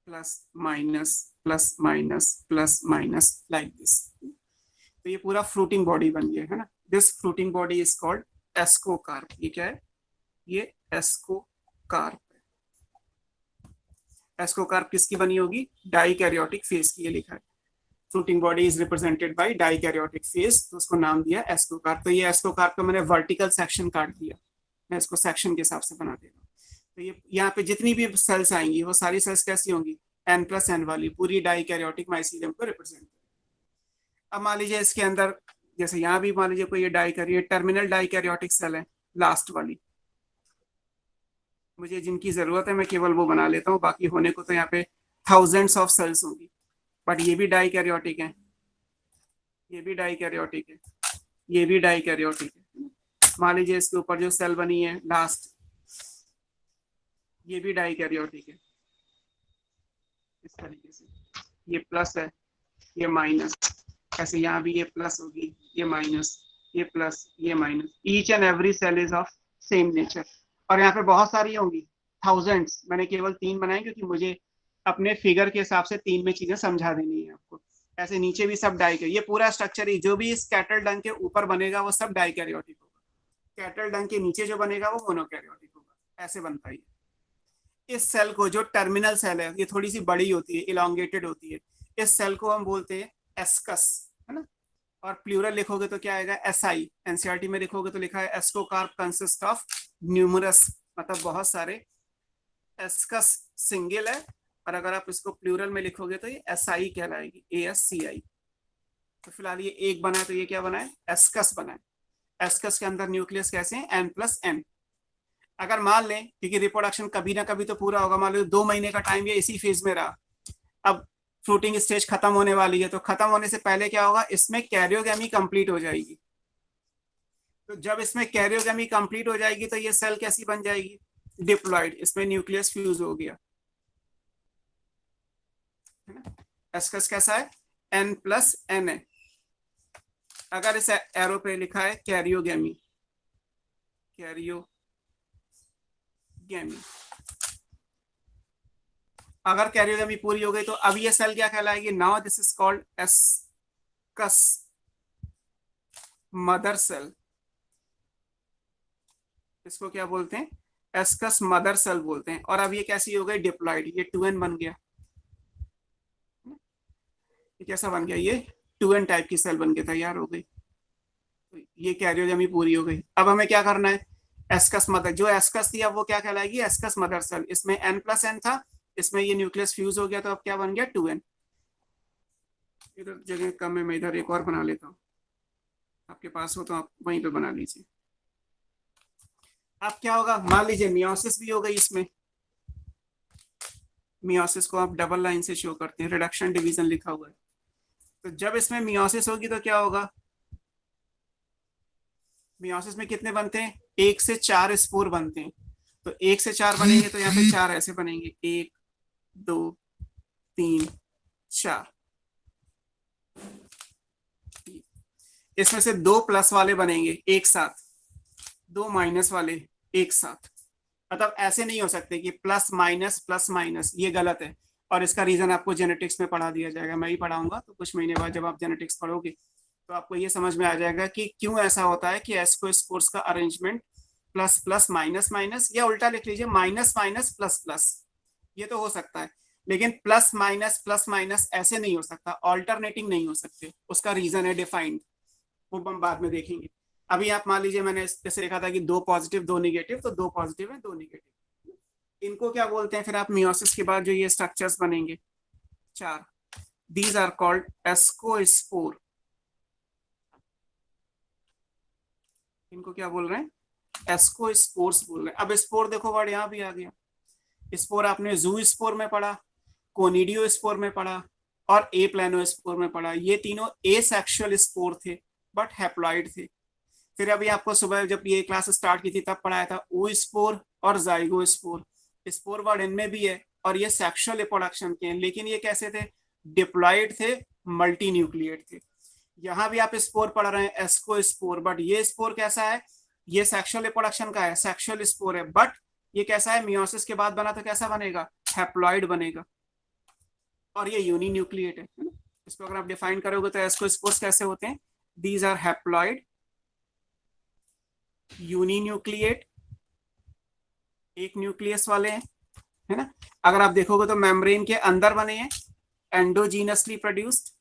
plus minus plus minus plus minus, like this. तो ये पूरा फ्रूटिंग बॉडी बन गया, है ना। This fruiting body is called ascocarp. ये क्या है, ये एस्कोकार्प। एस्कोकार्प किसकी बनी होगी, डाइकैरियोटिक फेज की, ये लिखा है। Fruiting body is represented by dikaryotic phase, तो उसको नाम दिया एस्कोकार्प। तो ये एस्कोकार्प का मैंने वर्टिकल सेक्शन काट दिया, मैं इसको सेक्शन के हिसाब से बना दे रहा हूँ। तो ये यहाँ पे जितनी भी सेल्स आएंगी वो सारी सेल्स कैसी होंगी, n+n वाली, पूरी डाइकैरियोटिक माइसीलियम को रिप्रेजेंट करें। अब मान लीजिए इसके अंदर, जैसे यहाँ भी मान लीजिए कोई ये डाइकैरियोटिक टर्मिनल डाइकैरियोटिक सेल है, लास्ट वाली, मुझे जिनकी जरूरत है मैं केवल वो बना लेता हूँ, बाकी होने को तो यहाँ पे थाउजेंड्स ऑफ सेल्स होंगी। बट ये भी डाइकैरियोटिक है, ये भी डाइकैरियोटिक है, ये भी डाइकैरियोटिक है। मान लीजिए इसके ऊपर जो सेल बनी है लास्ट, ये भी डाइकैरियोटिक है, इस तरीके से। ये प्लस है, ये माइनस, ऐसे यहाँ भी ये प्लस होगी, ये माइनस, ये प्लस, ये minus. Each and every cell is of same nature. और यहाँ पे बहुत सारी होंगी, थाउजेंड्स। मैंने केवल 3 बनाए क्योंकि मुझे अपने फिगर के हिसाब से 3 में चीजें समझा देनी है आपको। ऐसे नीचे भी सब डाई, ये पूरा स्ट्रक्चर ही जो भी इस कैटल डंग के ऊपर बनेगा वो सब डाइकैरियोटिक होगा। कैटल डंग के नीचे जो बनेगा वो मोनोकैरियोटिक होगा। ऐसे बनता है। इस सेल को, जो टर्मिनल सेल है, ये थोड़ी सी बड़ी होती है, इलोंगेटेड होती है, इस सेल को हम बोलते हैं एस्कस, है ना। और प्लूरल लिखोगे तो क्या आएगा, एसआई। एनसीईआरटी में लिखोगे तो लिखा है एस्कोकार्प कंसिस्ट ऑफ न्यूमरस मतलब बहुत सारे, एस्कस सिंगल है, और अगर आप इसको प्लूरल में लिखोगे तो ये SI कहलाएगी, ASCI। तो फिलहाल ये एक बना है, तो ये क्या बना है, एस्कस बना है। एस्कस के अंदर न्यूक्लियस कैसे है, N+N। अगर मान लें, क्योंकि रिप्रोडक्शन कभी ना कभी तो पूरा होगा, मान लो 2 महीने का टाइम ये इसी फेज में रहा, अब फ्रूटिंग स्टेज खत्म होने वाली है, तो खत्म होने से पहले क्या होगा, इसमें कैरियोगेमी कंप्लीट हो जाएगी। तो जब इसमें कैरियोगेमी कंप्लीट हो जाएगी तो ये सेल कैसी बन जाएगी, डिप्लॉइड, इसमें न्यूक्लियस फ्यूज हो गया। एस्कस कैसा है, N+N है। अगर इस एरो पे लिखा है कैरियोगेमी, कैरियोगेमी, अगर कैरियोगेमी पूरी हो गई तो अब ये सेल क्या कहलाएगी, now this is called ascus mother cell. इसको क्या बोलते हैं, एस्कस मदर सेल बोलते हैं। और अब ये कैसी हो गई, डिप्लॉइड, ये 2N बन गया। ये कैसा बन गया, ये 2N टाइप की सेल बन के तैयार हो गई। तो ये कैरियोगेमी पूरी हो गई। अब हमें क्या करना है, एस्कस मदर, जो एस्कस थी अब वो क्या कहलाएगी, एस्कस मदर सेल। इसमें N+N था, इसमें ये न्यूक्लियस फ्यूज हो गया, तो अब क्या बन गया, 2N। इधर जगह कम है, मैं इधर एक और बना लेता हूँ, आपके पास हो तो आप वहीं पे बना लीजिए। अब क्या होगा, मान लीजिए मियोसिस भी हो गई इसमें। मियोसिस को आप डबल लाइन से शो करते हैं, रिडक्शन डिवीजन लिखा हुआ है। तो जब इसमें मियोसिस होगी तो क्या होगा, मियोसिस में कितने बनते हैं, 1 से 4 स्पोर बनते हैं। तो 1 से 4 बनेंगे, तो यहाँ पे 4 ऐसे बनेंगे, 1 2 3 4। इसमें से 2 प्लस वाले बनेंगे एक साथ, 2 माइनस वाले एक साथ। मतलब ऐसे नहीं हो सकते कि प्लस माइनस, ये गलत है। और इसका रीजन आपको जेनेटिक्स में पढ़ा दिया जाएगा, मैं ही पढ़ाऊंगा। तो कुछ महीने बाद जब आप जेनेटिक्स पढ़ोगे तो आपको ये समझ में आ जाएगा कि क्यों ऐसा होता है कि एस्को स्पोर्स का arrangement plus plus minus minus, या उल्टा लिख लीजिए माइनस माइनस प्लस प्लस, ये तो हो सकता है। लेकिन प्लस माइनस ऐसे नहीं हो सकता, ऑल्टरनेटिंग नहीं हो सकते। उसका रीजन है डिफाइंड, वो हम बाद में देखेंगे। अभी आप मान लीजिए मैंने जैसे लिखा था कि 2 पॉजिटिव 2 निगेटिव, तो 2 पॉजिटिव है 2 निगेटिव। इनको क्या बोलते हैं फिर आप, मियोसिस के बाद जो ये स्ट्रक्चर्स बनेंगे 4, दीज आर कॉल्ड एस्कोस्पोर। इनको क्या बोल रहे हैं, एस्कोस्पोर्स बोल रहे हैं। अब स्पोर देखो वर्ड यहाँ भी आ गया। स्पोर आपने जू स्पोर में पढ़ा, कोनिडियो स्पोर में पढ़ा, और ए प्लानोस्पोर में पढ़ा। ये तीनों एसेक्सुअल स्पोर थे बट हैप्लॉइड थे। फिर अभी आपको सुबह जब ये क्लास स्टार्ट की थी तब पढ़ाया था ओ स्पोर और जाइगोस्पोर। स्पोर वर्ड इनमें भी है और ये सेक्सुअल रिप्रोडक्शन के हैं, लेकिन ये कैसे थे, डिप्लॉइड थे, मल्टी न्यूक्लिएट थे। यहाँ भी आप स्पोर पढ़ रहे हैं, एस्कोस्पोर, बट ये स्पोर कैसा है, ये सेक्सुअल रिप्रोडक्शन का है, सेक्सुअल स्पोर है, बट ये कैसा है, मियोसिस के बाद बना तो कैसा बनेगा, हैप्लॉइड बनेगा, और ये यूनिन्यूक्लिएट है ना। इसको अगर आप डिफाइन करोगे तो एस्कोस्पोर्स कैसे होते हैं, दीज आर हैप्लॉइड, यूनिन्यूक्लिएट, एक न्यूक्लियस वाले हैं, है ना। अगर आप देखोगे तो मेम्ब्रेन के अंदर बने हैं, endogenously produced,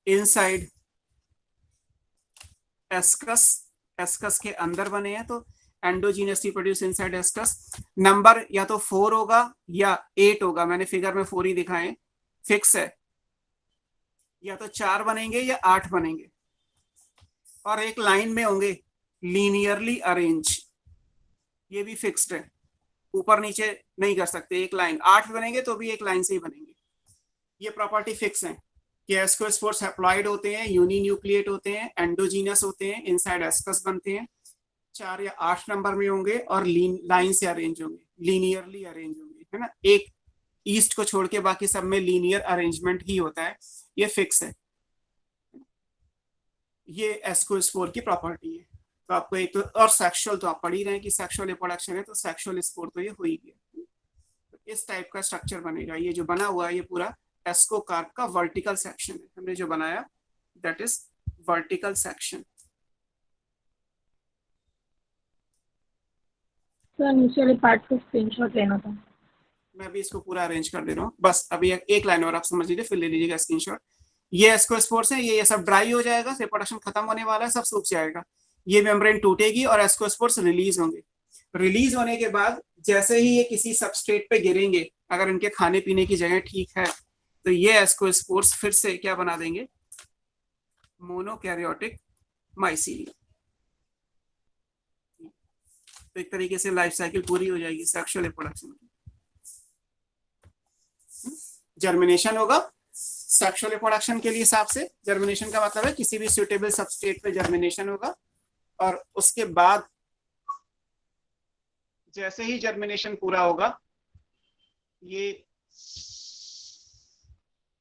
inside ascus, ascus के अंदर बने हैं, तो endogenously produce inside ascus. Number या तो 4 होगा या 8 होगा, मैंने फिगर में 4 ही दिखाए, फिक्स है। या तो 4 बनेंगे या 8 बनेंगे, और एक लाइन में होंगे, लीनियरली अरेंज, ये भी फिक्स्ड है, ऊपर नीचे नहीं कर सकते, एक लाइन। 8 बनेंगे तो भी एक लाइन से ही बनेंगे। ये प्रॉपर्टी फिक्स है कि एस्कोस्पोर्स हैप्लॉइड होते हैं, यूनिन्यूक्लिएट होते हैं, एंडोजीनस होते हैं, इनसाइड एस्कस बनते हैं, 4 या 8 नंबर में होंगे, और लाइन से अरेंज होंगे, लीनियरली अरेंज होंगे, है ना। एक ईस्ट को छोड़ के बाकी सब में लीनियर अरेंजमेंट ही होता है, ये फिक्स है। ये एस्कोस्पोर की प्रॉपर्टी है। तो आपको एक तो, और सेक्सुअल तो आप पढ़ ही रहे हैं कि सेक्सुअल रिप्रोडक्शन है, तो सेक्सुअल स्पोर तो ये हो ही गया। तो इस टाइप का स्ट्रक्चर बनेगा। ये जो बना हुआ है ये पूरा एस्कोकार्प का वर्टिकल सेक्शन है, हमने जो बनाया that is vertical section. Sir नीचे वाले पार्ट को स्क्रीनशॉट लेना था। मैं अभी इसको पूरा अरेंज कर दे रहा हूँ, बस अभी एक लाइन और आप समझ लीजिए, फिर ले लीजिएगा स्क्रीनशॉट। ये एस्कोस्पोर्स है, ये सब ड्राई हो जाएगा, रिप्रोडक्शन खत्म होने वाला है, सब सूख जाएगा, ये मेम्ब्रेन टूटेगी और एस्कोस्पोर्स रिलीज होंगे। रिलीज होने के बाद जैसे ही ये किसी सबस्ट्रेट पे गिरेंगे, अगर इनके खाने पीने की जगह ठीक है, तो ये एस्कोस्पोर्स फिर से क्या बना देंगे, मोनोकैरियोटिक माइसीलियम। तो एक तरीके से लाइफ साइकिल पूरी हो जाएगी सेक्सुअल रिप्रोडक्शन की। जर्मिनेशन होगा सेक्सुअल रिप्रोडक्शन के लिए हिसाब से, जर्मिनेशन का मतलब है किसी भी सुटेबल सबस्ट्रेट पे जर्मिनेशन होगा, और उसके बाद जैसे ही जर्मिनेशन पूरा होगा, ये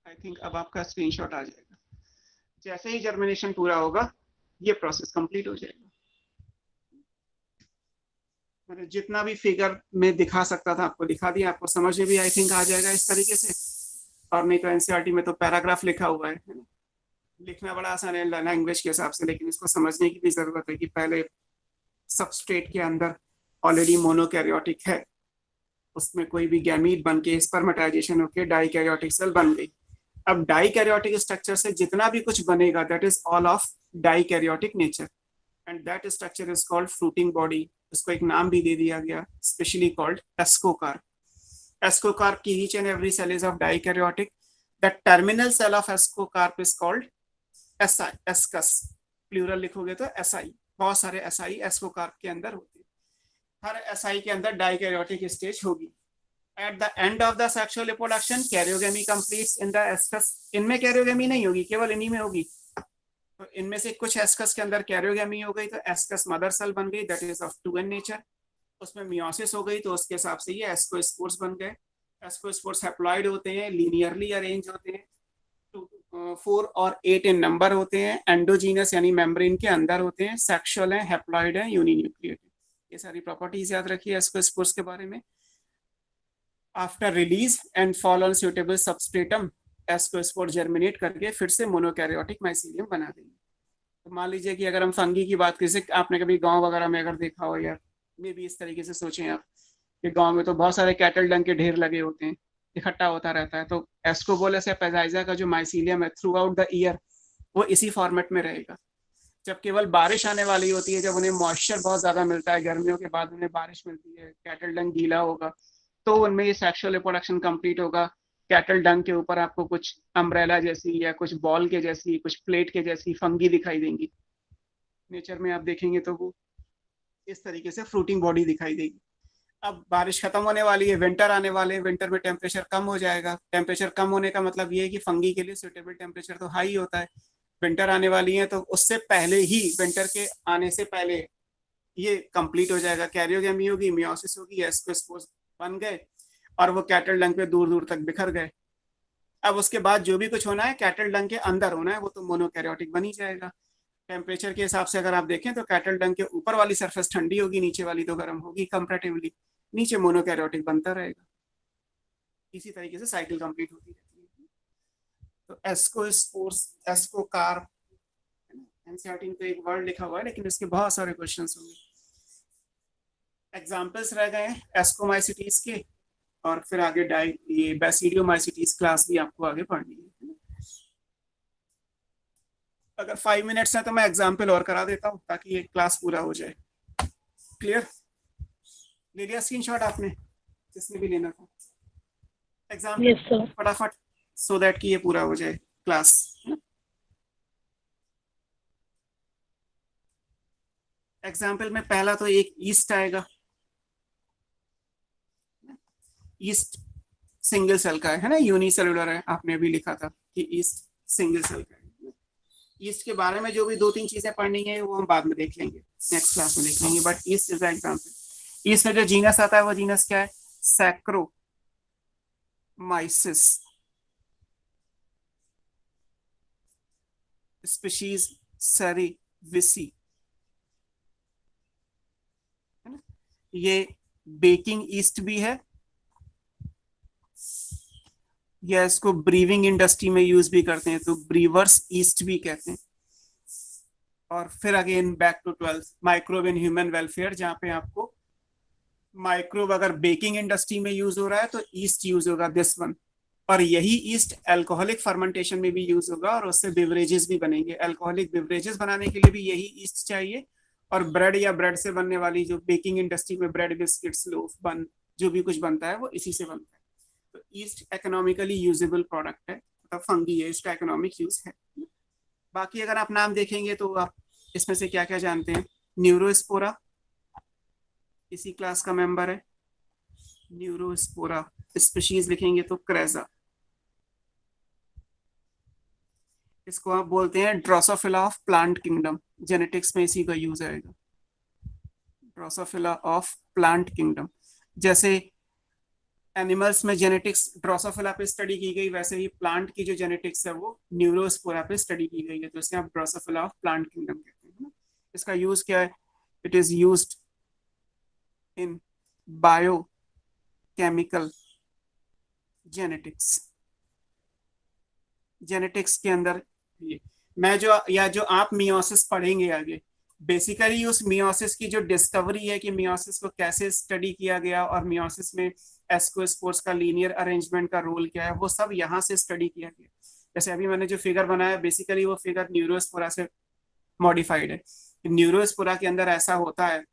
आई थिंक अब आपका स्क्रीनशॉट आ जाएगा, जैसे ही जर्मिनेशन पूरा होगा ये प्रोसेस कंप्लीट हो जाएगा। मैंने जितना भी फिगर में दिखा सकता था आपको दिखा दिया, आपको समझ में भी आई थिंक आ जाएगा इस तरीके से। और नहीं तो एनसीईआरटी में तो पैराग्राफ लिखा हुआ है ना, लिखना बड़ा आसान है लैंग्वेज के हिसाब से, लेकिन इसको समझने की भी जरूरत है कि पहले सबस्ट्रेट के अंदर ऑलरेडी मोनोकैरियोटिक है, उसमें कोई भी गैमीट बन के स्पर्मेटाइजेशन होकर डाइकैरियोटिक सेल बन गई। अब डाइकैरियोटिक स्ट्रक्चर से जितना भी कुछ बनेगा that is all of dikaryotic nature, and that structure is called fruiting body. उसको एक नाम भी दे दिया गया, स्पेशली कॉल्ड एस्कोकार्प। एस्कोकार्प की each and every cell is of dikaryotic. The terminal cell of ascocarp is called asci, ascus, plural लिखोगे तो एसआई। बहुत सारे एसआई एस्कोकार्प के अंदर होते हैं, हर एसआई के अंदर डाइकैरियोटिक स्टेज होगी। At the end of the sexual reproduction karyogamy completes in the ascus. इनमें कैरियोगेमी नहीं होगी, केवल इन्हीं में होगी। तो इनमें से कुछ एस्कस के अंदर कैरियोगेमी हो गई तो एस्कस मदर सेल बन गई, that is of 2n nature. उसमें मियोसिस हो गई तो उसके हिसाब से ये एस्कोस्पोर्स बन गए। एस्कोस्पोर्स हैप्लॉइड होते हैं, लीनियरली अरेंज होते हैं, 4 और 8 इन नंबर होते हैं, एंडोजीनस यानी मेम्ब्रेन के अंदर होते हैं, सेक्सुअल है, हैप्लॉइड है, यूनिन्यूक्लिएट है। ये सारी प्रॉपर्टीज याद रखिए एस्कोस्पोर्स के बारे में। After release and fall on suitable substratum, ascospore germinate करके फिर से मोनोकैरियोटिक माइसीलियम बना देंगे। तो मान लीजिए कि अगर हम फंगी की बात करें, आपने कभी गांव वगैरह में अगर देखा हो, या मे भी इस तरीके से सोचें आप कि गांव में तो बहुत सारे कैटल डंग के ढेर लगे होते हैं, इकट्ठा होता रहता है। तो एस्कोबोलस या पेजाइजा का जो माइसीलियम है थ्रू आउट द ईयर वो इसी फॉर्मेट में रहेगा। जब केवल बारिश आने वाली होती है, जब उन्हें मॉइस्चर बहुत ज्यादा मिलता है, गर्मियों के बाद उन्हें बारिश मिलती है, कैटल डंग गीला होगा, तो उनमें ये सेक्सुअल रिप्रोडक्शन कंप्लीट होगा। कैटल डंग के ऊपर आपको कुछ अम्ब्रेला जैसी या कुछ बॉल के जैसी, कुछ प्लेट के जैसी फंगी दिखाई देंगी। नेचर में आप देखेंगे तो वो इस तरीके से फ्रूटिंग बॉडी दिखाई देगी। अब बारिश खत्म होने वाली है, विंटर आने वाले हैं, विंटर में टेम्परेचर कम हो जाएगा। टेम्परेचर कम होने का मतलब ये है कि फंगी के लिए सुटेबल टेम्परेचर तो हाई होता है। विंटर आने वाली है तो उससे पहले ही, विंटर के आने से पहले ये कंप्लीट हो जाएगा। कैरियोगेमी होगी, मियोसिस होगी, एस्कोस्पोर्स बन गए और वो कैटल डंग पे दूर दूर तक बिखर गए। अब उसके बाद जो भी कुछ होना है कैटल डंग के अंदर होना है, वो तो मोनोकैरियोटिक बन ही जाएगा। टेम्परेचर के हिसाब से अगर आप देखें तो कैटल डंग के ऊपर वाली सरफेस ठंडी होगी, नीचे वाली तो गर्म होगी कंपैरेटिवली, नीचे मोनोकैरियोटिक बनता रहेगा। इसी तरीके से साइकिल कंप्लीट होती रहती है। तो एस्कोस्पोर्स, एस्कोकार्प, एनसीईआरटी में तो एक वर्ड लिखा हुआ है लेकिन इसके बहुत सारे क्वेश्चंस होंगे। एग्जांपल्स रह गए एस्कोमाइसिटीज के, और फिर आगे ये बैसिडियोमाइसिटीज क्लास भी आपको आगे पढ़नी है। अगर 5 मिनट्स है तो मैं एग्जाम्पल और करा देता हूँ ताकि ये क्लास पूरा हो जाए। क्लियर? ले लिया स्क्रीनशॉट आपने, जिसने भी लेना था? Example yes sir. फटाफट, सो दैट कि ये पूरा हो जाए क्लास। एग्जाम्पल में पहला तो एक ईस्ट आएगा। ईस्ट सिंगल सेल का है ना, यूनिसेलुलर है, आपने अभी लिखा था कि ईस्ट सिंगल सेल का है। ईस्ट के बारे में जो भी 2-3 चीजें पढ़नी है वो हम बाद में देख लेंगे, नेक्स्ट क्लास में देख लेंगे, but east is the example. East में जो जीनस आता है वो जीनस क्या है? सैक्रोमाइसिस, स्पीशीज सेरिविसी, है ना। ये बेकिंग ईस्ट भी है, या इसको ब्रीविंग इंडस्ट्री में यूज भी करते हैं तो ब्रीवर्स ईस्ट भी कहते हैं। और फिर again back to 12 microbe in human welfare, जहां पे आपको माइक्रोब अगर बेकिंग इंडस्ट्री में यूज हो रहा है तो ईस्ट यूज होगा, दिस वन और यही ईस्ट अल्कोहलिक फर्मेंटेशन में भी यूज होगा और उससे बेवरेजेस भी बनेंगे। अल्कोहलिक बेवरेजेस बनाने के लिए भी यही ईस्ट चाहिए, और ब्रेड या ब्रेड से बनने वाली जो बेकिंग इंडस्ट्री में ब्रेड, बिस्किट्स, लोफ, बन जो भी कुछ बनता है वो इसी से बनता है। तो ईस्ट इकोनॉमिकली यूजेबल प्रोडक्ट है, मतलब फंगी है, इसका इकोनॉमिक यूज है। बाकी अगर आप नाम देखेंगे तो आप इसमें से क्या क्या जानते हैं? न्यूरोस्पोरा इसी क्लास का मेंबर है। न्यूरोस्पोरा स्पीशीज लिखेंगे तो क्रेजा। इसको आप बोलते हैं Drosophila of plant kingdom, genetics में इसी का यूज आएगा, ड्रोसोफिला ऑफ प्लांट किंगडम। जैसे एनिमल्स में जेनेटिक्स ड्रोसोफिला पे स्टडी की गई, वैसे ही प्लांट की जो जेनेटिक्स है वो न्यूरोस्पोरा पे स्टडी की गई है, तो इसे आप ड्रोसोफिला ऑफ प्लांट किंगडम कहते हैं। इसका यूज क्या है? It is used in biochemical genetics. Genetics के अंदर ये जो आप मियोसिस पढ़ेंगे आगे, बेसिकली उस मियोसिस की जो डिस्कवरी है कि मियोसिस को कैसे स्टडी किया गया और मियोसिस में एस्कोस्पोर्स का लीनियर अरेंजमेंट का रोल क्या है, वो सब यहाँ से स्टडी किया गया। जैसे अभी मैंने जो फिगर बनाया, बेसिकली वो फिगर न्यूरोस्पोरा से मॉडिफाइड है। न्यूरोस्पोरा के अंदर ऐसा होता है,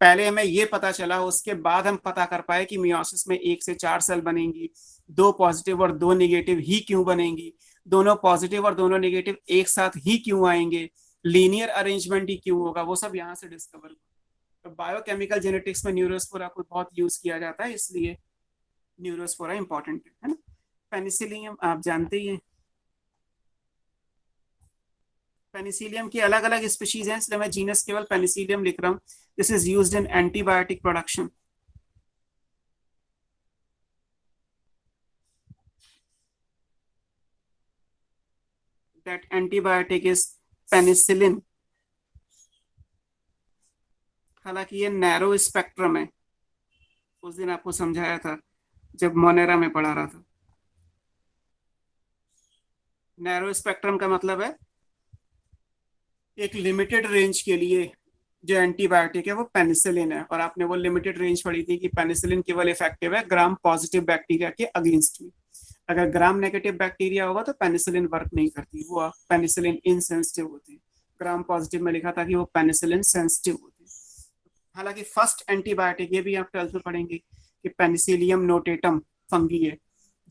पहले हमें ये पता चला, उसके बाद हम पता कर पाए कि मियोसिस में 1 से 4 सेल बनेंगी, 2 पॉजिटिव और 2 नेगेटिव ही क्यों बनेंगी, दोनों पॉजिटिव और दोनों नेगेटिव एक साथ ही क्यों आएंगे, लीनियर अरेंजमेंट ही क्यों होगा, वो सब यहाँ से डिस्कवर हुआ। तो बायोकेमिकल जेनेटिक्स में न्यूरोस्पोरा को बहुत यूज किया जाता है, इसलिए न्यूरोस्पोरा इंपॉर्टेंट है ना। पेनिसिलियम आप जानते ही हैं, पेनिसिलियम की अलग अलग स्पीशीज हैं, इसलिए मैं जीनस केवल पेनिसिलियम लिख रहा हूँ। This is used in antibiotic production. That antibiotic is penicillin. हालांकि ये नैरो स्पेक्ट्रम है, उस दिन आपको समझाया था जब मोनेरा में पढ़ा रहा था। नैरो स्पेक्ट्रम का मतलब है एक लिमिटेड रेंज के लिए जो एंटीबायोटिक है वो पेनिसिलिन है, और आपने वो लिमिटेड रेंज पढ़ी थी कि पेनिसिलिन केवल इफेक्टिव है ग्राम पॉजिटिव बैक्टीरिया के अगेंस्ट में। अगर ग्राम नेगेटिव बैक्टीरिया होगा तो पेनिसिलिन वर्क नहीं करती, वो पेनिसिलिन इनसेंसिटिव होती है। ग्राम पॉजिटिव में लिखा था कि वो पेनिसिलिन सेंसिटिव होती है। हालांकि फर्स्ट एंटीबायोटिक, ये भी आप 12th में पढ़ेंगे कि पेनिसिलियम नोटेटम फंगी है,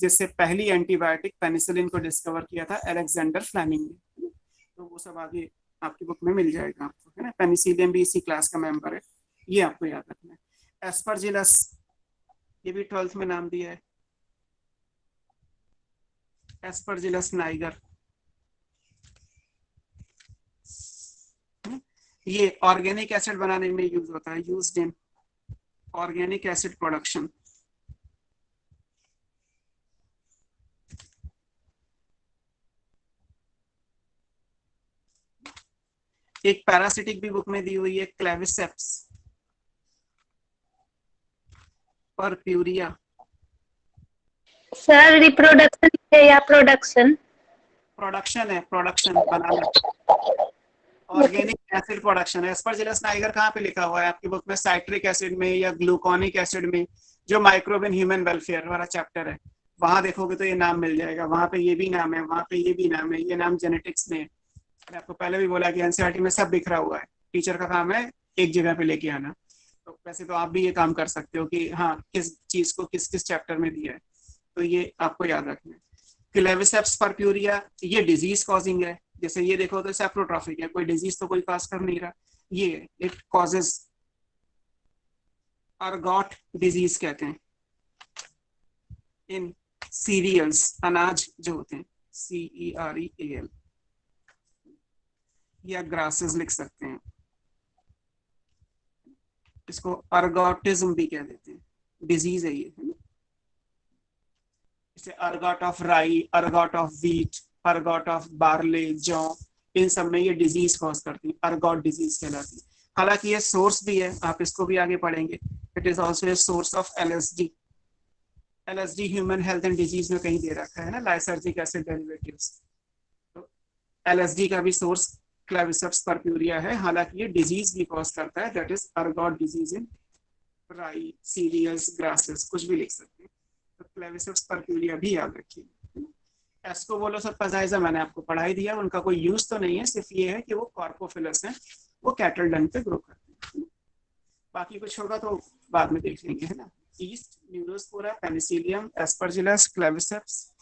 जिससे पहली एंटीबायोटिक पेनिसिलिन को डिस्कवर किया था अलेक्जेंडर फ्लेमिंग ने। तो वो सब आगे आपकी बुक में मिल जाएगा आपको, है ना। पेनिसिलियम भी इसी क्लास का मेंबर है, ये आपको याद रखना है। एस्परजिलस, ये भी 12th में नाम दिया है, एस्परजिलस नाइगर। ये ऑर्गेनिक एसिड बनाने में यूज होता है, used in organic acid production. एक पैरासिटिक भी बुक में दी हुई है, क्लेविसेप्स परप्यूरिया। सर रिप्रोडक्शन है या प्रोडक्शन? प्रोडक्शन है, प्रोडक्शन बनाना, ऑर्गेनिक एसिड प्रोडक्शन है। एस्परजिलस नाइगर कहाँ पे लिखा हुआ है आपकी बुक में? साइट्रिक एसिड में या ग्लूकोनिक एसिड में, जो माइक्रोब इन ह्यूमन वेलफेयर वाला चैप्टर है, वहां देखोगे तो ये नाम मिल जाएगा। वहां पे ये भी नाम है, वहां पे ये भी नाम है, ये नाम जेनेटिक्स में है। मैंने आपको पहले भी बोला कि एनसीईआरटी में सब बिखरा हुआ है, टीचर का काम है एक जगह पे लेके आना। तो वैसे तो आप भी ये काम कर सकते हो कि हाँ किस चीज को किस किस चैप्टर में दिया है, तो ये आपको याद रखना है। क्लेविसेप्स परप्यूरिया, ये डिजीज कॉजिंग है। जैसे ये देखो तो सेप्रोट्रॉफिक है, कोई डिजीज तो कोई कॉज कर नहीं रहा। ये इट कॉजेज अर्गॉट डिजीज कहते हैं इन सीरियल्स, अनाज जो होते हैं, CEREAL, या ग्रासेस लिख सकते हैं। इसको अर्गोटिज्म भी कह देते हैं, डिजीज है ये, है ना। जैसे अर्गॉट ऑफ राई, ergot of wheat, ergot of barley, जौ, इन सब में ये डिजीज कॉज करती है, अर्गॉट डिजीज कहलाती है। हालांकि ये सोर्स भी है, आप इसको भी आगे पढ़ेंगे। It is also a source of LSD। LSD human health and disease में कहीं दे रखा है ना, लाइसर्जिक एसिड डेरिवेटिव्स। तो LSD का भी सोर्स क्लेविसेप्स परप्यूरिया है। हालांकि ये डिजीज भी कॉज करता है, that is ergot disease in राई, सीरियल्स, ग्रासेस, कुछ भी लिख सकते हैं। तो क्लेविसेप्स परक्यूलिया भी याद रखिए। एस्को बोलो सब पजाइजा मैंने आपको पढ़ा ही दिया, उनका कोई यूज तो नहीं है, सिर्फ ये है कि वो कॉर्पोफिलस हैं, वो कैटल डंग पे ग्रो करते हैं। बाकी कुछ होगा तो बाद में देख लेंगे, है ना। East, Neurospora, Penicillium, Aspergillus, Claviceps,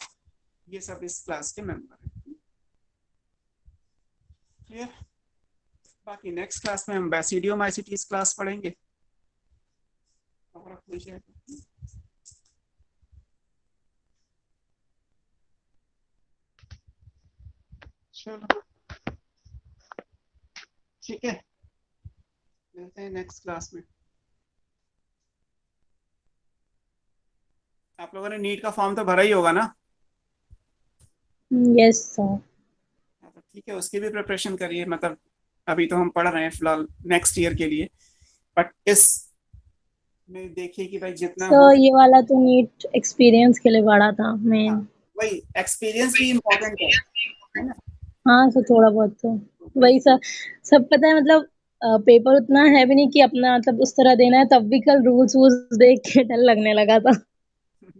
ये सब इस क्लास के मेंबर हैं। क्लियर। बाकी नेक्स्ट क्लास में हम बैसिडियोमाइसिटीज क्लास पढ़ेंगे। और चलो ठीक है, मिलते हैं नेक्स्ट क्लास में। आप लोगों ने नीट का फॉर्म तो भरा ही होगा ना? Yes sir. तो ठीक है, उसकी भी प्रिपरेशन करिए। मतलब अभी तो हम पढ़ रहे हैं फिलहाल नेक्स्ट ईयर के लिए, बट इस में देखिए कि भाई जितना तो ये वाला तो नीट एक्सपीरियंस के लिए पढ़ा था मैं। वही एक्सपीरियंस भी इम्पोर्टेंट है ना। हाँ सर, थोड़ा बहुत तो वही सर, सब पता है। मतलब पेपर उतना है भी नहीं कि अपना मतलब उस तरह देना है, तब भी कल रूल्स वूल्स देख के डर लगने लगा था।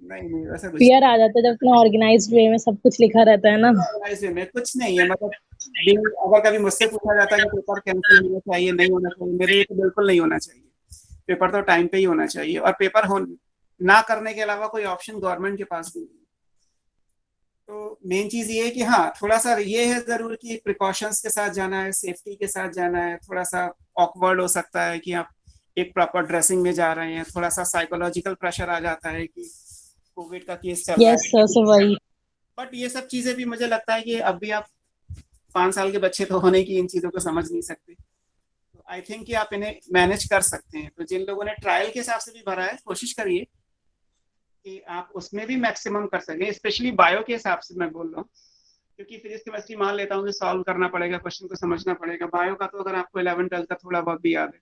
नहीं वैसा कुछ फियर आ जाता है जब इतना ऑर्गेनाइज्ड वे में सब कुछ लिखा रहता है ना। ऑर्गेनाइज में कुछ नहीं है। मतलब अगर कभी मुझसे पूछा जाता है कि पेपर कैंसिल होना चाहिए नहीं होना चाहिए, मेरे लिए तो बिल्कुल नहीं होना चाहिए। पेपर तो टाइम पे ही होना चाहिए, और पेपर हो ना करने के अलावा कोई ऑप्शन गवर्नमेंट के पास नहीं है। तो मेन चीज ये है कि हाँ थोड़ा सा ये है जरूर कि प्रिकॉशंस के साथ जाना है, सेफ्टी के साथ जाना है। थोड़ा सा ऑकवर्ड हो सकता है कि आप एक प्रॉपर ड्रेसिंग में जा रहे हैं, थोड़ा सा साइकोलॉजिकल प्रेशर आ जाता है कि कोविड का केस चल रहा यस सर, सो वही। बट ये सब चीजें भी मुझे लगता है कि अब भी आप 5 साल के बच्चे तो होने की इन चीजों को समझ नहीं सकते। तो आई थिंक कि आप इन्हें मैनेज कर सकते हैं। तो जिन लोगों ने ट्रायल के हिसाब से भी भरा है, कोशिश करिए कि आप उसमें भी मैक्सिमम कर सकें। स्पेशली बायो के हिसाब से मैं बोल रहा हूँ, क्योंकि फिजिक्स केमिस्ट्री मान लेता हूँ कि सॉल्व करना पड़ेगा, क्वेश्चन को समझना पड़ेगा। बायो का तो अगर आपको 11-12 का थोड़ा बहुत भी याद है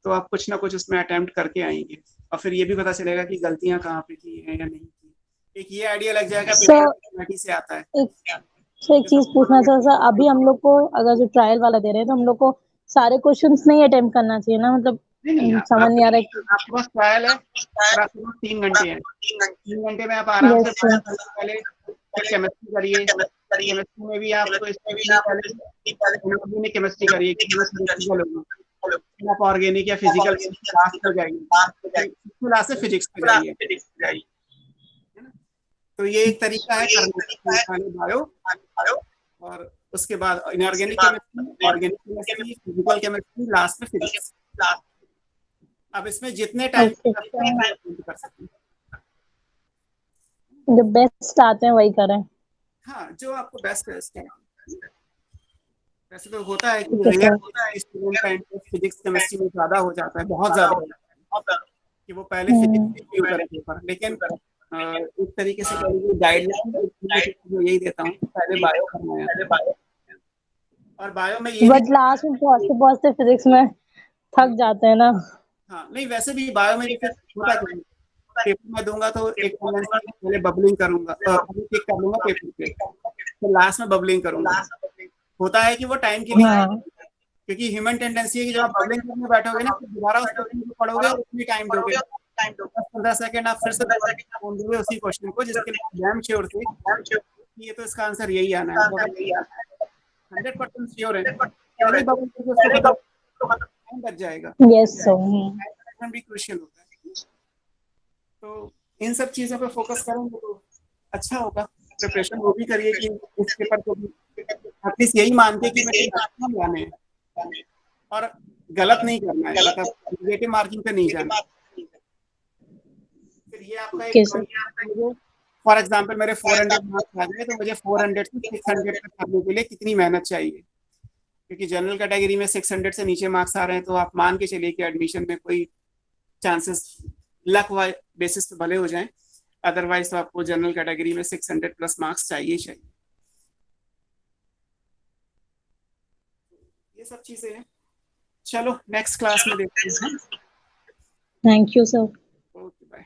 तो आप कुछ ना कुछ उसमें अटेम्प्ट करके आएंगे, और फिर ये भी पता चलेगा कि गलतियां कहाँ पे की हैं या नहीं की। एक ये आइडिया लग जाएगा पेपर से आता है। एक चीज पूछना था सर, अभी हम लोग को अगर जो ट्रायल वाला दे रहे हैं तो हम लोग को सारे क्वेश्चंस नहीं अटेम्प्ट करना चाहिए ना? मतलब नहीं समझ नहीं आ रहा है कि आपके पास ट्रायल है और आपके पास 3 घंटे हैं। 3 घंटे में आप आराम से पहले केमिस्ट्री करिए। केमिस्ट्री में भी आप इनऑर्गेनिक केमिस्ट्री करिए, आप ऑर्गेनिक या फिजिकल क्लास पर जाइए, क्लास से फिजिक्स पे जाइए। तो ये एक तरीका है करने का बायो, और उसके बाद inorganic chemistry, organic chemistry, physical chemistry, last में फिजिक्स। अब इसमें जितने टाइम कर सकते हैं, जो बेस्ट आते हैं वही करें। हाँ जो आपको बेस्ट है। वैसे तो होता है कि ठीक है रेयर सर। स्टूडेंट का इंटरेस्ट फिजिक्स केमिस्ट्री में ज्यादा हो जाता है, बहुत ज्यादा हो जाता है कि वो पहले फिजिक्स में क्यों करें पेपर। लेकिन एक तरीके से गाइडलाइन यही देता हूँ, पहले बायो करना है। और बायो में ये बट लास्ट में पहुंचते पहुंचते फिजिक्स में थक जाते हैं ना। हाँ नहीं वैसे भी बायो में जैसे होता है, पेपर में दूंगा तो एक पहले बबलिंग करूंगा, टिक कर लूंगा पेपर पे, तो लास्ट में बबलिंग करूंगा। होता है कि वो टाइम के लिए, क्योंकि ह्यूमन टेंडेंसी है कि जब आप बबलिंग करने बैठोगे ना तो दोबारा उस क्वेश्चन को पढ़ोगे और उतनी टाइम दोगे, 10-15 सेकंड आप फिर से दोगे उसी क्वेश्चन को, जिसके लिए डैम श्योर थे ये तो इसका आंसर यही आना है, 100% श्योर है, पहले बबल करके उसको टाइम बच जाएगा। Yes sir. भी क्रूशियल होता है। तो इन सब चीजों पे फोकस करेंगे तो अच्छा होगा। प्रिपरेशन वो भी करिए कि इस पेपर को एटलीस्ट यही मान के कि मैक्सिमम लाने हैं और गलत नहीं करना है, मतलब नेगेटिव मार्किंग पे नहीं जाना। फिर ये आपका एक फॉर एग्जांपल मेरे 400 मार्क्स आ गए तो मुझे 400 से 600 तक करने के लिए कितनी मेहनत चाहिए, क्योंकि जनरल कैटेगरी में 600 से नीचे मार्क्स आ रहे हैं तो आप मान के चलिए कि एडमिशन में कोई चांसेस लक बेसिस पे भले हो जाएं, अदरवाइज तो आपको जनरल कैटेगरी में 600 प्लस मार्क्स चाहिए। ये सब चीजें हैं। चलो नेक्स्ट क्लास में देखते हैं। Thank you sir. Okay bye.